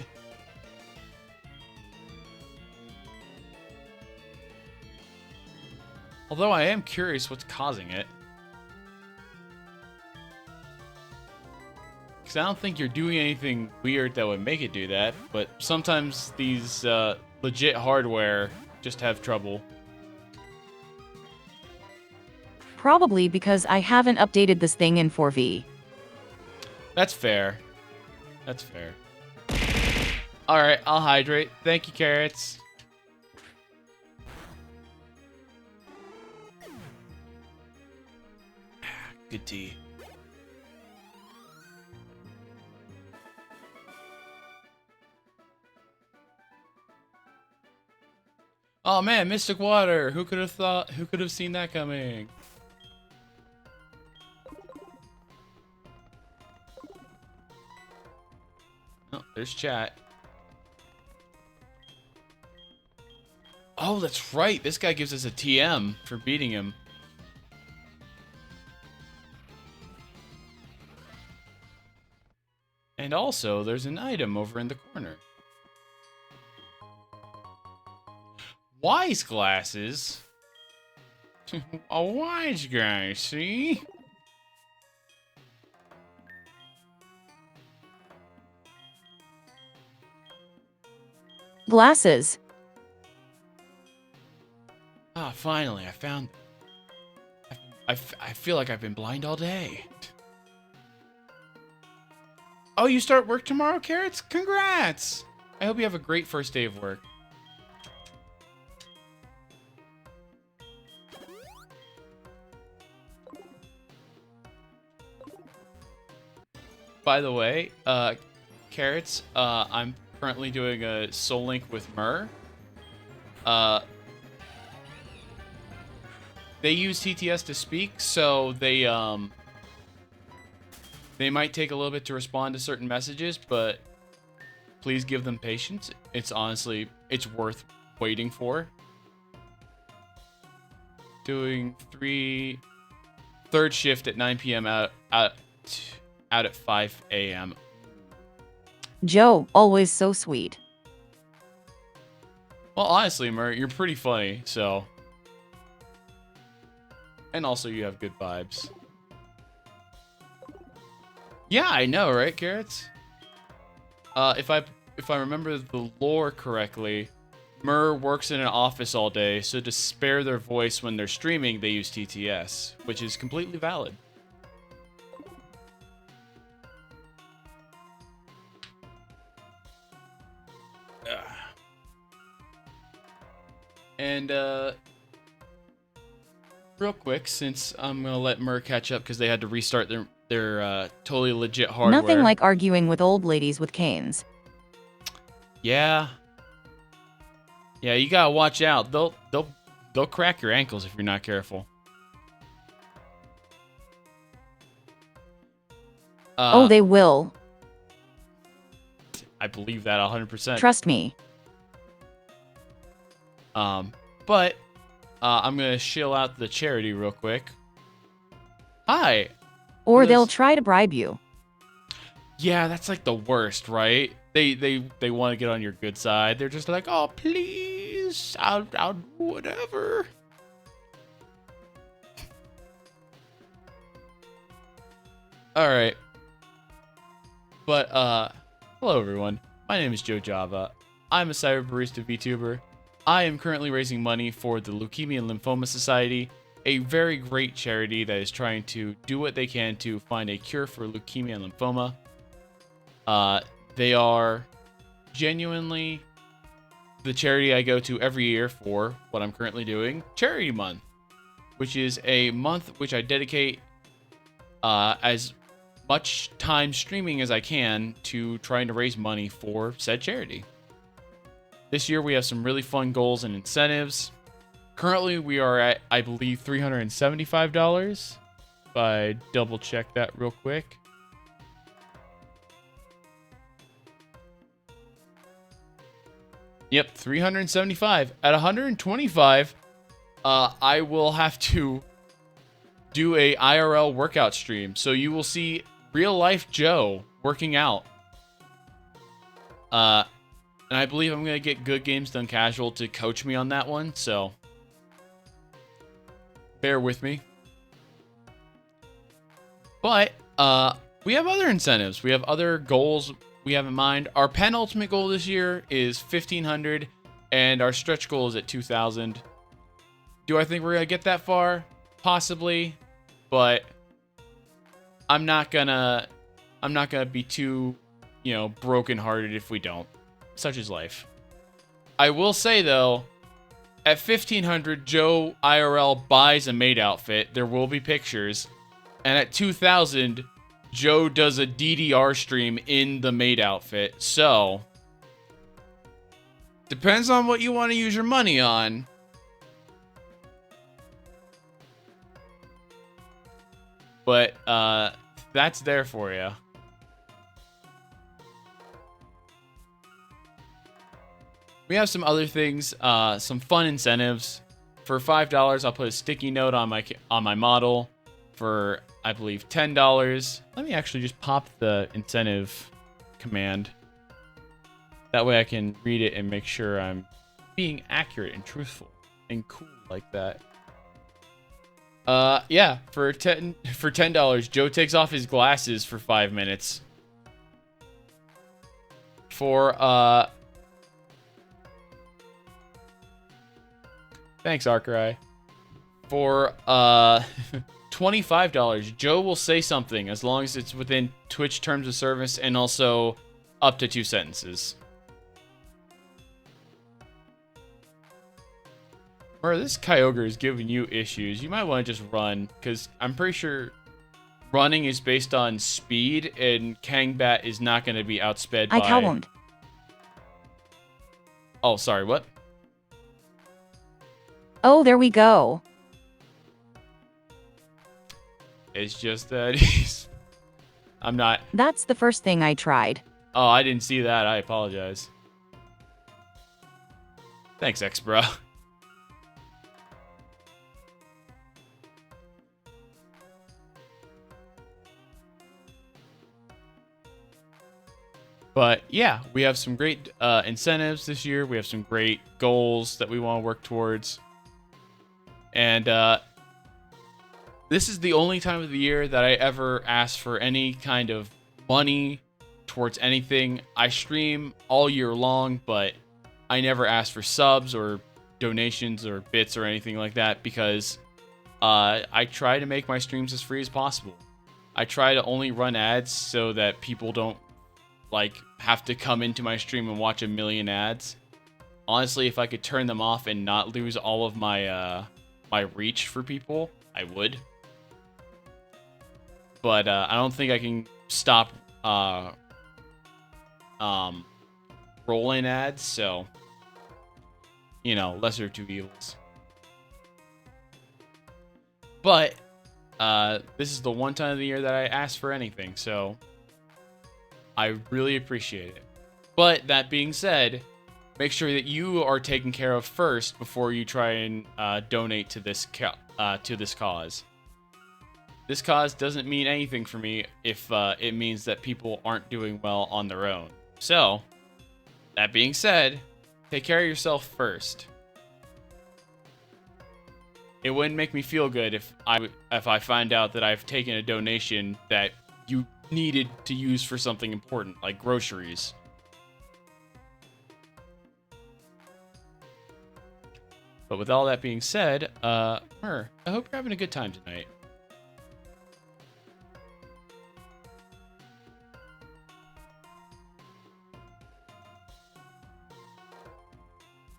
Although I am curious what's causing it. Because I don't think you're doing anything weird that would make it do that, but sometimes these legit hardware just have trouble. Probably because I haven't updated this thing in 4V. That's fair. That's fair. Alright, I'll hydrate. Thank you, carrots. Good tea. Oh man, Mystic Water! Who could have seen that coming? Oh, there's chat. Oh, that's right. This guy gives us a TM for beating him. And also, there's an item over in the corner. Wise glasses? A wise guy, see? Glasses. Ah, finally, I found it. I feel like I've been blind all day. Oh, you start work tomorrow, Carrots? Congrats! I hope you have a great first day of work. By the way, Carrots, I'm currently doing a Soul Link with Myr. They use TTS to speak, so they might take a little bit to respond to certain messages, but please give them patience. It's honestly, it's worth waiting for. Doing third shift at 9 p.m. out at 5 a.m. Joe, always so sweet. Well, honestly, Myr, you're pretty funny, so. And also, you have good vibes. Yeah, I know, right, Carrots? If I remember the lore correctly, Myr works in an office all day, so to spare their voice when they're streaming, they use TTS, which is completely valid. And, real quick, since I'm gonna let Myr catch up because they had to restart their totally legit hardware. Nothing like arguing with old ladies with canes. Yeah. Yeah, you gotta watch out. They'll crack your ankles if you're not careful. Oh, they will. I believe that 100%. Trust me. But I'm gonna shill out the charity real quick. Hi. Or they'll try to bribe you. Yeah, that's like the worst, right? They want to get on your good side. They're just like, oh, please, I'll do whatever. All right. But hello everyone. My name is Joe Java. I'm a Cyber Barista VTuber. I am currently raising money for the Leukemia and Lymphoma Society, a very great charity that is trying to do what they can to find a cure for leukemia and lymphoma. They are genuinely the charity I go to every year for what I'm currently doing, Charity Month, which is a month which I dedicate as much time streaming as I can to trying to raise money for said charity. This year we have some really fun goals and incentives. Currently we are at, I believe, $375. If I double check that real quick. Yep, 375. At 125, I will have to do a IRL workout stream. So you will see real life Joe working out. And I believe I'm going to get Good Games Done Casual to coach me on that one. So bear with me. But we have other incentives. We have other goals we have in mind. Our penultimate goal this year is 1,500, and our stretch goal is at 2,000. Do I think we're gonna get that far? Possibly, but I'm not gonna be too, brokenhearted if we don't. Such is life. I will say though, at 1,500, Joe IRL buys a maid outfit. There will be pictures, and at 2,000. Joe does a DDR stream in the maid outfit. So, depends on what you want to use your money on. But, that's there for you. we have some other things, some fun incentives. For $5, I'll put a sticky note on my model. For, I believe, $10, let me actually just pop the incentive command. That way I can read it and make sure I'm being accurate and truthful and cool like that. Yeah, for $10, Joe takes off his glasses for 5 minutes. For thanks, Arcrai. For $25, Joe will say something as long as it's within Twitch terms of service and also up to 2 sentences. Or this Kyogre is giving you issues. You might want to just run, because I'm pretty sure running is based on speed, and Kangbat is not going to be outsped by... I can't. Oh, sorry, what? Oh, there we go. It's just that he's... I'm not... That's the first thing I tried. Oh, I didn't see that. I apologize. Thanks, X-Bro. But yeah, we have some great incentives this year. We have some great goals that we want to work towards. And this is the only time of the year that I ever ask for any kind of money towards anything. I stream all year long, but I never ask for subs or donations or bits or anything like that, because I try to make my streams as free as possible. I try to only run ads so that people don't have to come into my stream and watch a million ads. Honestly, if I could turn them off and not lose all of my my reach for people, I would. But I don't think I can stop rolling ads, so you know, lesser of two evils. But this is the one time of the year that I ask for anything, so I really appreciate it. But that being said, make sure that you are taken care of first before you try and donate to this cause. This cause doesn't mean anything for me if it means that people aren't doing well on their own. So, that being said, take care of yourself first. It wouldn't make me feel good if I find out that I've taken a donation that you needed to use for something important, like groceries. But with all that being said, I hope you're having a good time tonight.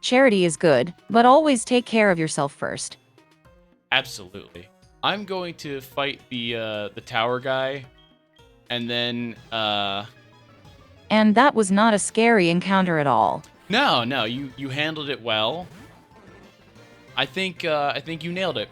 Charity is good, but always take care of yourself first. Absolutely. I'm going to fight the tower guy, and then And that was not a scary encounter at all. No, you handled it well. I think you nailed it.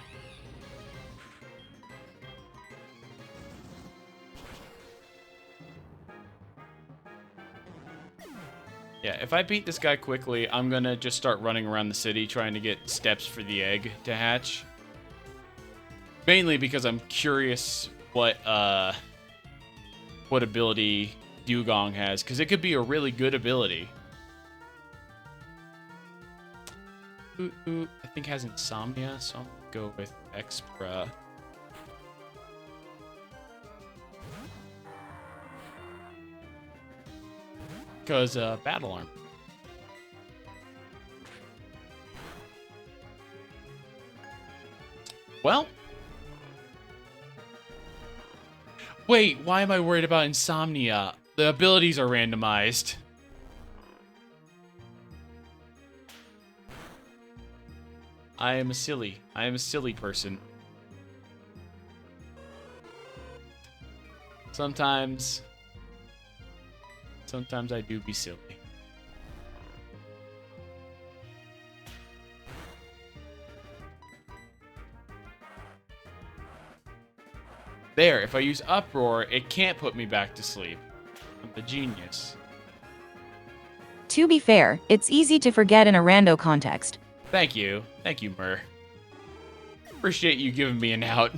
Yeah, if I beat this guy quickly, I'm gonna just start running around the city trying to get steps for the egg to hatch. Mainly because I'm curious what ability Dugong has, because it could be a really good ability. Who I think has insomnia, so I'm gonna go with Xpra. Because battle arm. Well, wait, why am I worried about insomnia? The abilities are randomized. I am a silly person. Sometimes I do be silly. There, if I use Uproar, it can't put me back to sleep. I'm the genius. To be fair, it's easy to forget in a rando context. Thank you. Thank you, Myr. Appreciate you giving me an out.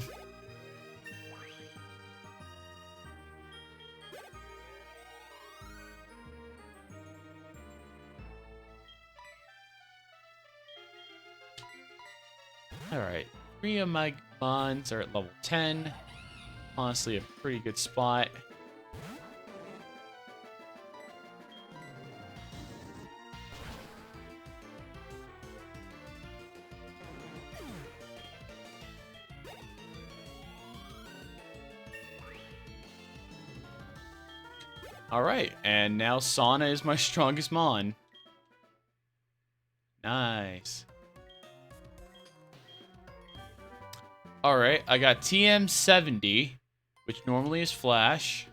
Alright. 3 of my bonds are at level 10. Honestly, a pretty good spot. Alright, and now Sauna is my strongest mon. Nice. Alright, I got TM70, which normally is Flash.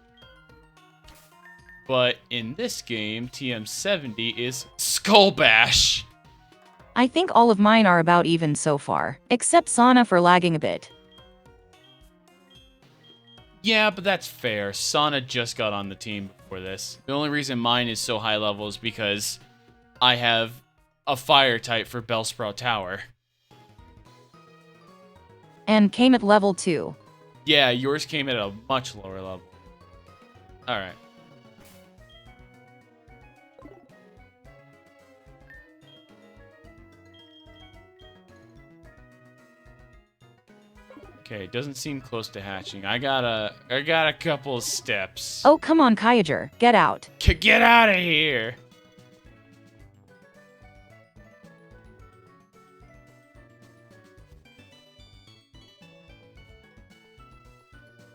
But in this game, TM70 is Skull Bash. I think all of mine are about even so far, except Sana for lagging a bit. Yeah, but that's fair. Sana just got on the team before this. The only reason mine is so high level is because I have a fire type for Bellsprout Tower. And came at level 2. Yeah, yours came at a much lower level. Alright. Okay, doesn't seem close to hatching. I got a couple of steps. Oh, come on, Kyager, get out. Get out of here!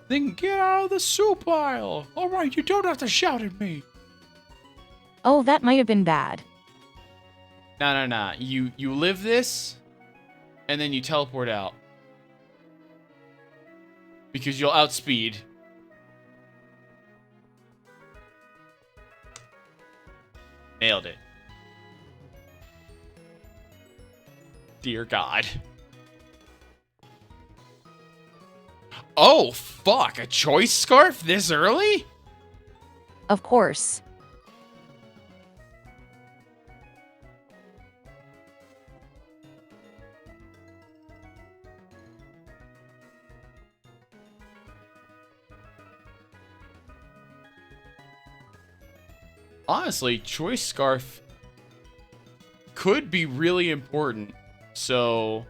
Then get out of the soup pile! Alright, you don't have to shout at me! Oh, that might have been bad. Nah. You live this, and then you teleport out. Because you'll outspeed. Nailed it. Dear God. Oh, fuck. A choice scarf this early? Of course. Honestly, choice scarf could be really important. So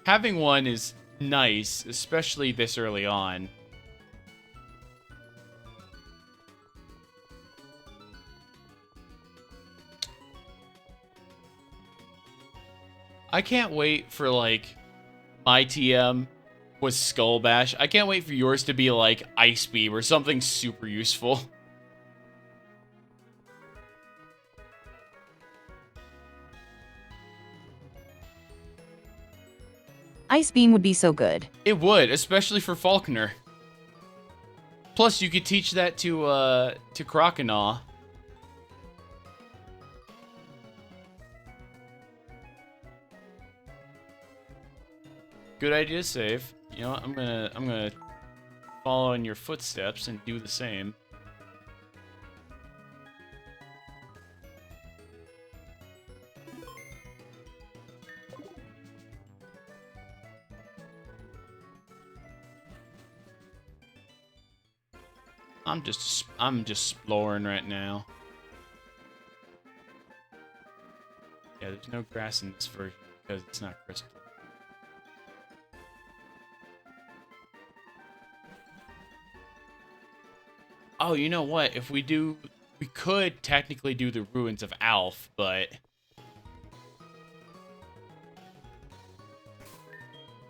having one is nice, especially this early on. I can't wait for, like, my TM was Skull Bash. I can't wait for yours to be, like, Ice Beam or something super useful. Ice Beam would be so good. It would, especially for Falconer. Plus, you could teach that to Croconaw. Good idea to save. You know what? I'm gonna follow in your footsteps and do the same. I'm just exploring right now. Yeah, there's no grass in this version because it's not crystal. Oh, you know what? If we could technically do the Ruins of Alf, but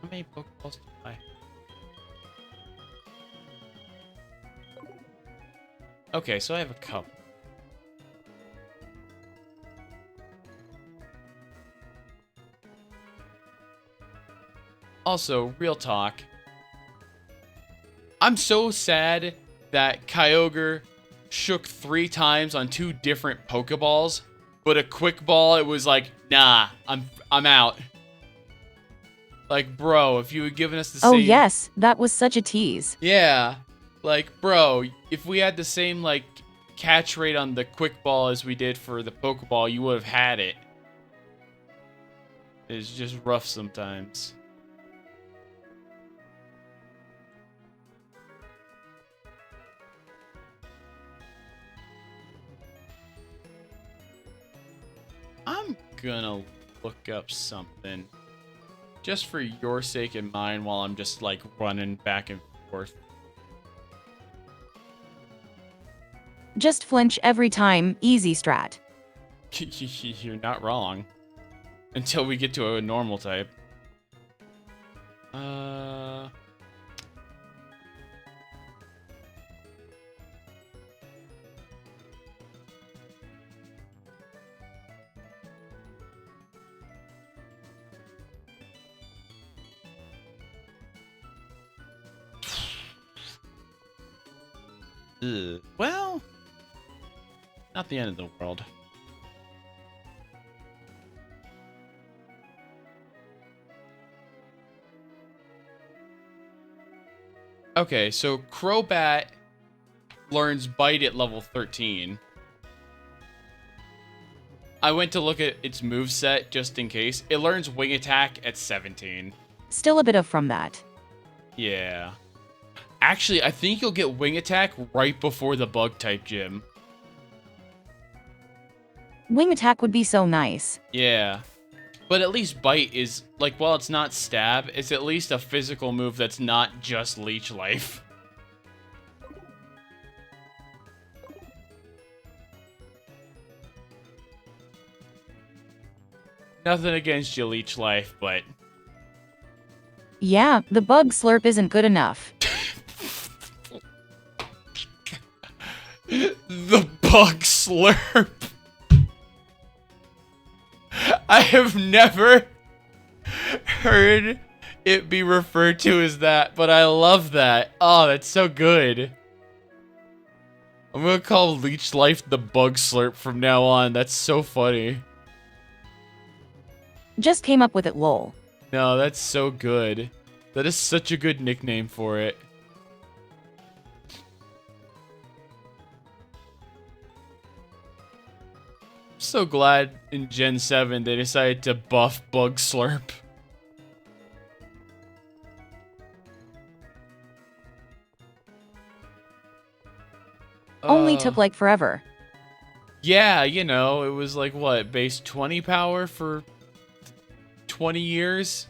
how many Pokeballs do I? Okay, so I have a couple. Also, real talk. I'm so sad that Kyogre shook 3 times on 2 different Pokeballs, but a quick ball, it was like, nah, I'm out. Like, bro, if you had given us the same... Oh yes, that was such a tease. Yeah. Like, bro, if we had the same, like, catch rate on the quick ball as we did for the Pokeball, you would have had it. It's just rough sometimes. I'm gonna look up something just for your sake and mine while I'm just like running back and forth. Just flinch every time, easy strat. You're not wrong. Until we get to a normal type. Well, not the end of the world. Okay, so Crobat learns Bite at level 13. I went to look at its moveset just in case. It learns Wing Attack at 17. Still a bit of from that. Yeah. Actually, I think you'll get Wing Attack right before the Bug type gym. Wing Attack would be so nice. Yeah. But at least Bite is, like, while it's not Stab, it's at least a physical move that's not just Leech Life. Nothing against you, Leech Life, but... Yeah, the Bug Slurp isn't good enough. The Bug Slurp. I have never heard it be referred to as that, but I love that. Oh, that's so good. I'm gonna call Leech Life the Bug Slurp from now on. That's so funny. Just came up with it, lol. No, that's so good. That is such a good nickname for it. So glad in Gen 7 they decided to buff Bug Slurp. Only took like forever. Yeah, you know, it was like what, base 20 power for 20 years?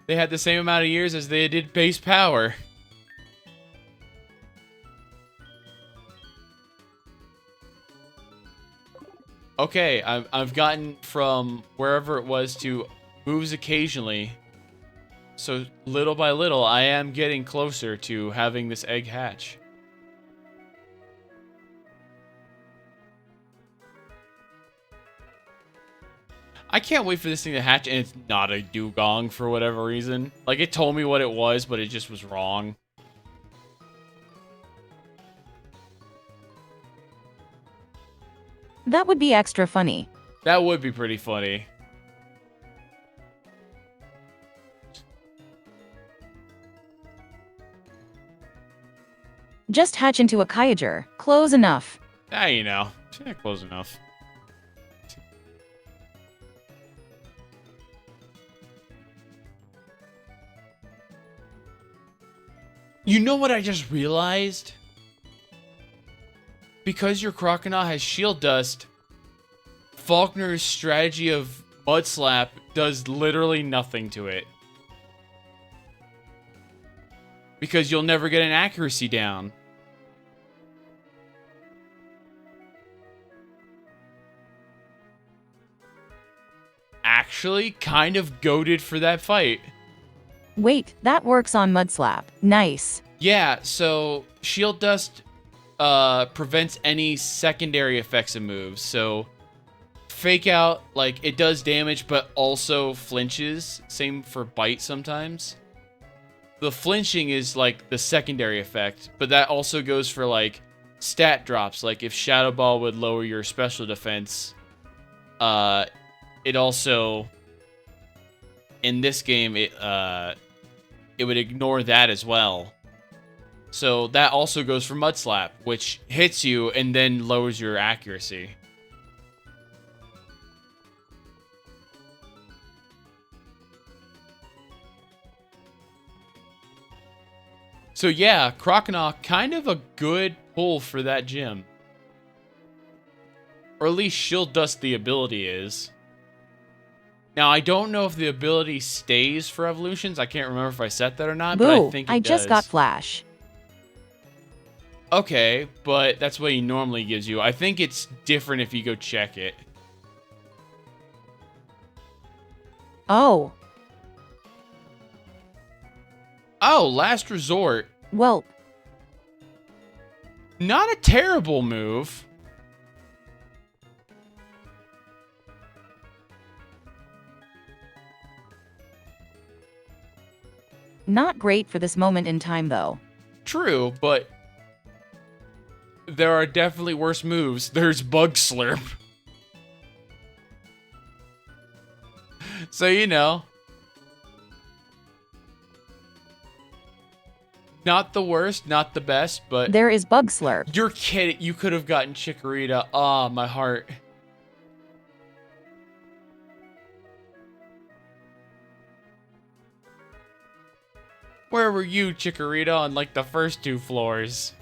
They had the same amount of years as they did base power. Okay, I've gotten from wherever it was to moves occasionally. So little by little, I am getting closer to having this egg hatch. I can't wait for this thing to hatch, and it's not a dugong for whatever reason. Like, it told me what it was, but it just was wrong. That would be extra funny. That would be pretty funny. Just hatch into a Kyogre. Close enough. Ah, you know. Yeah, close enough. You know what I just realized? Because your Croconaw has Shield Dust, Faulkner's strategy of Mud Slap does literally nothing to it. Because you'll never get an accuracy down. Actually, kind of goated for that fight. Wait, that works on Mud Slap. Nice. Yeah, so Shield Dust prevents any secondary effects of moves. So Fake Out, like, it does damage, but also flinches. Same for Bite sometimes. The flinching is, like, the secondary effect, but that also goes for, like, stat drops. Like, if Shadow Ball would lower your special defense, it also, in this game, it would ignore that as well. So that also goes for Mud Slap, which hits you and then lowers your accuracy. So yeah, Croconaw, kind of a good pull for that gym. Or at least Shield Dust the ability is. Now, I don't know if the ability stays for evolutions. I can't remember if I set that or not, but I think it does. I just got Flash. Okay, but that's what he normally gives you. I think it's different if you go check it. Oh. Oh, Last Resort. Well. Not a terrible move. Not great for this moment in time, though. True, but there are definitely worse moves. There's Bug Slurp. So, you know. Not the worst, not the best, but... There is Bug Slurp. You're kidding. You could have gotten Chikorita. Ah, my heart. Where were you, Chikorita, on, like, the first 2 floors?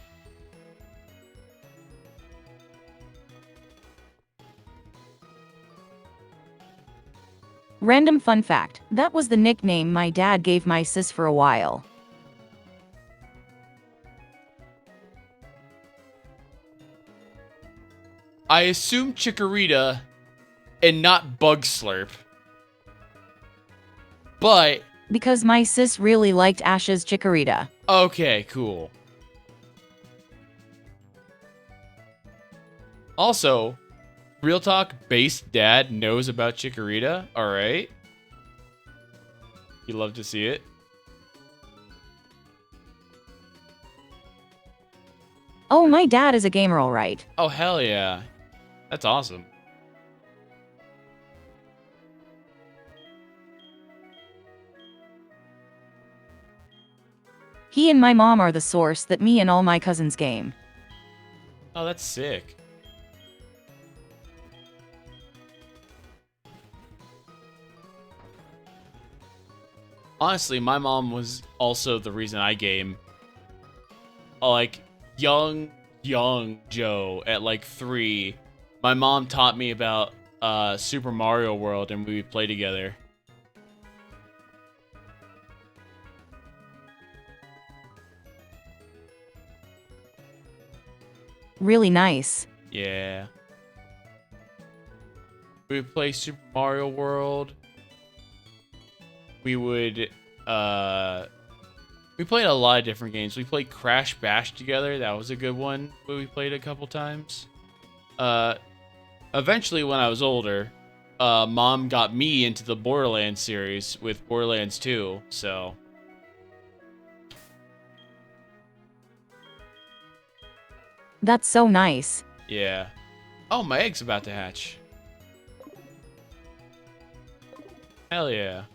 Random fun fact. That was the nickname my dad gave my sis for a while. I assume Chikorita and not Bug Slurp. But... Because my sis really liked Ash's Chikorita. Okay, cool. Also, real talk, base dad knows about Chikorita. Alright. You love to see it. Oh, my dad is a gamer, alright. Oh, hell yeah. That's awesome. He and my mom are the source that me and all my cousins game. Oh, that's sick. Honestly, my mom was also the reason I game. Like, young Joe at like 3, my mom taught me about Super Mario World and we would play together. Really nice. Yeah. We would play Super Mario World. We would, we played a lot of different games. We played Crash Bash together. That was a good one. We played a couple times. Eventually, when I was older, Mom got me into the Borderlands series with Borderlands 2, so... That's so nice. Yeah. Oh, my egg's about to hatch. Hell yeah.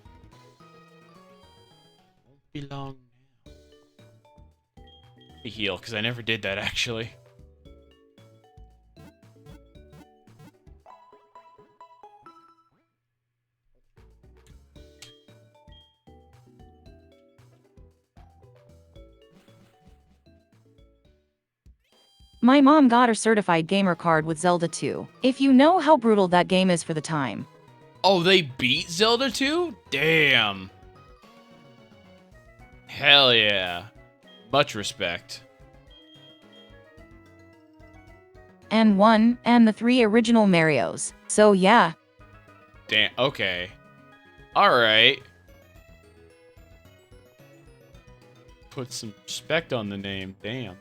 Won't be long now. Heal, because I never did that, actually. My mom got her certified gamer card with Zelda 2. If you know how brutal that game is for the time. Oh, they beat Zelda 2? Damn. Hell yeah. Much respect. And 1, and the 3 original Marios. So yeah. Damn, okay. Alright. Put some respect on the name, damn.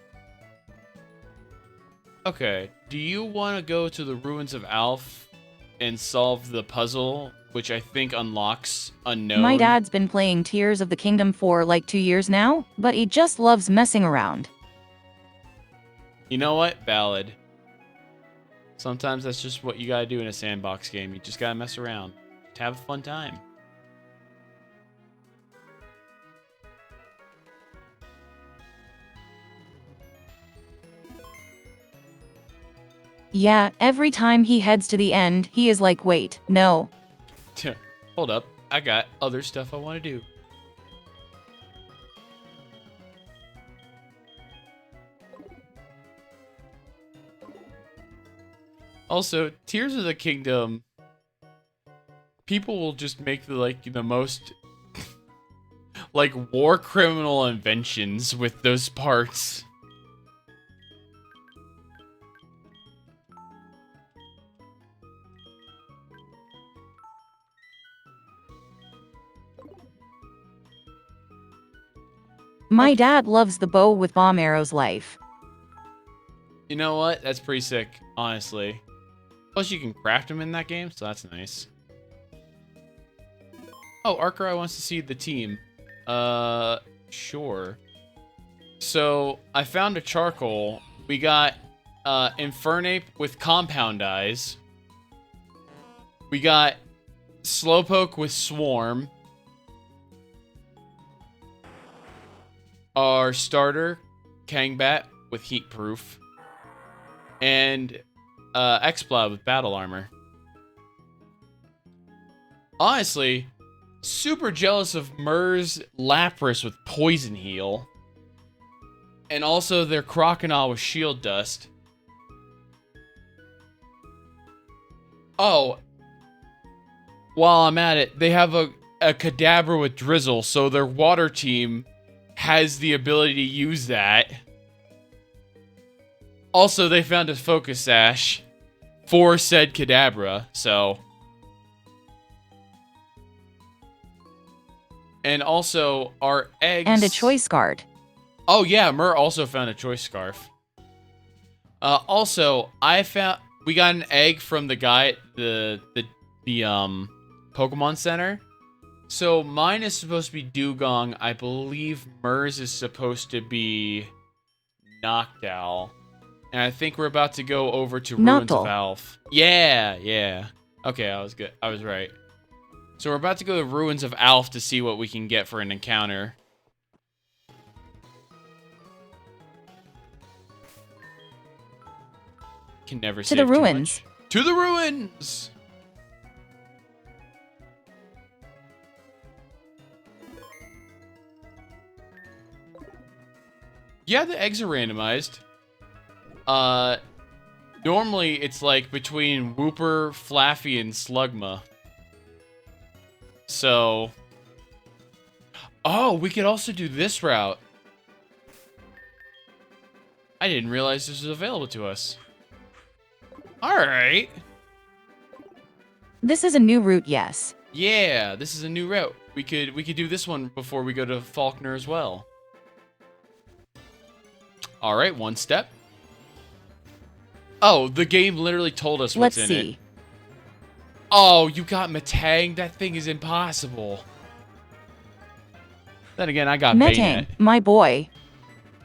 Okay, do you want to go to the Ruins of Alph and solve the puzzle, which I think unlocks Unknown? My dad's been playing Tears of the Kingdom for like 2 years now, but he just loves messing around. You know what? Valid. Sometimes that's just what you gotta do in a sandbox game. You just gotta mess around. To have a fun time. Yeah, every time he heads to the end, he is like, wait, no. Hold up. I got other stuff I want to do. Also, Tears of the Kingdom, people will just make the most like war criminal inventions with those parts. My dad loves the bow with bomb arrows life. You know what? That's pretty sick, honestly. Plus, you can craft them in that game, so that's nice. Oh, Arkurai wants to see the team. Sure. So, I found a charcoal. We got, Infernape with compound eyes. We got Slowpoke with Swarm. Our starter, Kangbat with Heat Proof. And Exploud with Battle Armor. Honestly, super jealous of Myr's Lapras with Poison Heal. And also their Crocodile with Shield Dust. Oh, while I'm at it, they have a Kadabra with Drizzle, so their water team has the ability to use that. Also, they found a Focus Sash for said Kadabra, so. And also, our eggs. And a Choice Guard. Oh, yeah, Myr also found a Choice Scarf. Also, we got an egg from the guy at the Pokemon Center. So, mine is supposed to be Dugong. I believe Myr's is supposed to be Noctowl. And I think we're about to go over to Ruins of Alph. Yeah. Okay, I was good. I was right. So we're about to go to Ruins of Alph to see what we can get for an encounter. Can never save to the too ruins. Much. To the ruins! Yeah, the eggs are randomized. Normally it's like between Wooper, Flaffy, and Slugma. So, oh, we could also do this route. I didn't realize this was available to us. All right. This is a new route, yes. Yeah, this is a new route. We could do this one before we go to Faulkner as well. All right, one step. Oh, the game literally told us what's in it. Oh, you got Metang? That thing is impossible. Then again, I got Metang, Bayonet. my boy.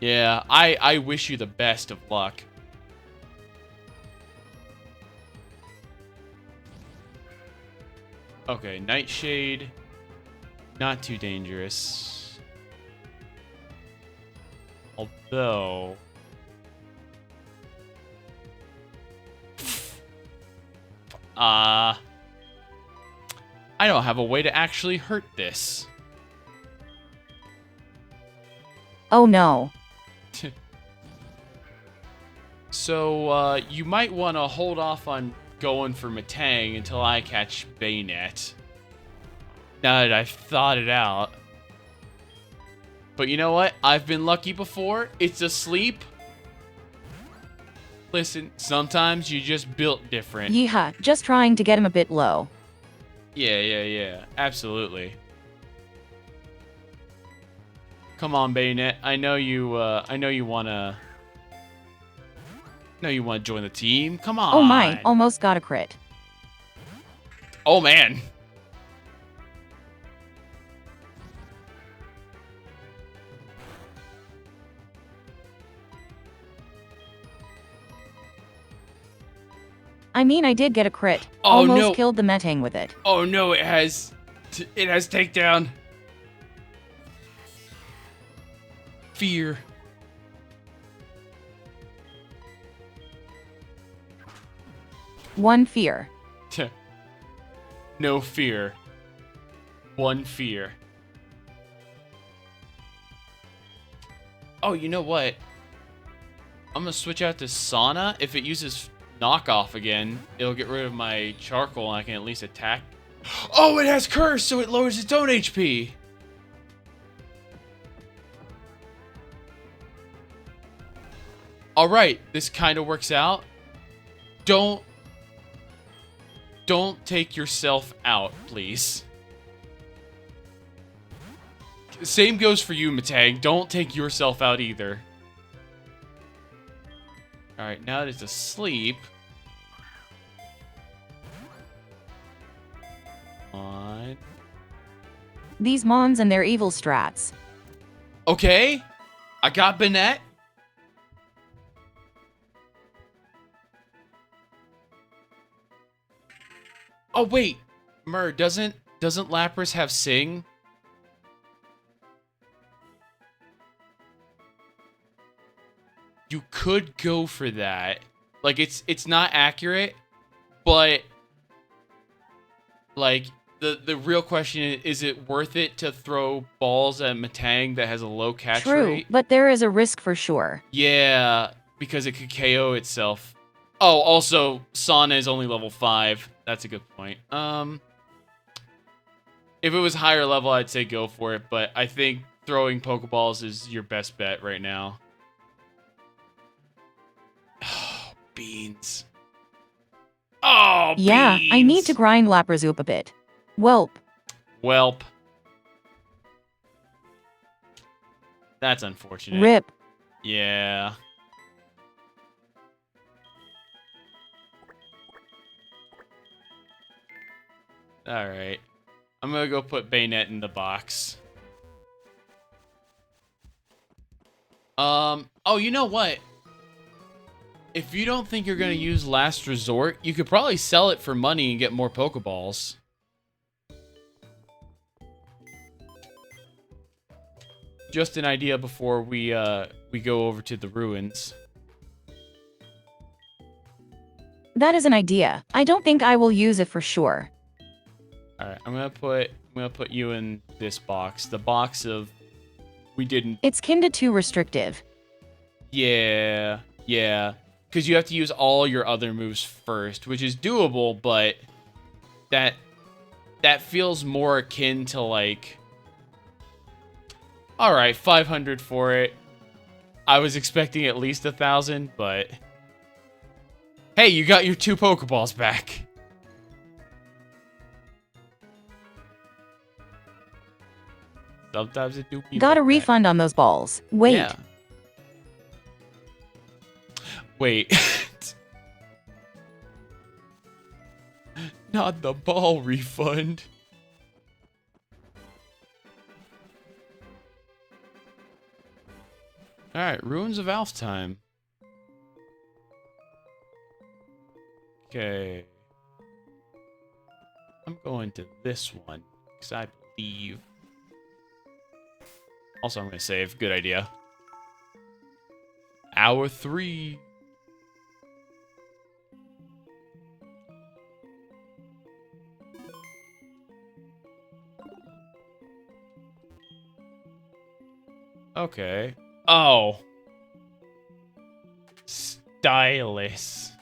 Yeah, I wish you the best of luck. Okay, Nightshade. Not too dangerous. Although... I don't have a way to actually hurt this. Oh no. So, you might want to hold off on going for Metang until I catch Bayonet. Now that I've thought it out. But you know what? I've been lucky before. It's asleep. Listen, sometimes you just built different. Yeehaw, just trying to get him a bit low. Yeah. Absolutely. Come on, Bayonet. I know you wanna join the team. Come on. Oh my, almost got a crit. Oh man. I mean, I did get a crit. Oh, almost killed the Metang with it. Oh no, it has takedown. Fear. One fear. No fear. One fear. Oh, you know what? I'm gonna switch out to sauna. If it uses knockoff again, it'll get rid of my charcoal and I can at least attack. Oh, it has curse, so it lowers its own HP. All right, this kind of works out. Don't take yourself out, please. Same goes for you, Matang. Don't take yourself out either. All right, now it is asleep. On. These Mons and their evil strats. Okay, I got Bennett. Oh wait, Myr, doesn't Lapras have Sing? You could go for that. Like it's not accurate, but like the real question is it worth it to throw balls at Matang that has a low catch rate? True, but there is a risk for sure. Yeah, because it could KO itself. Oh, also Sauna is only level 5. That's a good point. If it was higher level, I'd say go for it, but I think throwing Pokeballs is your best bet right now. Oh, beans. Oh, yeah, beans. I need to grind Lapras up a bit. Welp. Welp. That's unfortunate. Rip. Yeah. Alright. I'm gonna go put Bayonet in the box. Oh, you know what? If you don't think you're gonna use Last Resort, you could probably sell it for money and get more Pokeballs. Just an idea before we go over to the ruins. That is an idea. I don't think I will use it for sure. All right, I'm gonna put you in this box. The box of we didn't. It's kinda too restrictive. Yeah, because you have to use all your other moves first, which is doable, but that feels more akin to like. All right, 500 for it. I was expecting at least 1,000, but hey, you got your 2 Pokeballs back. Sometimes it do be Got a like refund on those balls. Wait. Yeah. Wait. Not the ball refund. Alright, Ruins of Alfheim. Okay. I'm going to this one, because I believe... Also, I'm going to save. Good idea. Hour 3. Okay. Oh. Stylus.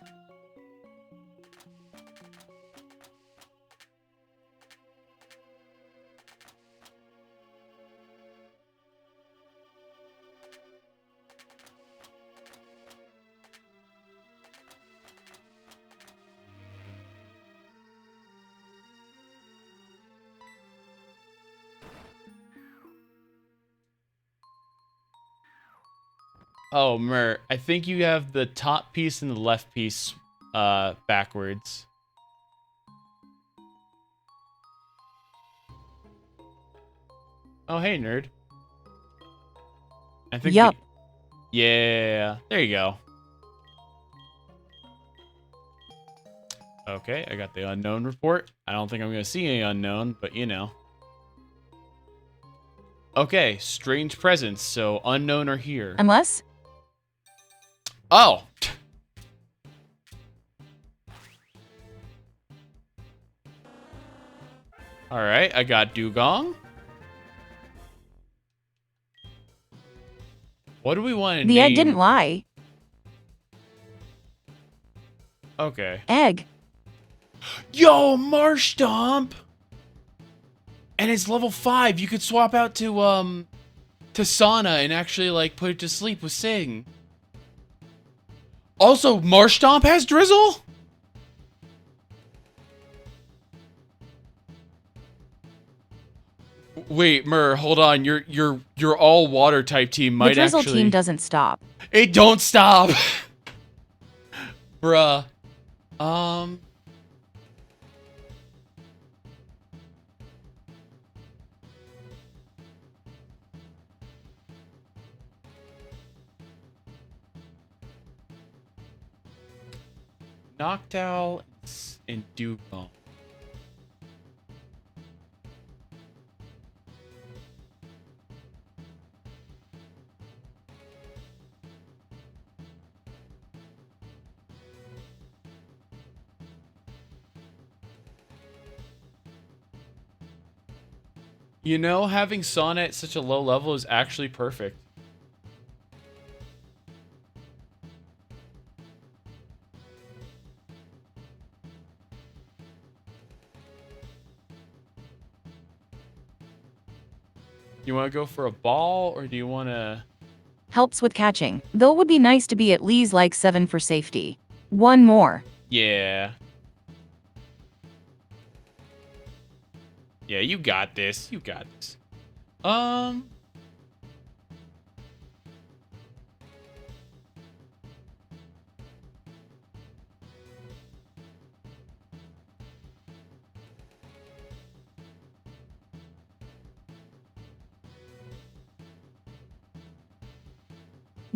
Oh, Myr, I think you have the top piece and the left piece backwards. Oh, hey, nerd. I think. Yup. Yeah, there you go. Okay, I got the unknown report. I don't think I'm going to see any unknown, but you know. Okay, strange presence, so unknown are here. Unless? Oh! All right, I got Dugong. What do we want to name? The egg didn't lie. Okay. Egg. Yo, Marshtomp! And it's level 5. You could swap out to Sauna and actually like put it to sleep with Sing. Also, Marshtomp has Drizzle? Wait, Myr, hold on. Your all water type team might actually. The Drizzle team doesn't stop. It don't stop. Bruh. Noctowl and Dugong. You know, having Sauna at such a low level is actually perfect. You want to go for a ball, or do you want to... Helps with catching. Though it would be nice to be at least like 7 for safety. One more. Yeah. Yeah, you got this. You got this.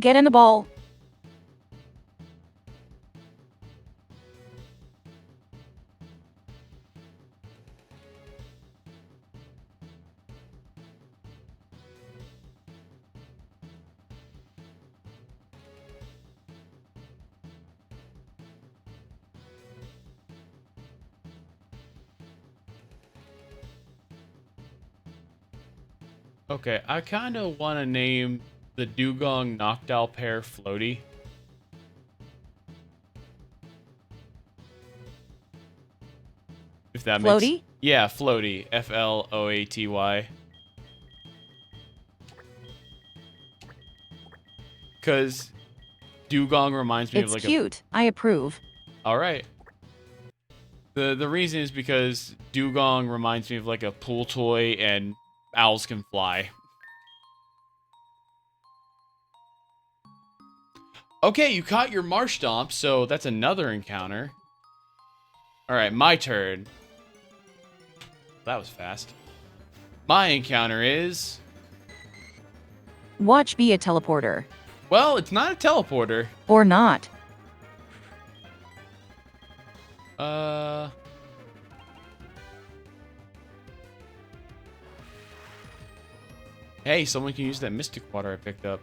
Get in the ball. Okay, I kind of want to name the Dugong Noctowl pair Floaty. If that makes... Floaty? Yeah, Floaty. Floaty. Because Dugong reminds me of like cute. I approve. All right. The reason is because Dugong reminds me of like a pool toy and owls can fly. Okay, you caught your Marshtomp, so that's another encounter. All right, my turn. That was fast. My encounter is... Watch be a teleporter. Well, it's not a teleporter. Or not. Hey, someone can use that Mystic Water I picked up.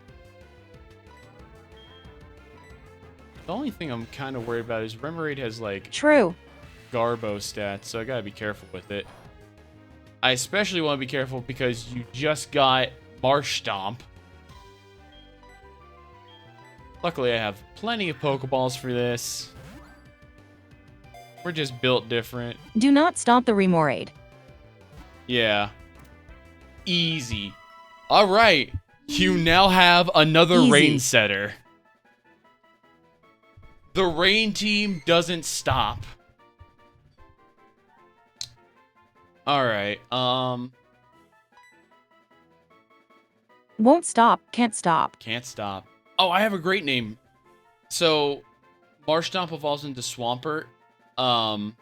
The only thing I'm kind of worried about is Remoraid has, like... True. Garbo stats, so I gotta be careful with it. I especially want to be careful because you just got Marshtomp. Luckily, I have plenty of Pokeballs for this. We're just built different. Do not stop the Remoraid. Yeah. Easy. Alright. You now have another Rain Setter. The Rain team doesn't stop. Alright, Won't stop. Can't stop. Can't stop. Oh, I have a great name. So, Marshtomp evolves into Swampert. And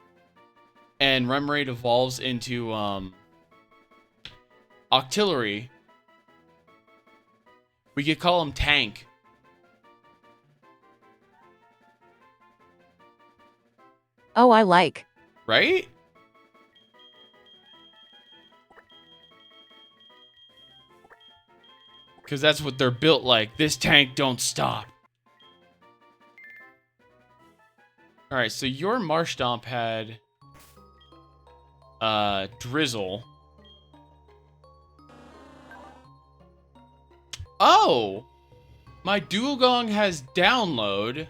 Remoraid evolves into, Octillery. We could call him Tank. Oh, I like. Right? Because that's what they're built like. This tank don't stop. Alright, so your Marshtomp had... Drizzle. Oh! My Dugong has download.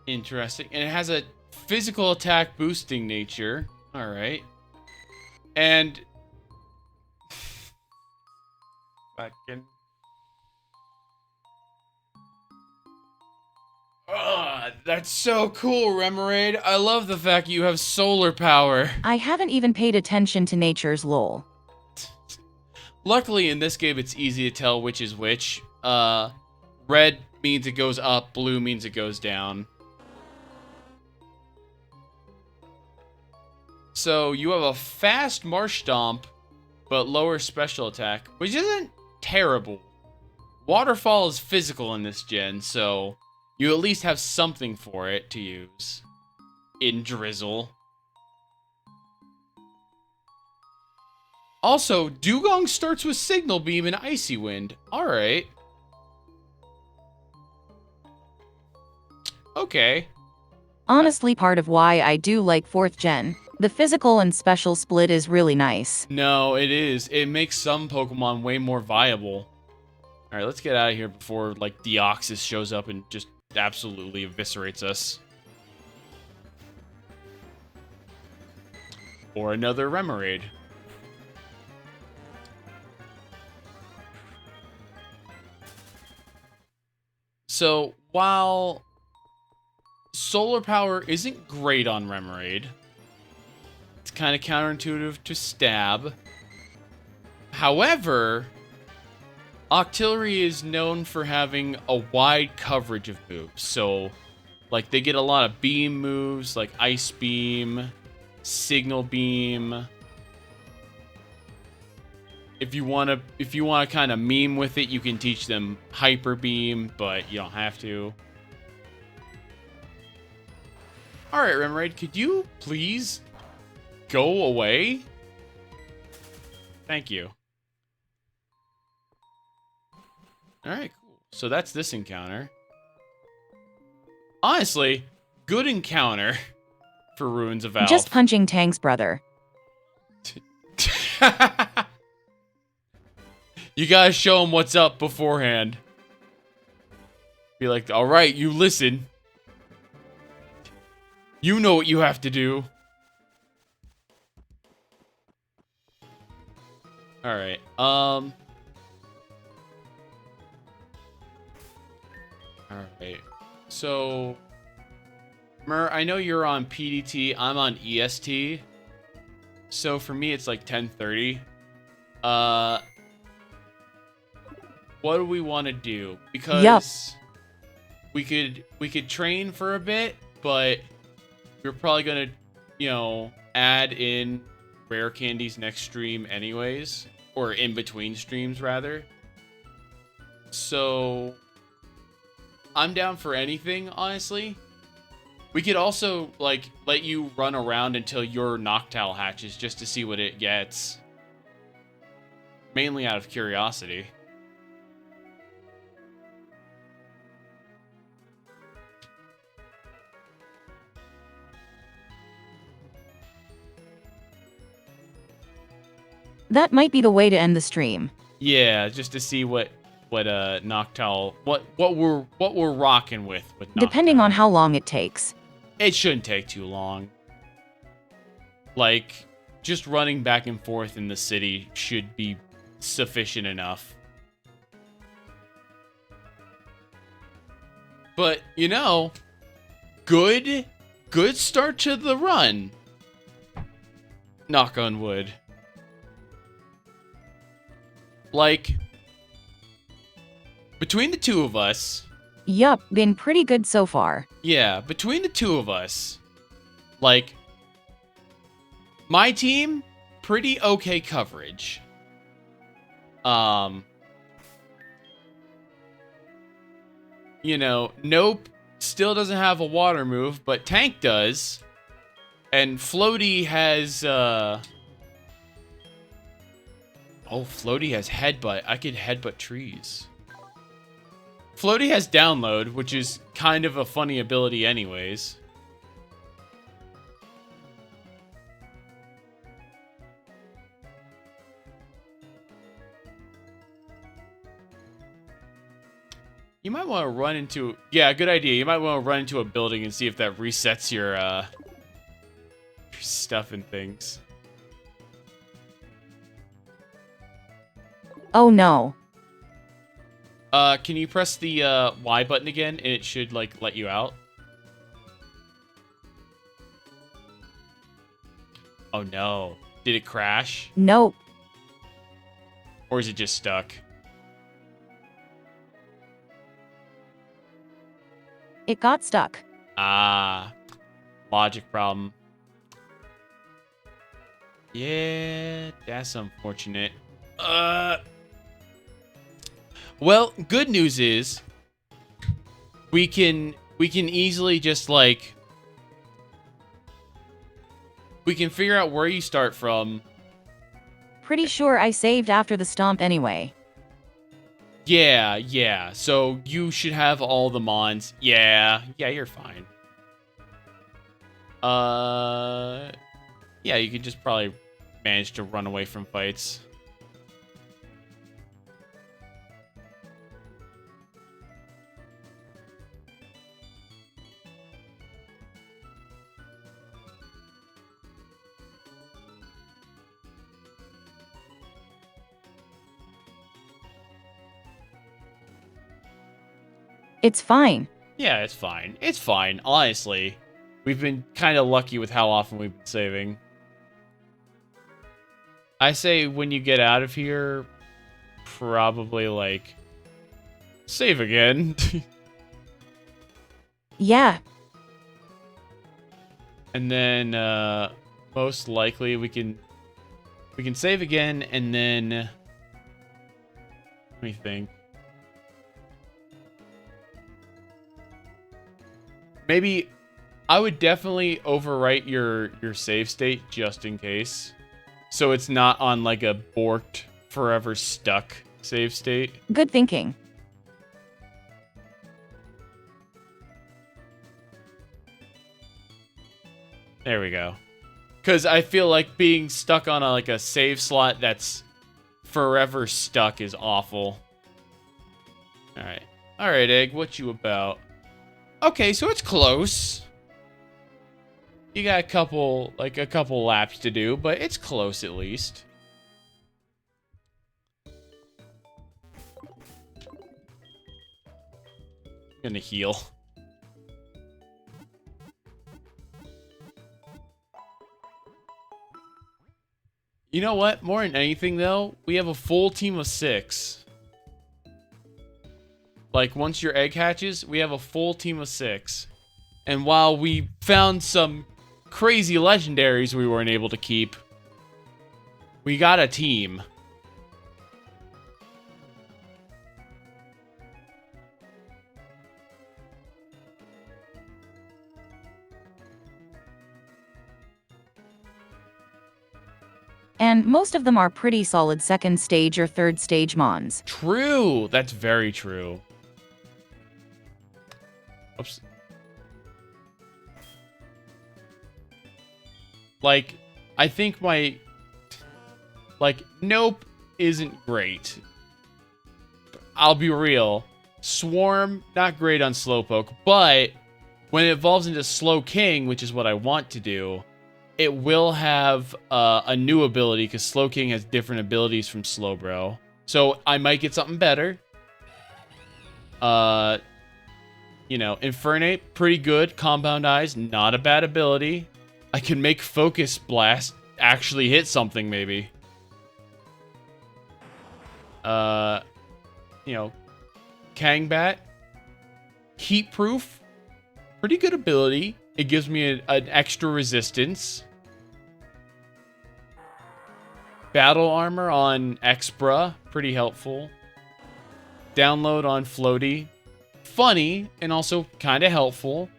Interesting. And it has a physical attack boosting nature. Alright. And... fucking... that's so cool, Remoraid. I love the fact you have solar power. I haven't even paid attention to nature's lol. Luckily, in this game, it's easy to tell which is which. Red means it goes up, blue means it goes down. So, you have a fast Marsh Stomp, but lower special attack, which isn't terrible. Waterfall is physical in this gen, so you at least have something for it to use. In Drizzle. Also, Dugong starts with Signal Beam and Icy Wind. Alright. Okay. Honestly, part of why I do like 4th gen. The physical and special split is really nice. No, it is. It makes some Pokemon way more viable. Alright, let's get out of here before, like, Deoxys shows up and just absolutely eviscerates us. Or another Remoraid. So, while solar power isn't great on Remoraid, it's kind of counterintuitive to Stab. However, Octillery is known for having a wide coverage of moves. So, like, they get a lot of beam moves, like Ice Beam, Signal Beam. If you want to kind of meme with it, you can teach them Hyper Beam, but you don't have to. All right, Remoraid, could you please go away? Thank you. All right, cool. So that's this encounter. Honestly, good encounter for Ruins of Alph. Just punching tanks, brother. You gotta show them what's up beforehand. Be like, all right, you listen. You know what you have to do. All right. All right. So, Myr, I know you're on PDT. I'm on EST. So for me, it's like 10:30. What do we want to do? Because we could train for a bit, but we're probably gonna, you know, add in rare candies next stream anyways, or in between streams rather. So I'm down for anything, honestly. We could also like let you run around until your Noctowl hatches just to see what it gets. Mainly out of curiosity. That might be the way to end the stream. Yeah, just to see what Noctowl, what we're rocking with Noctowl. Depending on how long it takes. It shouldn't take too long. Like, just running back and forth in the city should be sufficient enough. But, you know, good start to the run. Knock on wood. Like, between the two of us... Yup, been pretty good so far. Yeah, between the two of us, like, my team, pretty okay coverage. You know, Nope still doesn't have a water move, but Tank does. And Floaty has, Oh, Floaty has Headbutt. I could Headbutt trees. Floaty has Download, which is kind of a funny ability anyways. You might want to run into... Yeah, good idea. You might want to run into a building and see if that resets your stuff and things. Oh no. Can you press the Y button again, and it should, like, let you out? Oh no. Did it crash? Nope. Or is it just stuck? It got stuck. Ah. Logic problem. Yeah, that's unfortunate. Well, good news is we can easily just like we can figure out where you start from. Pretty sure I saved after the stomp anyway. Yeah. So you should have all the mons. Yeah, you're fine. Yeah, you can just probably manage to run away from fights. It's fine. Yeah, it's fine. It's fine, honestly. We've been kind of lucky with how often we've been saving. I say when you get out of here, probably, like, save again. Yeah. And then, most likely we can save again, and then, let me think. Maybe I would definitely overwrite your save state just in case. So it's not on like a borked, forever stuck save state. Good thinking. There we go. Because I feel like being stuck on like a save slot that's forever stuck is awful. Alright. Alright, Egg, what you about? Okay, so it's close. You got a couple laps to do, but it's close at least. I'm gonna heal. You know what? More than anything, though, we have a full team of 6. Like, once your egg hatches, we have a full team of 6. And while we found some crazy legendaries we weren't able to keep, we got a team. And most of them are pretty solid second stage or third stage mons. True. That's very true. Oops. Like, I think my... Like, Nope isn't great. I'll be real. Swarm, not great on Slowpoke, but when it evolves into Slow King, which is what I want to do, it will have a new ability, because Slow King has different abilities from Slowbro. So I might get something better. You know, Infernape, pretty good. Compound Eyes, not a bad ability. I can make Focus Blast actually hit something, maybe. You know, Kangbat, Heat Proof, pretty good ability. It gives me an extra resistance. Battle Armor on Xbra, pretty helpful. Download on Floaty, funny and also kind of helpful.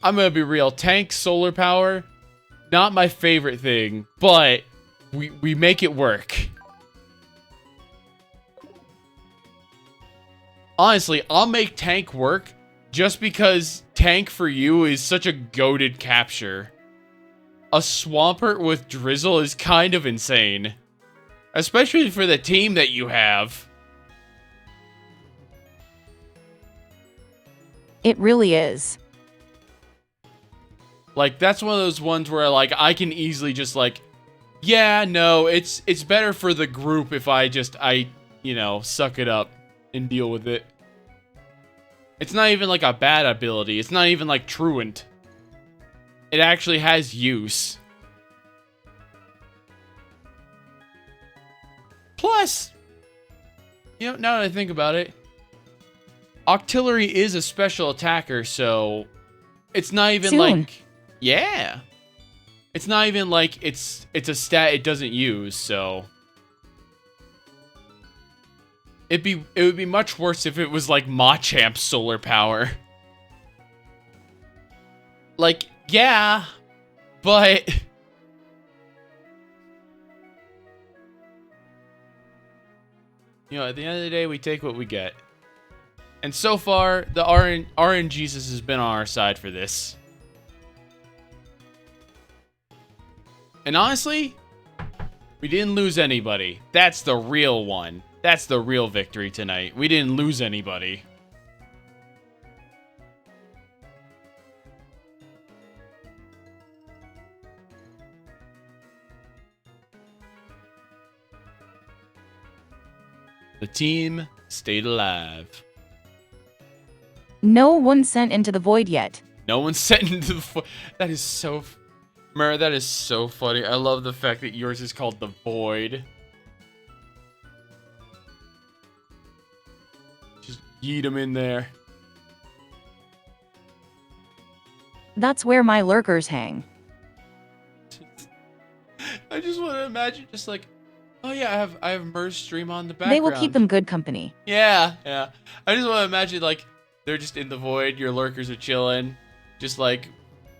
I'm gonna be real. Tank Solar Power, not my favorite thing, but we make it work. Honestly, I'll make Tank work just because Tank for you is such a goated capture. A Swampert with Drizzle is kind of insane. Especially for the team that you have. It really is. Like, that's one of those ones where, like, I can easily just, like, yeah, no, it's better for the group if I, you know, suck it up and deal with it. It's not even, like, a bad ability. It's not even, like, truant. It actually has use. Plus, you know, now that I think about it, Octillery is a special attacker, so it's not even like, yeah, it's not even like it's a stat it doesn't use. So it would be much worse if it was like Machamp's solar power. Like, yeah, but you know, at the end of the day, we take what we get. And so far, the RNGesus has been on our side for this. And honestly, we didn't lose anybody. That's the real one. That's the real victory tonight. We didn't lose anybody. The team stayed alive. No one sent into the void yet. No one sent into the void. That is so... Myr, that is so funny. I love the fact that yours is called the void. Just yeet them in there. That's where my lurkers hang. I just want to imagine just like, oh yeah, I have Myr's stream on the background. They will keep them good company. Yeah, yeah. I just want to imagine like they're just in the void, your lurkers are chilling, just like,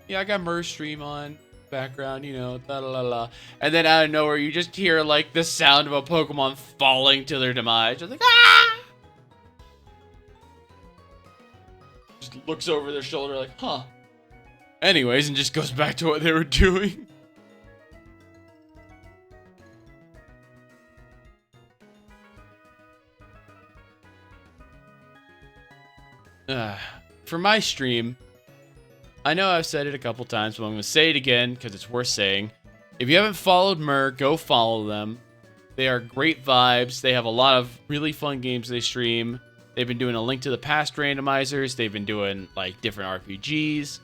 yeah, I got Myr's stream on background, you know, da la la, and then out of nowhere you just hear like the sound of a Pokemon falling to their demise. Just like, ah! Just looks over their shoulder like, huh. Anyways, and just goes back to what they were doing. For my stream, I know I've said it a couple times, but I'm going to say it again because it's worth saying. If you haven't followed Myr, go follow them. They are great vibes. They have a lot of really fun games they stream. They've been doing a Link to the Past randomizers. They've been doing, like, different RPGs.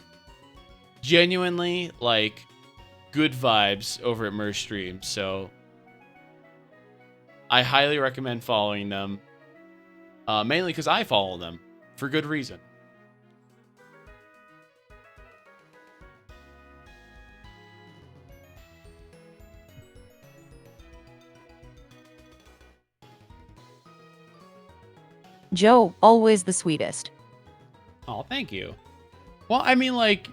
Genuinely, like, good vibes over at Myr's stream. So, I highly recommend following them. Mainly because I follow them. For good reason. Joe, always the sweetest. Oh, thank you. Well, I mean, like,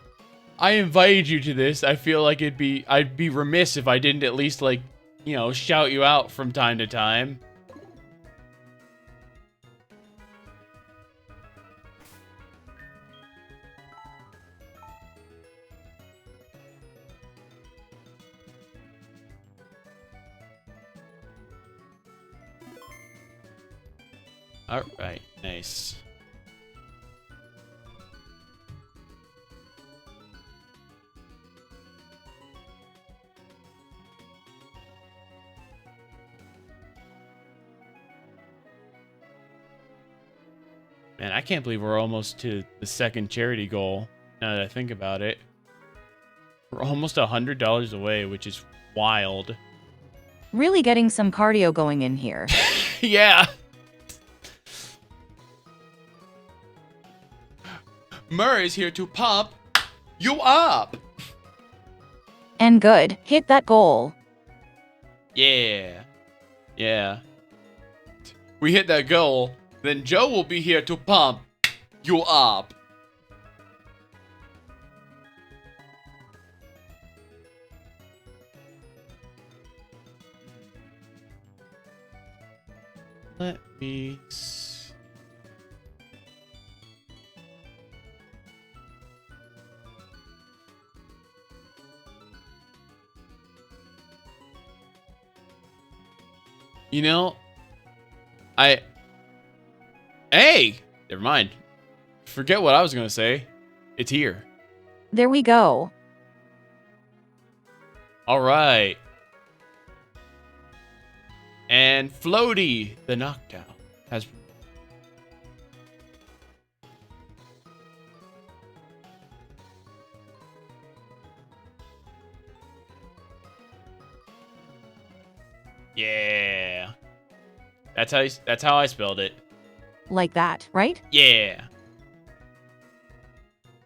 I invited you to this. I feel like I'd be remiss if I didn't at least, like, you know, shout you out from time to time. Alright, nice. Man, I can't believe we're almost to the second charity goal, now that I think about it. We're almost $100 away, which is wild. Really getting some cardio going in here. Yeah. Myr is here to pump you up. And good. Hit that goal. Yeah. Yeah. We hit that goal, then Joe will be here to pump you up. Let me see. You know, I... Hey! Never mind. Forget what I was going to say. It's here. There we go. All right. And Floaty, the knockdown, has... Yeah. That's how I spelled it. Like that, right? Yeah.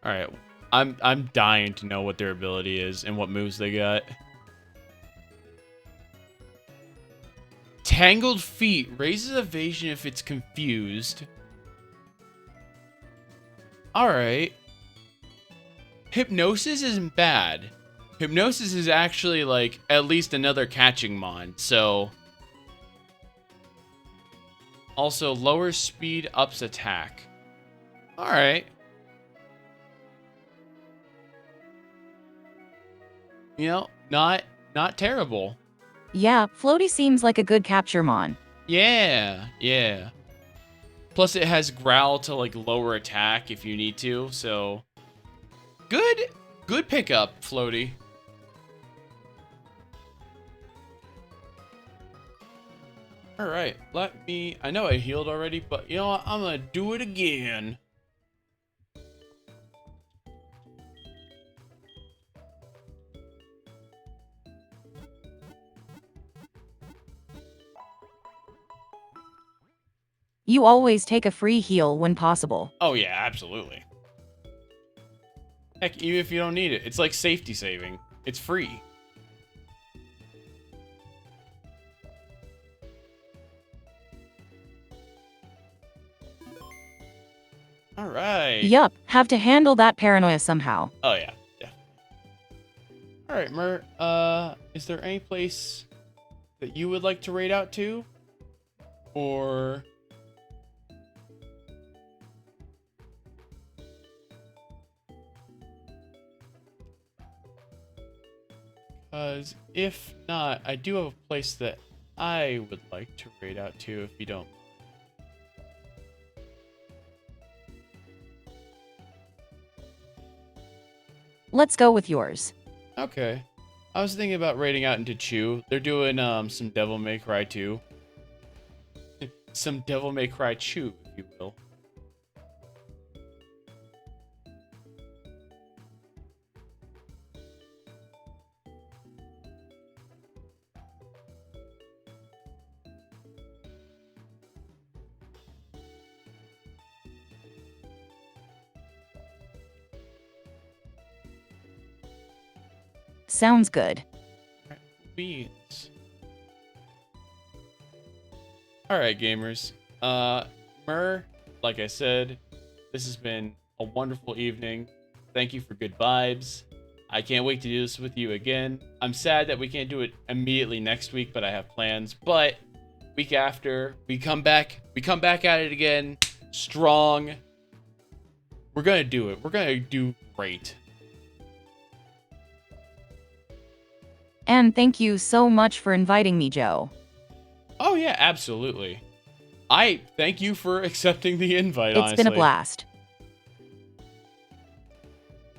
All right. I'm dying to know what their ability is and what moves they got. Tangled Feet raises evasion if it's confused. All right. Hypnosis isn't bad. Hypnosis is actually like at least another catching mon. So also lower speed ups attack. All right. You know, not terrible. Yeah, Floaty seems like a good capture mon. Yeah, yeah. Plus it has growl to like lower attack if you need to, so good pickup, Floaty. All right, I know I healed already, but you know what? I'm gonna do it again. You always take a free heal when possible. Oh yeah, absolutely. Heck, even if you don't need it, it's like safety saving. It's free. All right. Yup, have to handle that paranoia somehow. Oh yeah, definitely. All right, is there any place that you would like to raid out to? Or... Because if not, I do have a place that I would like to raid out to if you don't. Let's go with yours. Okay. I was thinking about raiding out into Chew. They're doing some Devil May Cry 2. Some Devil May Cry Chew, if you will. Sounds good. Beans. Alright, gamers. Like I said, this has been a wonderful evening. Thank you for good vibes. I can't wait to do this with you again. I'm sad that we can't do it immediately next week, but I have plans. But week after, we come back at it again, strong. We're gonna do it. We're gonna do great. And thank you so much for inviting me, Joe. Oh yeah, absolutely. I thank you for accepting the invite, It's been a blast.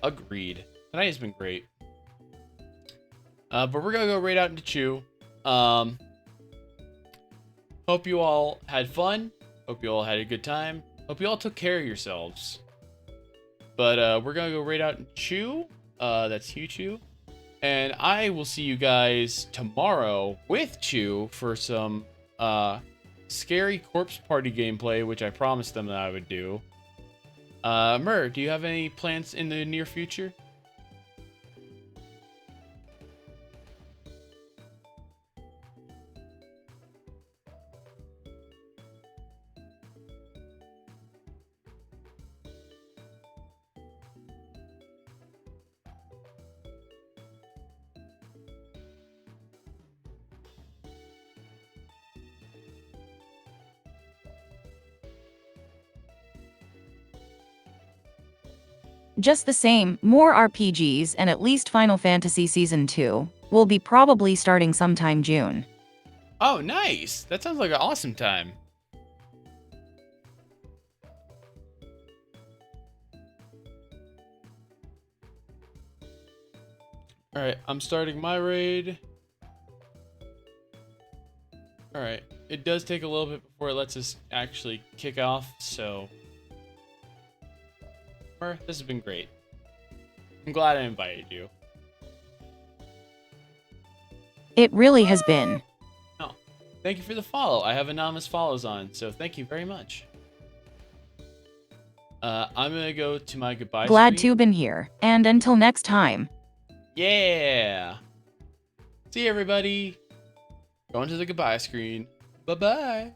Agreed. Tonight has been great. But we're gonna go right out into Chew. Hope you all had fun. Hope you all had a good time. Hope you all took care of yourselves. But we're gonna go right out and Chew. That's Chew. And I will see you guys tomorrow with Chew for some scary corpse party gameplay, which I promised them that I would do. Do you have any plans in the near future? Just the same, more RPGs and at least Final Fantasy Season 2 will be probably starting sometime June. Oh, nice. That sounds like an awesome time. Alright, I'm starting my raid. Alright, it does take a little bit before it lets us actually kick off, so... This has been great. I'm glad I invited you. It really has been. Oh, thank you for the follow. I have anonymous follows on, so thank you very much. I'm gonna go to my goodbye Glad screen. to been here, and until next time. Yeah! See you, everybody! Going to the goodbye screen. Bye-bye!